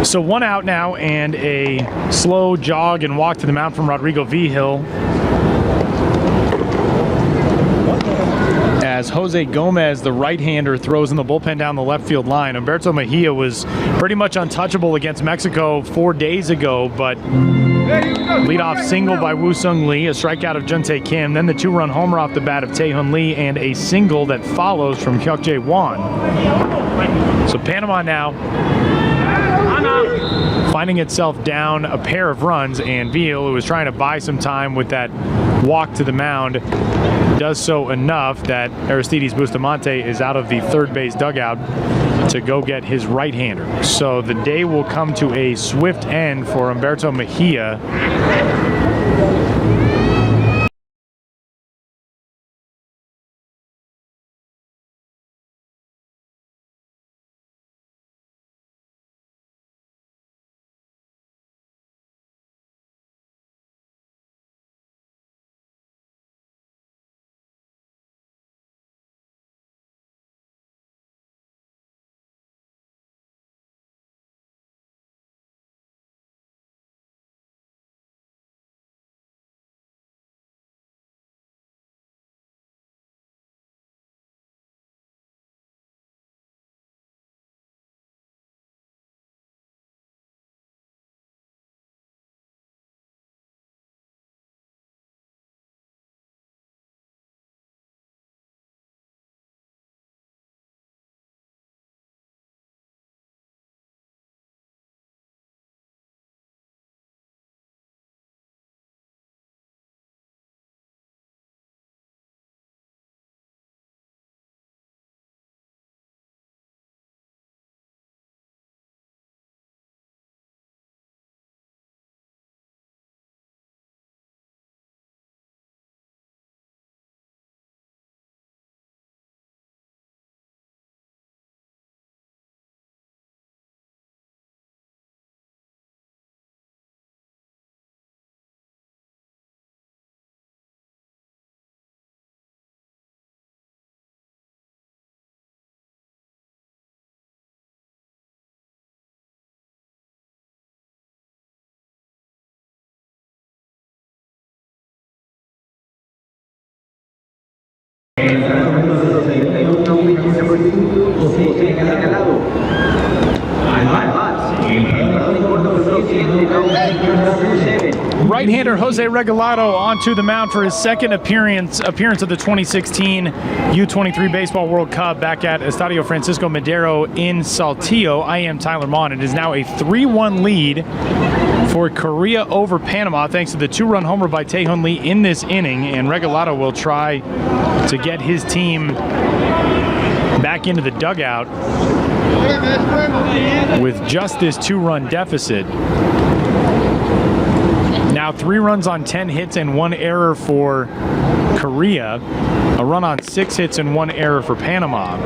So 1 out now, and a slow jog and walk to the mound from Rodrigo Vigil, as Jose Gomez, the right-hander, throws in the bullpen down the left field line. Humberto Mejia was pretty much untouchable against Mexico 4 days ago, but leadoff single by Woo-Sung Lee, a strikeout of Jun-Tae Kim, then the 2-run homer off the bat of Tae-Hoon Lee, and a single that follows from Hyuk-jae Won. So Panama now finding itself down a pair of runs, and Vigil, who was trying to buy some time with that walk to the mound, does so enough that Aristides Bustamante is out of the 3rd base dugout to go get his right-hander. So the day will come to a swift end for Humberto Mejia. Right-hander Jose Regalado onto the mound for his 2nd appearance of the 2016 U23 Baseball World Cup back at Estadio Francisco Madero in Saltillo. I am Tyler Mon. It is now a 3-1 lead for Korea over Panama thanks to the 2-run homer by Tae-Hoon Lee in this inning, and Regalado will try to get his team back into the dugout with just this 2-run deficit. Now 3 runs on 10 hits and 1 error for Korea, a run on 6 hits and 1 error for Panama.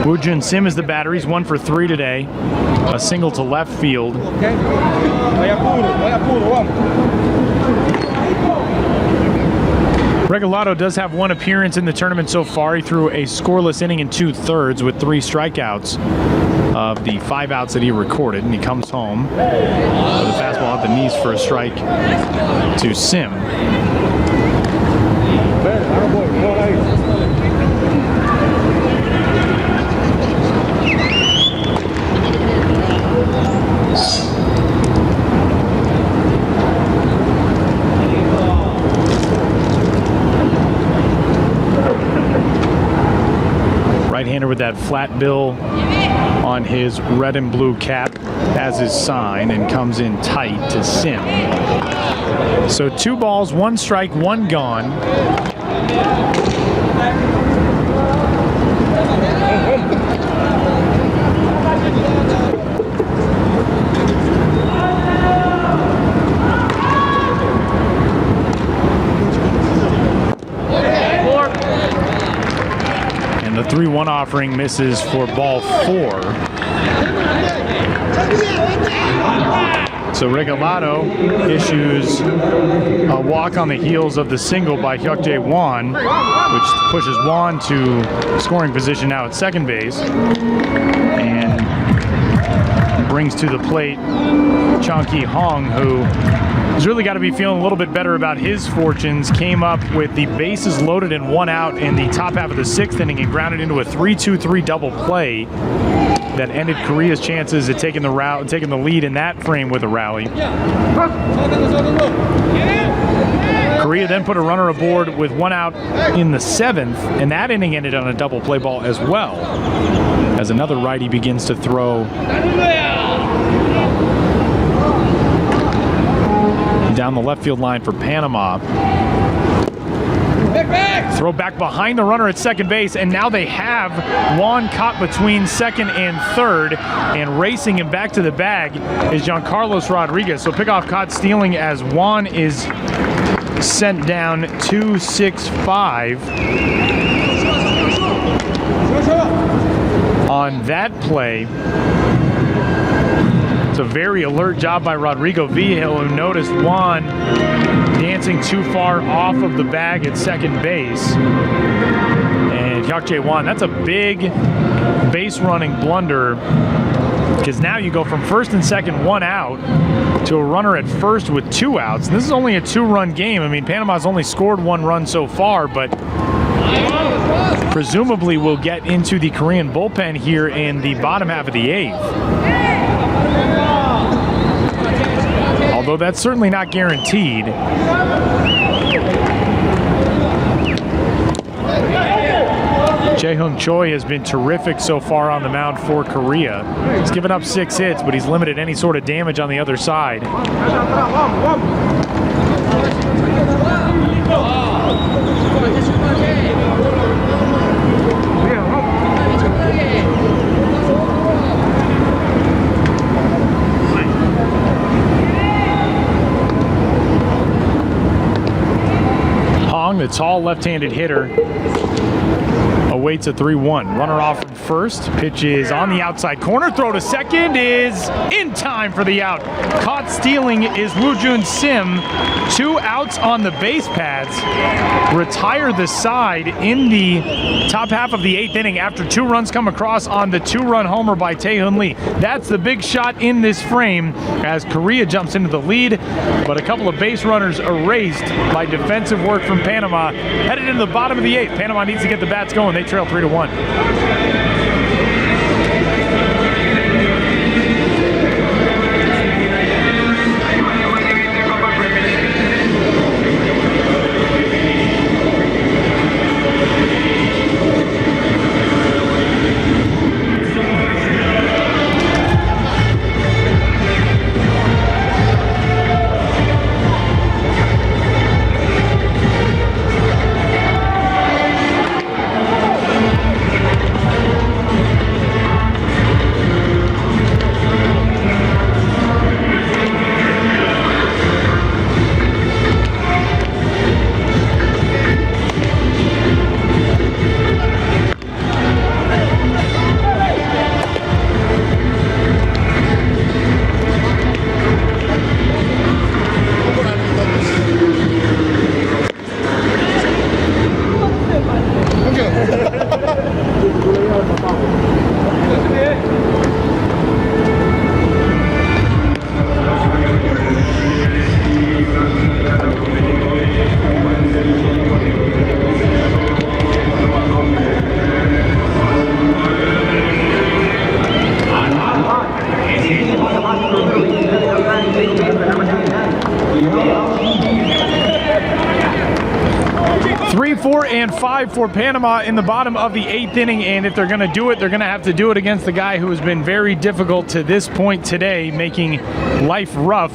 Woo-Jun Sim is the batter. He's 1 for 3 today. A single to left field. Regalado does have one appearance in the tournament so far. He threw a scoreless inning in 2/3 with 3 strikeouts of the 5 outs that he recorded, and he comes home with a fastball at the knees for a strike to Sim. Right-hander with that flat bill on his red and blue cap as his sign, and comes in tight to Sim. So 2 balls, 1 strike, 1 gone. The 3-1 offering misses for ball 4. So Regalado issues a walk on the heels of the single by Hyukjae Won, which pushes Won to scoring position now at second base, and brings to the plate Chong Ki-hong, who has really got to be feeling a little bit better about his fortunes. Came up with the bases loaded and 1 out in the top half of the 6th inning and grounded into a 3-2-3 double play that ended Korea's chances at taking the lead in that frame with a rally. Korea then put a runner aboard with 1 out in the 7th, and that inning ended on a double play ball as well, as another righty begins to throw down the left field line for Panama. Throw back behind the runner at second base, and now they have Juan caught between second and third, and racing him back to the bag is Giancarlos Rodriguez. So pickoff caught stealing as Juan is sent down 2-6-5 on that play. It's a very alert job by Rodrigo Vigil, who noticed Juan dancing too far off of the bag at second base. And Hyukjae Won, that's a big base running blunder, because now you go from first and second 1 out to a runner at first with 2 outs. And this is only a 2-run game. I mean, Panama's only scored 1 run so far, but presumably we'll get into the Korean bullpen here in the bottom half of the 8th. Although that's certainly not guaranteed. Jae-Hung Choi has been terrific so far on the mound for Korea. He's given up 6 hits, but he's limited any sort of damage on the other side. The tall left-handed hitter awaits a 3-1. Runner off from first. Pitch is on the outside corner. Throw to second is in time for the out. Caught stealing is Woojun Sim. 2 outs on the base pads. Retire the side in the top half of the 8th inning after 2 runs come across on the 2-run homer by Tae-Hun Lee. That's the big shot in this frame as Korea jumps into the lead, but a couple of base runners erased by defensive work from Panama. Headed into the bottom of the 8th. Panama needs to get the bats going. They trail 3-1. 4-5 for Panama in the bottom of the 8th inning, and if they're going to do it, they're going to have to do it against the guy who has been very difficult to this point today, making life rough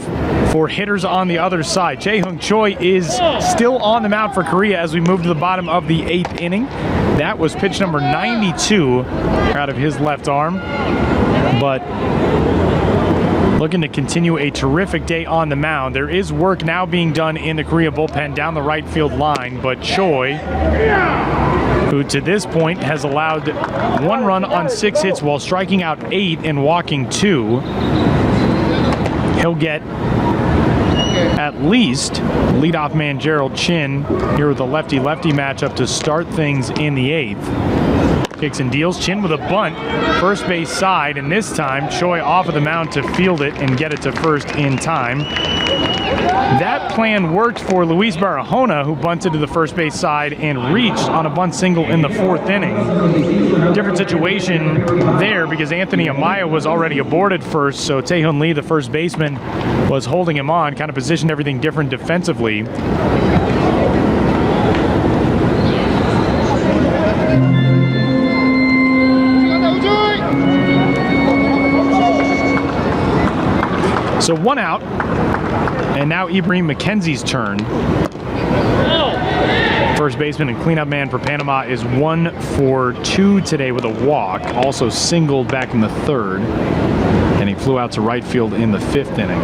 for hitters on the other side. Jae-Hung Choi is still on the mound for Korea as we move to the bottom of the 8th inning. That was pitch number 92 out of his left arm, but looking to continue a terrific day on the mound. There is work now being done in the Korea bullpen down the right field line, but Choi, who to this point has allowed 1 run on 6 hits while striking out 8 and walking 2, he'll get at least leadoff man Gerald Chin here with a lefty-lefty matchup to start things in the 8th. Kicks and deals. Chin with a bunt, first base side, and this time Choi off of the mound to field it and get it to first in time. That plan worked for Luis Barahona, who bunted to the first base side and reached on a bunt single in the 4th inning. Different situation there because Anthony Amaya was already aboard at first, so Tae-Hoon Lee, the first baseman, was holding him on, kind of positioned everything different defensively. So 1 out, and now Ibrahim McKenzie's turn. First baseman and cleanup man for Panama is 1 for 2 today with a walk, also singled back in the 3rd, and he flew out to right field in the 5th inning.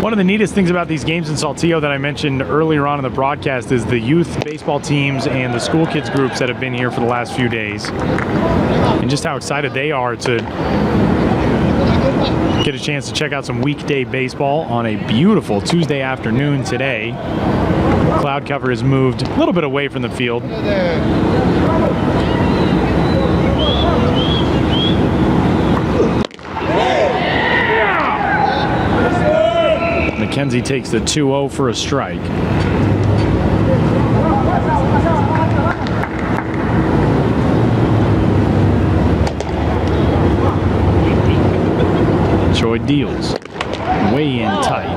One of the neatest things about these games in Saltillo that I mentioned earlier on in the broadcast is the youth baseball teams and the school kids groups that have been here for the last few days, and just how excited they are to get a chance to check out some weekday baseball on a beautiful Tuesday afternoon today. Cloud cover has moved a little bit away from the field. McKenzie takes the 2-0 for a strike. Choi deals. Way in tight.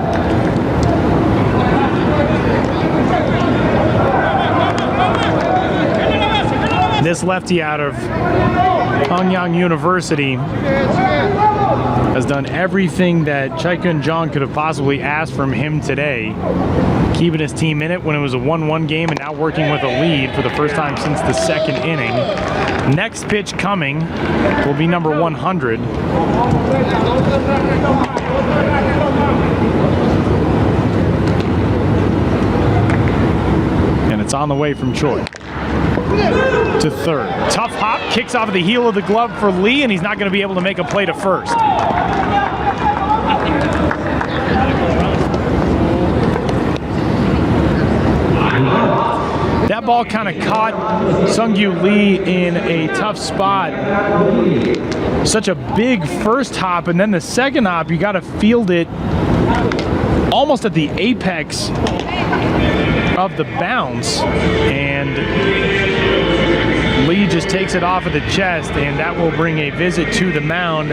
This lefty out of Hanyang University has done everything that Chaikun Jong could have possibly asked from him today. Keeping his team in it when it was a 1-1 game and now working with a lead for the first time since the 2nd inning. Next pitch coming will be number 100. And it's on the way from Choi to 3rd. Tough hop, kicks off of the heel of the glove for Lee, and he's not going to be able to make a play to 1st. That ball kind of caught Sungyu Lee in a tough spot. Such a big first hop, and then the second hop, you got to field it almost at the apex of the bounce, and Lee just takes it off of the chest, and that will bring a visit to the mound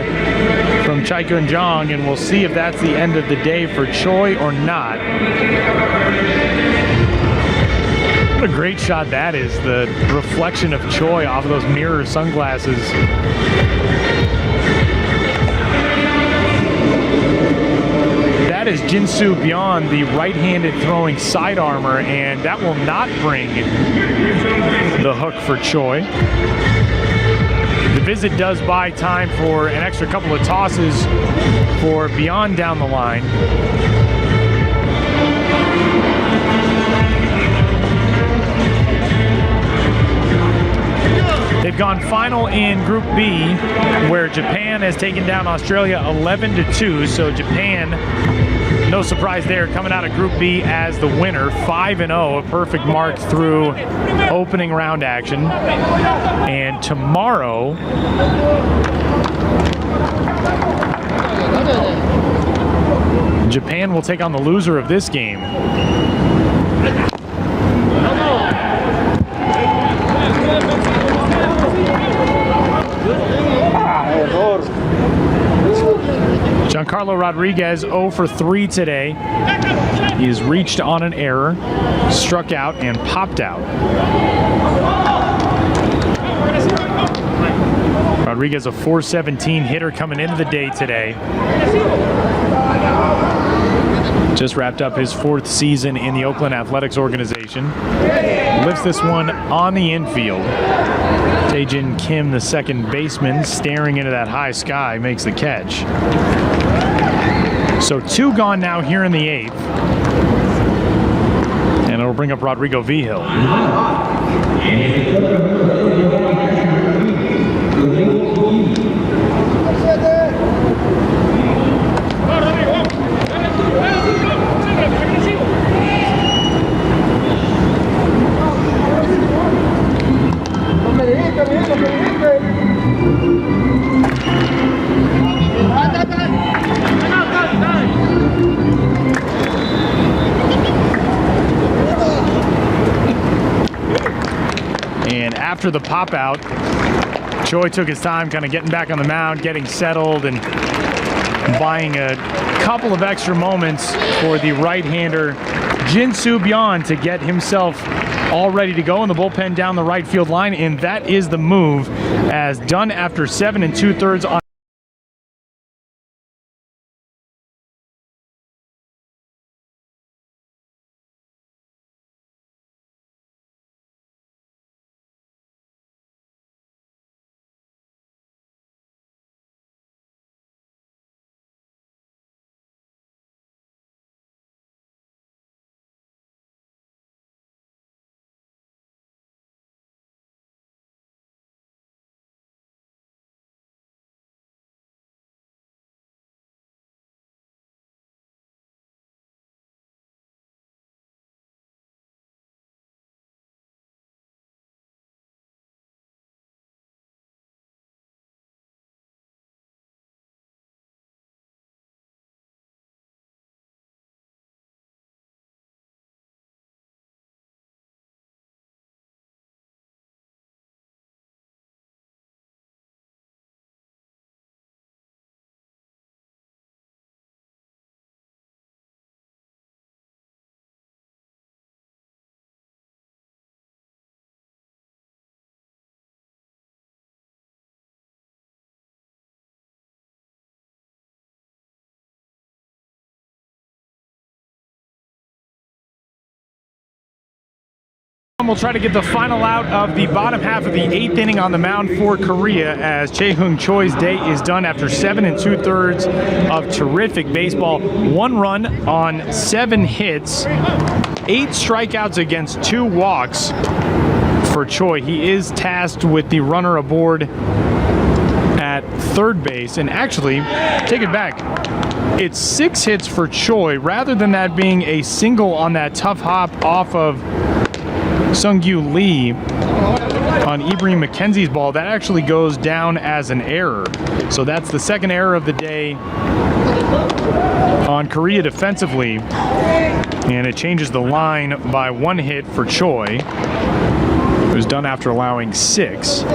from Chaikun Jong, and we'll see if that's the end of the day for Choi or not. What a great shot that is, the reflection of Choi off of those mirror sunglasses. That is Jinsu Beyond, the right-handed throwing side armor, and that will not bring the hook for Choi. The visit does buy time for an extra couple of tosses for Beyond down the line. They've gone final in Group B, where Japan has taken down Australia 11-2. So Japan, no surprise there, coming out of Group B as the winner, 5-0, a perfect mark through opening round action. And tomorrow, Japan will take on the loser of this game. Giancarlo Giancarlo Rodriguez 0 for 3 today. He has reached on an error, struck out, and popped out. Rodriguez, a .417 hitter coming into the day today. Just wrapped up his 4th season in the Oakland Athletics organization. Lifts this one on the infield. Taejin Kim, the second baseman, staring into that high sky, makes the catch. So 2 gone now here in the 8th. And it'll bring up Rodrigo Vigil. And after the pop out, Choi took his time kind of getting back on the mound, getting settled, and buying a couple of extra moments for the right-hander Jin-Soo Byun to get himself all ready to go in the bullpen down the right field line, and that is the move, as done after 7 2/3 on We'll try to get the final out of the bottom half of the 8th inning on the mound for Korea, as Chae-Hung Choi's day is done after 7 2/3 of terrific baseball. 1 run on 7 hits, 8 strikeouts against 2 walks for Choi. He is tasked with the runner aboard at third base, and actually, take it back, it's 6 hits for Choi rather than that being a single on that tough hop off of Sung-Gyu Lee on Ibrahim McKenzie's ball. That actually goes down as an error. So that's the second error of the day on Korea defensively, and it changes the line by 1 hit for Choi. It was done after allowing 6.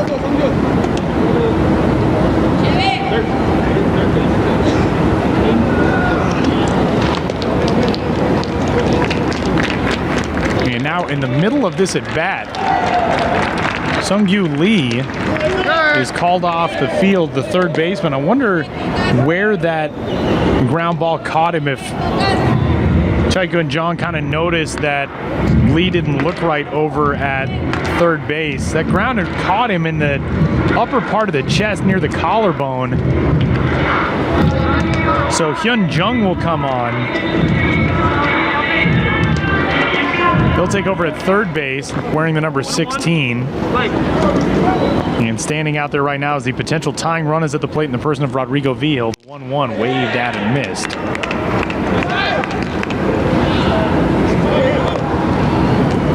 And now in the middle of this at bat, Sung-Gyu Lee is called off the field, the third baseman. I wonder where that ground ball caught him, if Chaika and John kind of noticed that Lee didn't look right over at third base. That ground had caught him in the upper part of the chest near the collarbone. So Hyun Jung will come on. He'll take over at third base, wearing the number 16. And standing out there right now is the potential tying runners at the plate in the person of Rodrigo Vigil. 1-1, waved at and missed.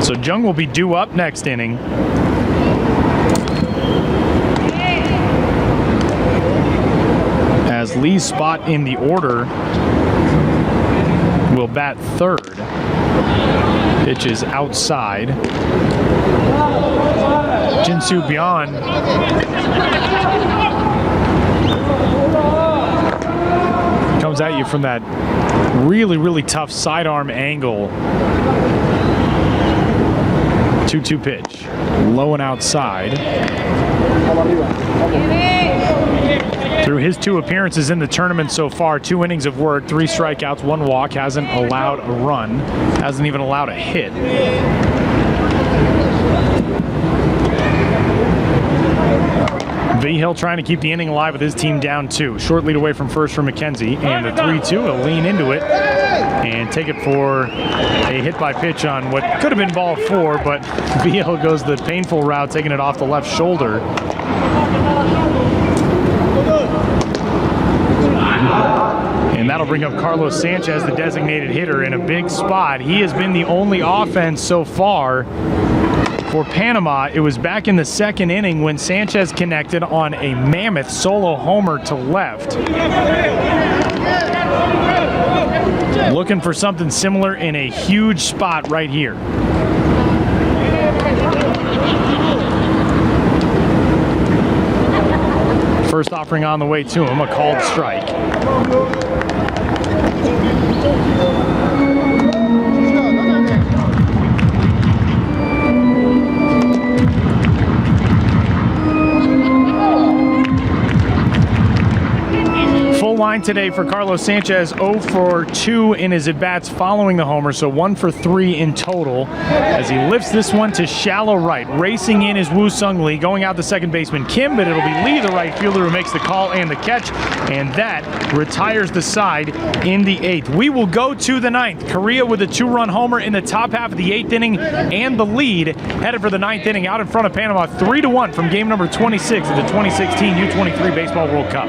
So Jung will be due up next inning. As Lee's spot in the order will bat third. Pitch is outside. Jin-Soo Byun comes at you from that really, really tough sidearm angle. 2-2 pitch. Low and outside. Through his 2 appearances in the tournament so far, 2 innings of work, 3 strikeouts, 1 walk, hasn't allowed a run, hasn't even allowed a hit. V-Hill trying to keep the inning alive with his team down 2. Short lead away from first for McKenzie, and the 3-2 will lean into it and take it for a hit by pitch on what could have been ball 4, but V-Hill goes the painful route, taking it off the left shoulder. And that'll bring up Carlos Sanchez, the designated hitter, in a big spot. He has been the only offense so far for Panama. It was back in the 2nd inning when Sanchez connected on a mammoth solo homer to left. Looking for something similar in a huge spot right here. First offering on the way to him, a called strike. Line today for Carlos Sanchez, 0 for 2 in his at-bats following the homer, so 1 for 3 in total as he lifts this one to shallow right. Racing in is Woo-Sung Lee, going out to second baseman Kim, but it'll be Lee, the right fielder, who makes the call and the catch, and that retires the side in the 8th. We will go to the 9th. Korea with a 2-run homer in the top half of the 8th inning, and the lead headed for the 9th inning out in front of Panama 3-1 from game number 26 of the 2016 U23 Baseball World Cup.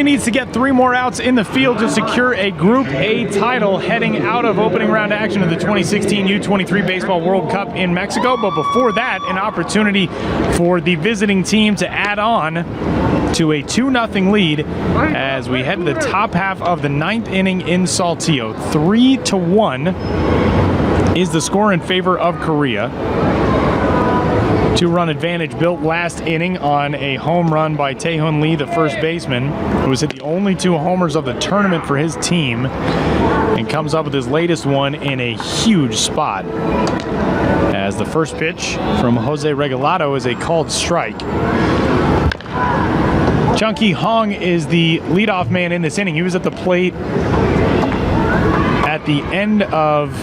Needs to get 3 more outs in the field to secure a Group A title heading out of opening round action of the 2016 U23 Baseball World Cup in Mexico. But before that, an opportunity for the visiting team to add on to a 2-0 lead as we head to the top half of the 9th inning in Saltillo. 3-1 is the score in favor of Korea. 2-run advantage built last inning on a home run by Tae-Hoon Lee, the first baseman, who has hit the only 2 homers of the tournament for his team and comes up with his latest one in a huge spot. As the first pitch from Jose Regalado is a called strike. Chunky Hong is the leadoff man in this inning. He was at the plate at the end of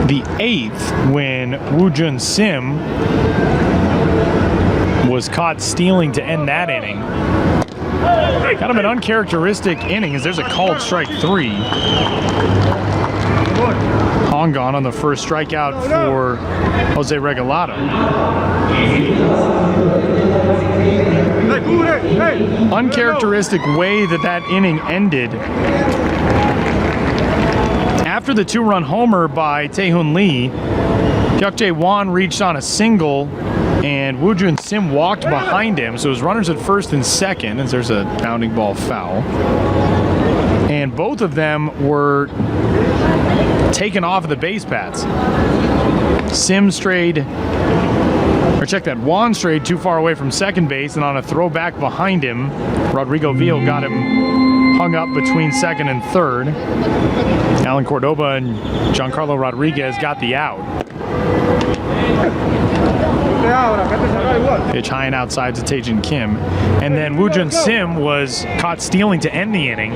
the 8th when Woo-Jun Sim was caught stealing to end that inning. Kind of an uncharacteristic inning as there's a called strike 3. Hongon on the first strikeout for Jose Regalado. Uncharacteristic way that inning ended. After the 2-run homer by Tae-Hoon Lee, Hyuk Jae-won reached on a single and Woo-Jun Sim walked behind him. So it was runners at first and second as there's a bounding ball foul. And both of them were taken off of the base paths. Sim strayed, or check that, Juan strayed too far away from second base, and on a throwback behind him, Rodrigo Ville got him hung up between second and third. Alan Cordoba and Giancarlo Rodriguez got the out. Pitch high and outside to Taejin Kim. And then Woo-Jun Sim was caught stealing to end the inning.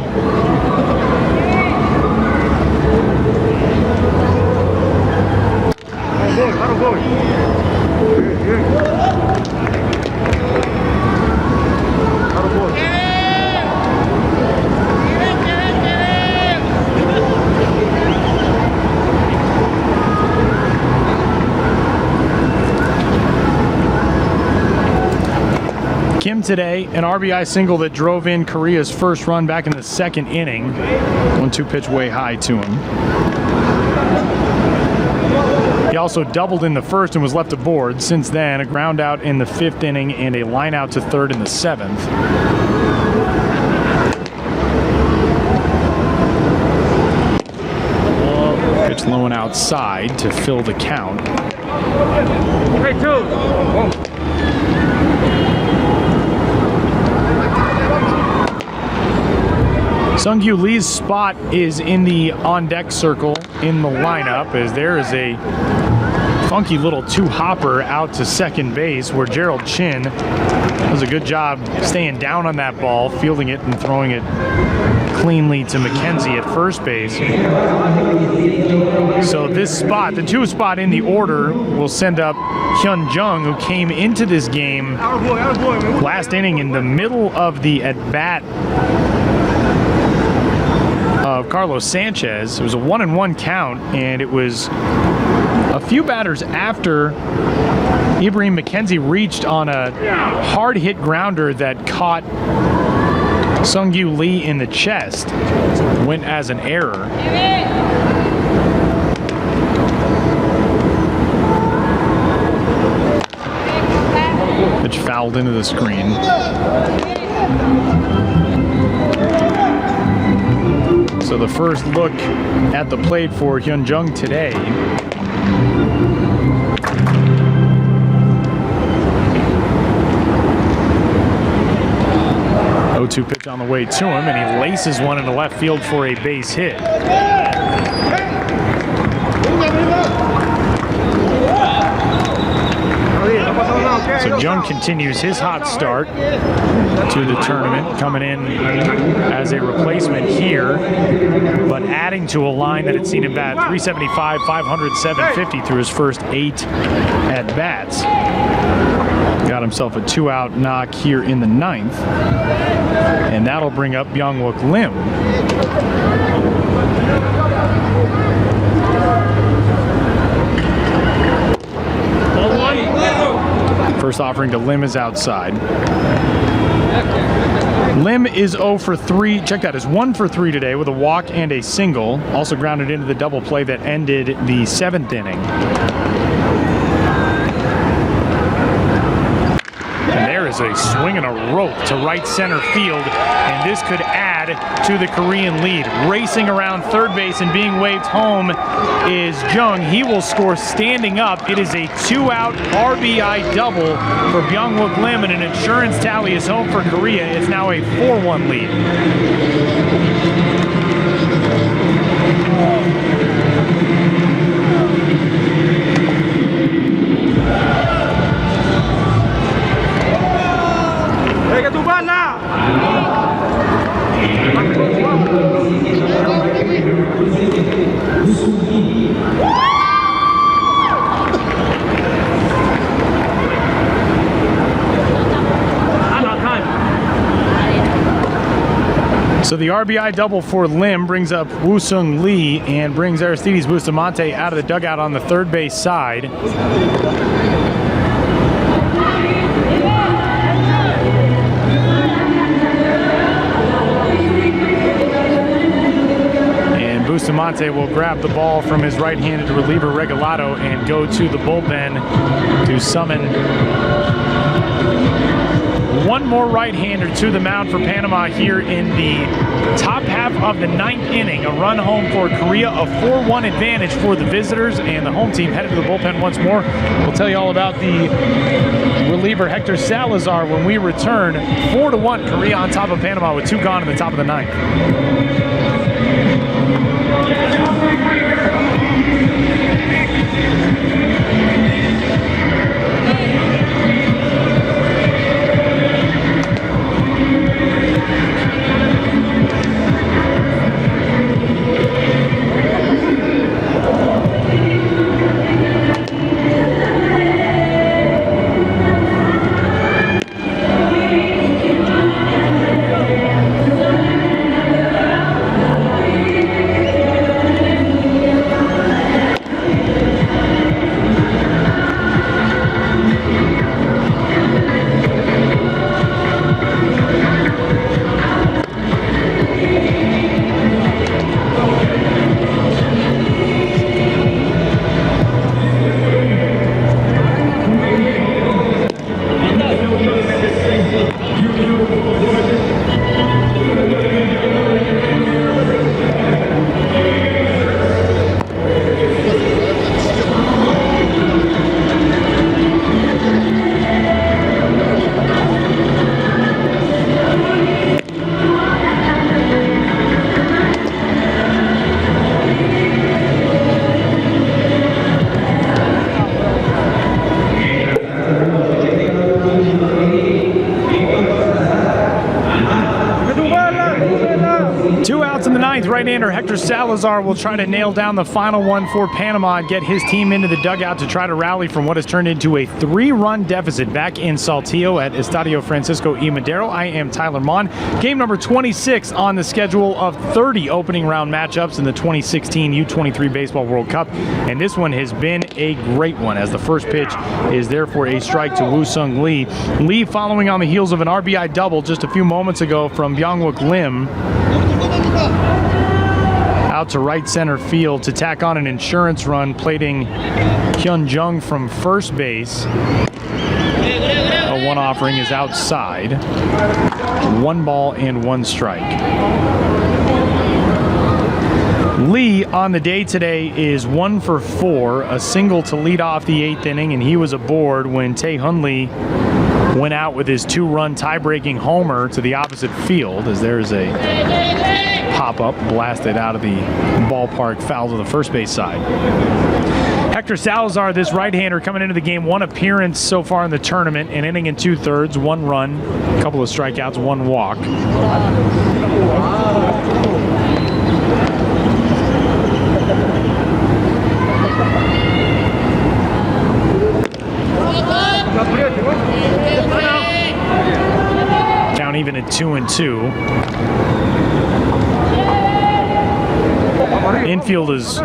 Kim today, an RBI single that drove in Korea's first run back in the second inning. 1-2 pitch way high to him. He also doubled in the first and was left aboard. Since then, a ground out in the 5th inning and a line out to third in the 7th. Pitch low and outside to fill the count. 3-2. Sung-Kyu Lee's spot is in the on-deck circle in the lineup, as there is a funky little two-hopper out to second base where Gerald Chin does a good job staying down on that ball, fielding it and throwing it cleanly to McKenzie at first base. So this spot, the 2 spot in the order, will send up Hyun Jung, who came into this game last inning in the middle of the at-bat of Carlos Sanchez. It was a 1-1 count, and it was a few batters after Ibrahim McKenzie reached on a hard-hit grounder that caught Sung-Kyu Lee in the chest. Went as an error. Pitch fouled into the screen. So the first look at the plate for Hyun Jung today. Oh, 0-2 pitch on the way to him, and he laces one into left field for a base hit. So Jung continues his hot start to the tournament, coming in as a replacement here, but adding to a line that had seen him bat 375, 500, 750 through his first 8 at-bats. Got himself a 2-out knock here in the 9th, and that'll bring up Byung-Wook Lim. First offering to Lim is outside. Lim is 0 for 3. Check that, is 1 for 3 today with a walk and a single. Also grounded into the double play that ended the 7th inning. And there is a swing and a rope to right center field, and this could add to the Korean lead. Racing around third base and being waved home is Jung. He will score standing up. It is a 2-out RBI double for Byung-Wook Lim, and an insurance tally is home for Korea. It's now a 4-1 lead. ¡Venga tu bala! So the RBI double for Lim brings up Woo-Sung Lee and brings Aristides Bustamante out of the dugout on the third base side. And Bustamante will grab the ball from his right-handed reliever Regalado and go to the bullpen to summon one more right-hander to the mound for Panama here in the top half of the ninth inning. A run home for Korea, a 4-1 advantage for the visitors, and the home team headed to the bullpen once more. We'll tell you all about the reliever Hector Salazar when we return. 4-1 Korea on top of Panama with 2 gone in the top of the ninth. Right-hander Hector Salazar will try to nail down the final one for Panama and get his team into the dugout to try to rally from what has turned into a 3-run deficit back in Saltillo at Estadio Francisco E. Madero. I am Tyler Mon. Game number 26 on the schedule of 30 opening round matchups in the 2016 U23 Baseball World Cup. And this one has been a great one as the first pitch is there for a strike to Woo-Sung Lee. Lee following on the heels of an RBI double just a few moments ago from Byung-Wook Lim. Out to right center field to tack on an insurance run, plating Hyun Jung from first base. A one offering is outside. 1 ball and 1 strike. Lee on the day today is 1 for 4, a single to lead off the 8th inning, and he was aboard when Tae-Hun Lee went out with his 2-run tie-breaking homer to the opposite field, as there's a pop-up blasted out of the ballpark, foul to the first base side. Hector Salazar, this right-hander, coming into the game, 1 appearance so far in the tournament, an inning and 2/3, 1 run, a couple of strikeouts, 1 walk. Count even at 2-2. Infield is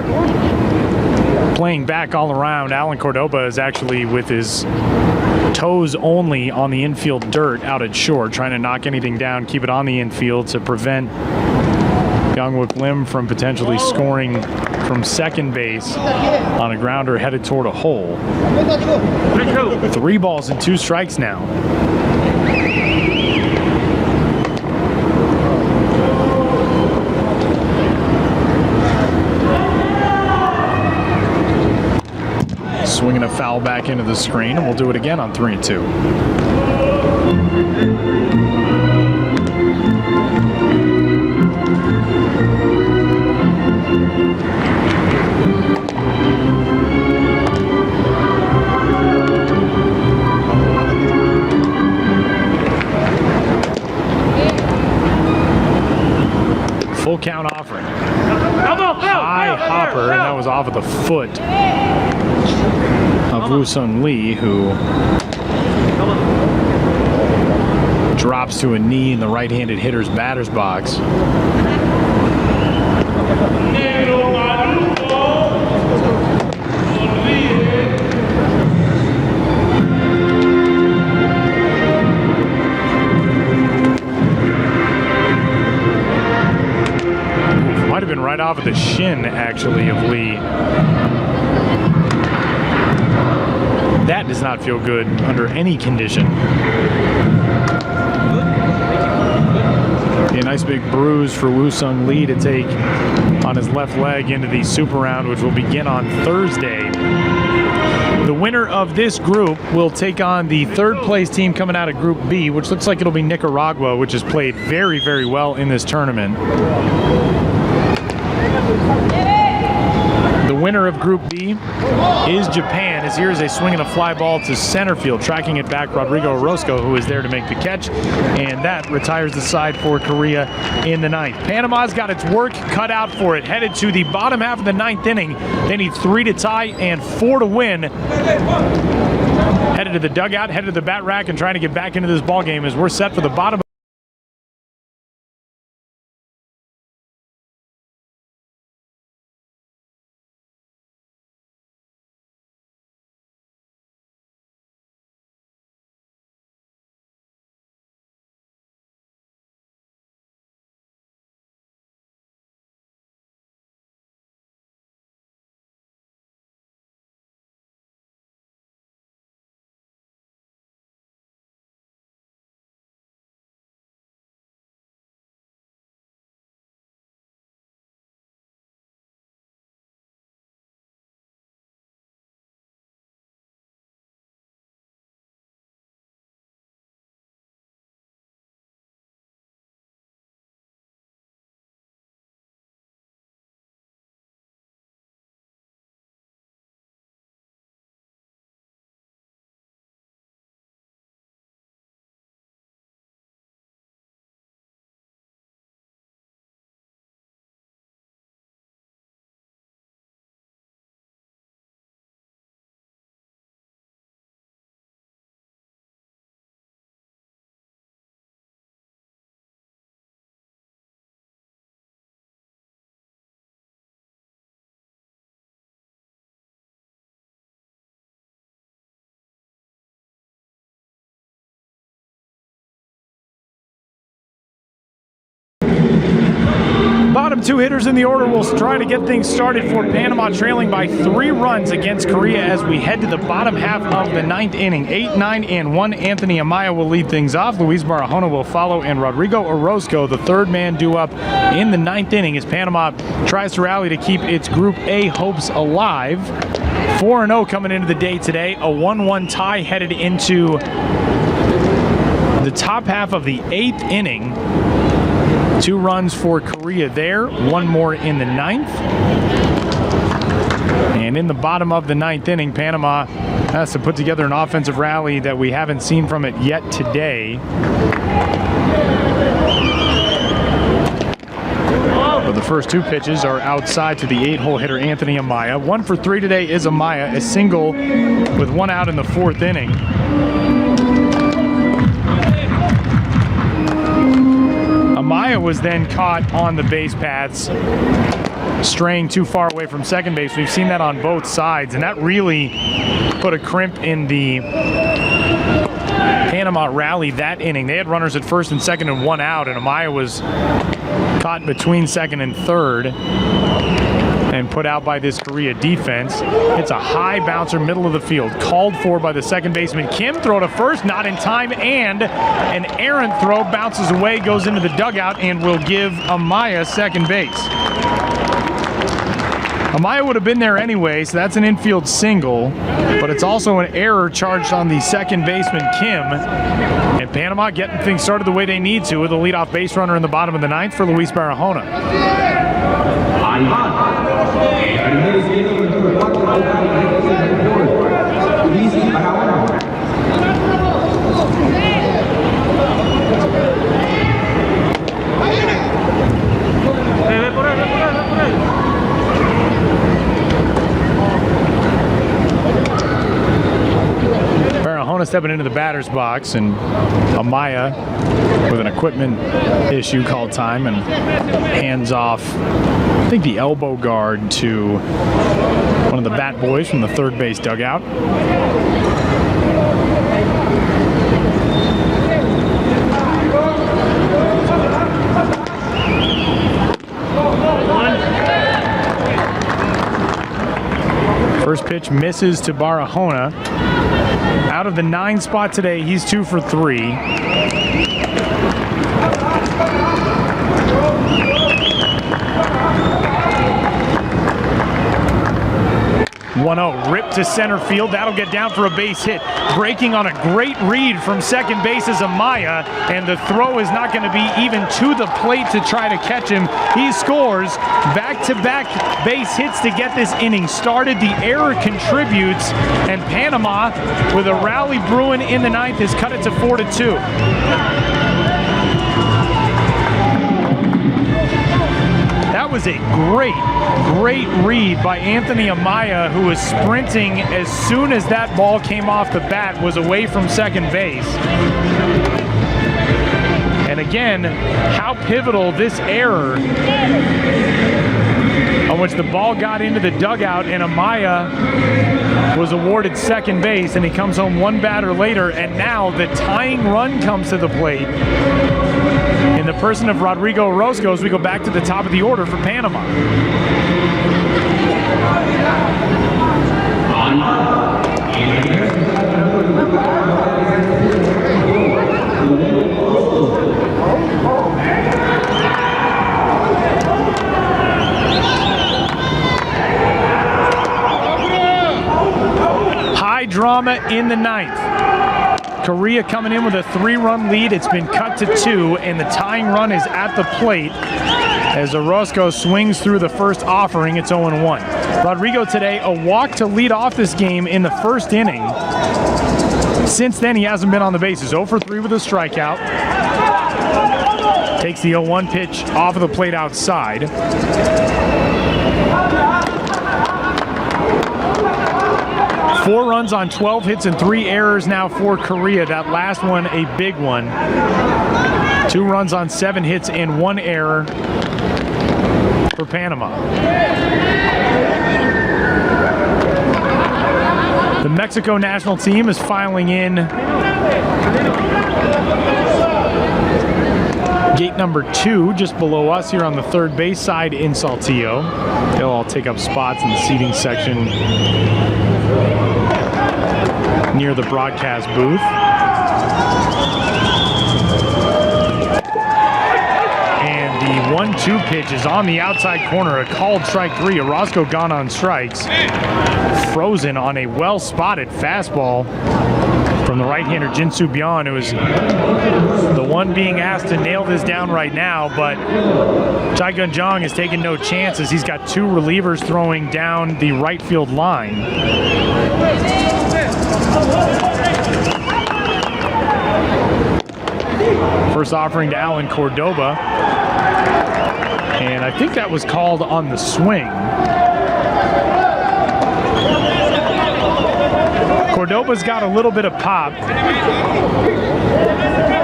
playing back all around. Alan Cordoba is actually with his toes only on the infield dirt out at short, trying to knock anything down, keep it on the infield to prevent Byung-Wook Lim from potentially scoring from second base on a grounder headed toward a hole. 3 balls and 2 strikes now. Swinging a foul back into the screen, and we'll do it again on 3-2. Full count offering. High hopper, and that was off of the foot of Woo-Sung Lee, who Drops to a knee in the right-handed hitter's batter's box. Might have been right off of the shin, actually, of Lee. That does not feel good under any condition. A nice big bruise for Woo-Sung Lee to take on his left leg into the Super Round, which will begin on Thursday. The winner of this group will take on the third place team coming out of Group B, which looks like it'll be Nicaragua, which has played very, very well in this tournament. The winner of Group B is Japan, as here is a swing and a fly ball to center field, tracking it back Rodrigo Orozco, who is there to make the catch, and that retires the side for Korea in the ninth. Panama's got its work cut out for it, headed to the bottom half of the ninth inning. They need 3 to tie and 4 to win. Headed to the dugout, headed to the bat rack, and trying to get back into this ball game as we're set for the bottom. Bottom 2 hitters in the order will try to get things started for Panama, trailing by 3 runs against Korea as we head to the bottom half of the ninth inning. 8, 9, and 1. Anthony Amaya will lead things off. Luis Barahona will follow, and Rodrigo Orozco, the third man due up in the ninth inning as Panama tries to rally to keep its Group A hopes alive. 4-0 coming into the day today. A 1-1 tie headed into the top half of the 8th inning. 2 runs for Korea there, 1 more in the 9th. And in the bottom of the 9th inning, Panama has to put together an offensive rally that we haven't seen from it yet today. But the first 2 pitches are outside to the 8-hole hitter Anthony Amaya. 1 for 3 today is Amaya, a single with 1 out in the 4th inning. Amaya was then caught on the base paths, straying too far away from second base. We've seen that on both sides, and that really put a crimp in the Panama rally that inning. They had runners at first and second and 1 out, and Amaya was caught between second and third and put out by this Korea defense. It's a high bouncer, middle of the field, called for by the second baseman Kim. Throw to first, not in time, and an errant throw bounces away, goes into the dugout, and will give Amaya second base. Amaya would have been there anyway, so that's an infield single, but it's also an error charged on the second baseman Kim. And Panama getting things started the way they need to with a leadoff base runner in the bottom of the 9th for Luis Barahona. Barahona stepping into the batter's box, and Amaya with an equipment issue called time and hands off, I think, the elbow guard to one of the bat boys from the third base dugout. First pitch misses to Barahona. Out of the 9 spot today, he's 2 for 3. 1-0, ripped to center field. That'll get down for a base hit. Breaking on a great read from second base is Amaya, and the throw is not going to be even to the plate to try to catch him. He scores back-to-back base hits to get this inning started. The error contributes, and Panama, with a rally brewing in the 9th, has cut it to 4-2. That was a great read by Anthony Amaya, who was sprinting as soon as that ball came off the bat, was away from second base. And again, how pivotal this error on which the ball got into the dugout, and Amaya was awarded second base, and he comes home one batter later, and now the tying run comes to the plate. In the person of Rodrigo Orozco, as we go back to the top of the order for Panama. High drama in the 9th. Korea coming in with a 3-run lead. It's been cut to 2, and the tying run is at the plate as Orozco swings through the first offering. It's 0-1. Rodrigo today, a walk to lead off this game in the first inning. Since then, he hasn't been on the bases. 0 for 3 with a strikeout. Takes the 0-1 pitch off of the plate outside. Four runs on 12 hits and 3 errors now for Korea. That last one, a big one. 2 runs on 7 hits and 1 error for Panama. The Mexico national team is filing in gate number 2, just below us here on the third base side in Saltillo. They'll all take up spots in the seating section near the broadcast booth. And the 1-2 pitch is on the outside corner, a called strike 3. Orozco gone on strikes. Frozen on a well-spotted fastball from the right-hander Jinsu Bian, who is the one being asked to nail this down right now, but Chai Gun-jong has taken no chances. He's got 2 relievers throwing down the right field line. First offering to Alan Cordoba, and I think that was called on the swing. Cordoba's got a little bit of pop.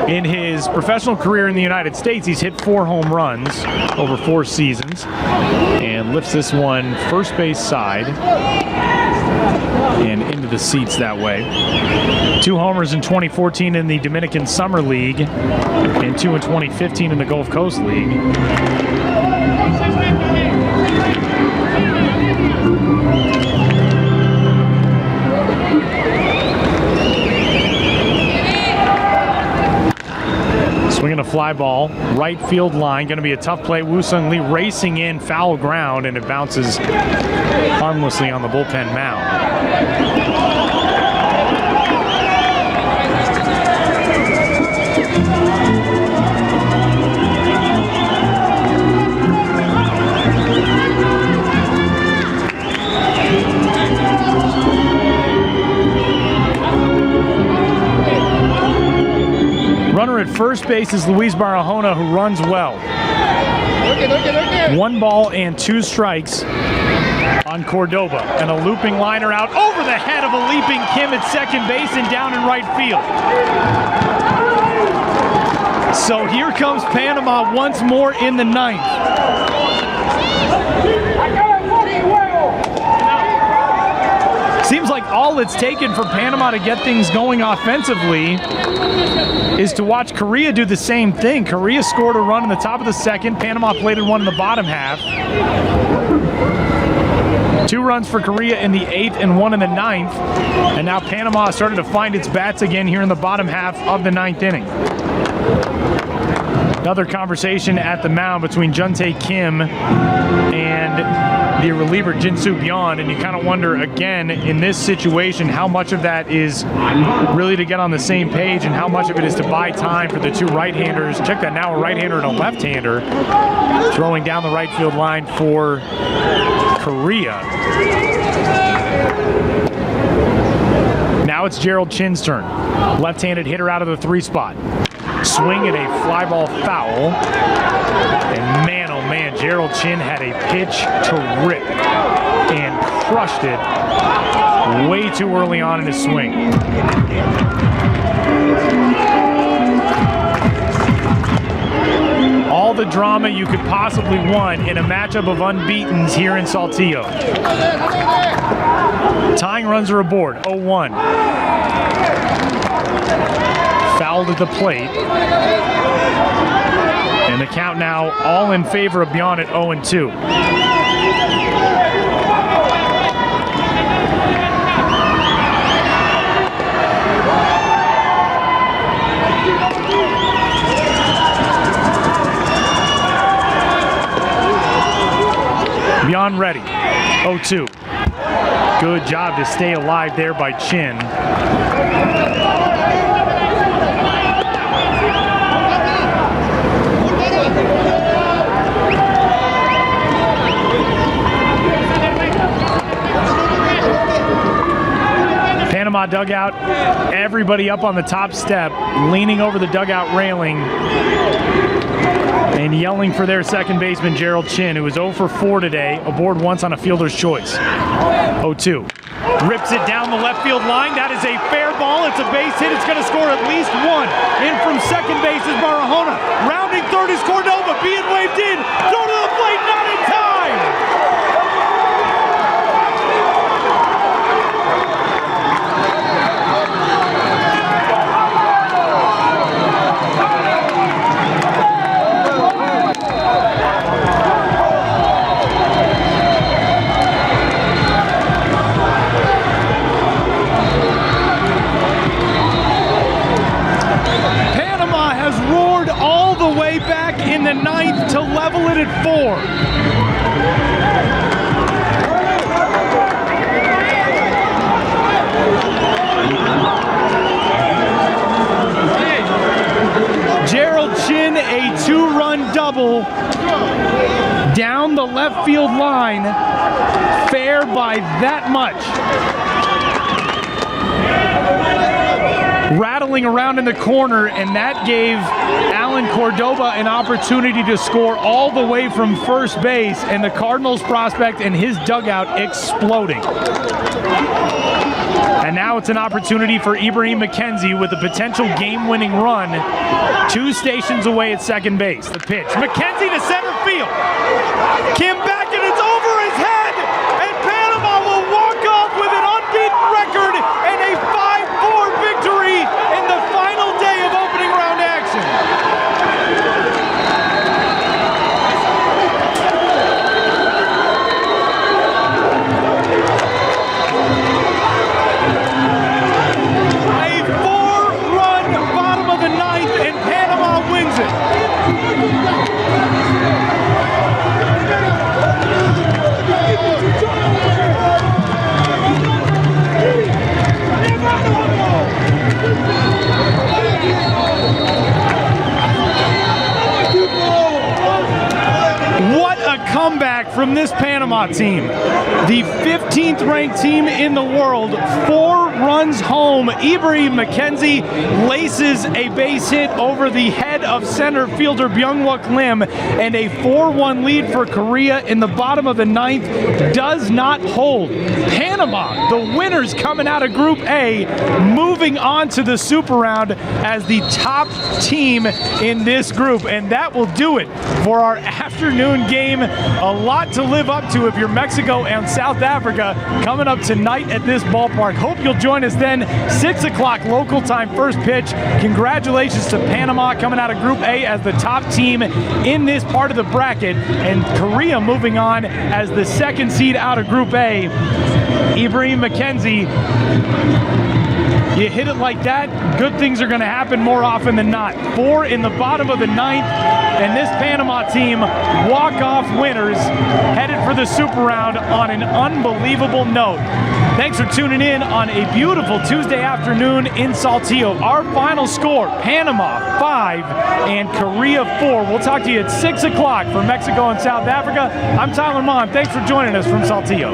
In his professional career in the United States, he's hit 4 home runs over 4 seasons and lifts this one first base side and into the seats that way. 2 homers in 2014 in the Dominican Summer League and 2 in 2015 in the Gulf Coast League. Swinging a fly ball, right field line, going to be a tough play. Woo Sung Lee racing in, foul ground, and it bounces harmlessly on the bullpen mound. Runner at first base is Luis Barahona, who runs well. 1 ball and 2 strikes on Cordoba, and a looping liner out over the head of a leaping Kim at second base and down in right field. So here comes Panama once more in the ninth. Seems like all it's taken for Panama to get things going offensively is to watch Korea do the same thing. Korea scored a run in the top of the second. Panama plated one in the bottom half. 2 runs for Korea in the 8th and 1 in the 9th. And now Panama started to find its bats again here in the bottom half of the 9th inning. Another conversation at the mound between Juntae Kim and the reliever Jinsu Byon, and you kind of wonder again in this situation how much of that is really to get on the same page and how much of it is to buy time for the 2 right-handers. Check that now, a right-hander and a left-hander throwing down the right field line for Korea. Now it's Gerald Chin's turn. Left-handed hitter out of the 3 spot. Swing and a fly ball foul. And man, oh man, Gerald Chin had a pitch to rip and crushed it way too early on in his swing. All the drama you could possibly want in a matchup of unbeatens here in Saltillo. Tying runs are aboard, 0-1. Fouled at the plate. And the count now all in favor of Byon at 0-2. Byon ready, 0-2. Good job to stay alive there by Chin. Panama dugout, everybody up on the top step, leaning over the dugout railing and yelling for their second baseman, Gerald Chin, who was 0 for 4 today, aboard once on a fielder's choice. 0-2. Rips it down the left field line. That is a fair ball. It's a base hit. It's going to score at least 1. In from second base is Barahona. Rounding third is Cordova. Being waved in. Throw to the plate. Not in time. Back in the 9th to level it at 4. Gerald Chin, a 2-run double down the left field line, fair by that much. Rattling around in the corner, and that gave Alan Cordoba an opportunity to score all the way from first base, and the Cardinals prospect and his dugout exploding. And now it's an opportunity for Ibrahim McKenzie with a potential game-winning run 2 stations away at second base. The pitch, McKenzie to center field. Kim back, and it's over his head, and Panama will walk off with an unbeaten record and a 5-4 victory in the final day of opening round action. A 4-run bottom of the 9th, and Panama wins it. What a comeback from this Panama team. the 15th ranked team in the world, 4 runs home. Ibrahim McKenzie laces a base hit over the head of center fielder Byung-Wook Lim, and a 4-1 lead for Korea in the bottom of the 9th does not hold. Panama, the winners coming out of Group A, moving on to the Super Round as the top team in this group, and that will do it for our afternoon game. A lot to live up to if you're Mexico and South Africa coming up tonight at this ballpark. Hope you'll join us then, 6 o'clock local time, first pitch. Congratulations to Panama coming out of Group A as the top team in this part of the bracket, and Korea moving on as the second seed out of Group A. Ibrahim McKenzie, you hit it like that, good things are going to happen more often than not. 4 in the bottom of the 9th, and this Panama team, walk-off winners, headed for the Super Round on an unbelievable note. Thanks for tuning in on a beautiful Tuesday afternoon in Saltillo. Our final score, Panama 5 and Korea 4. We'll talk to you at 6 o'clock for Mexico and South Africa. I'm Tyler Mon. Thanks for joining us from Saltillo.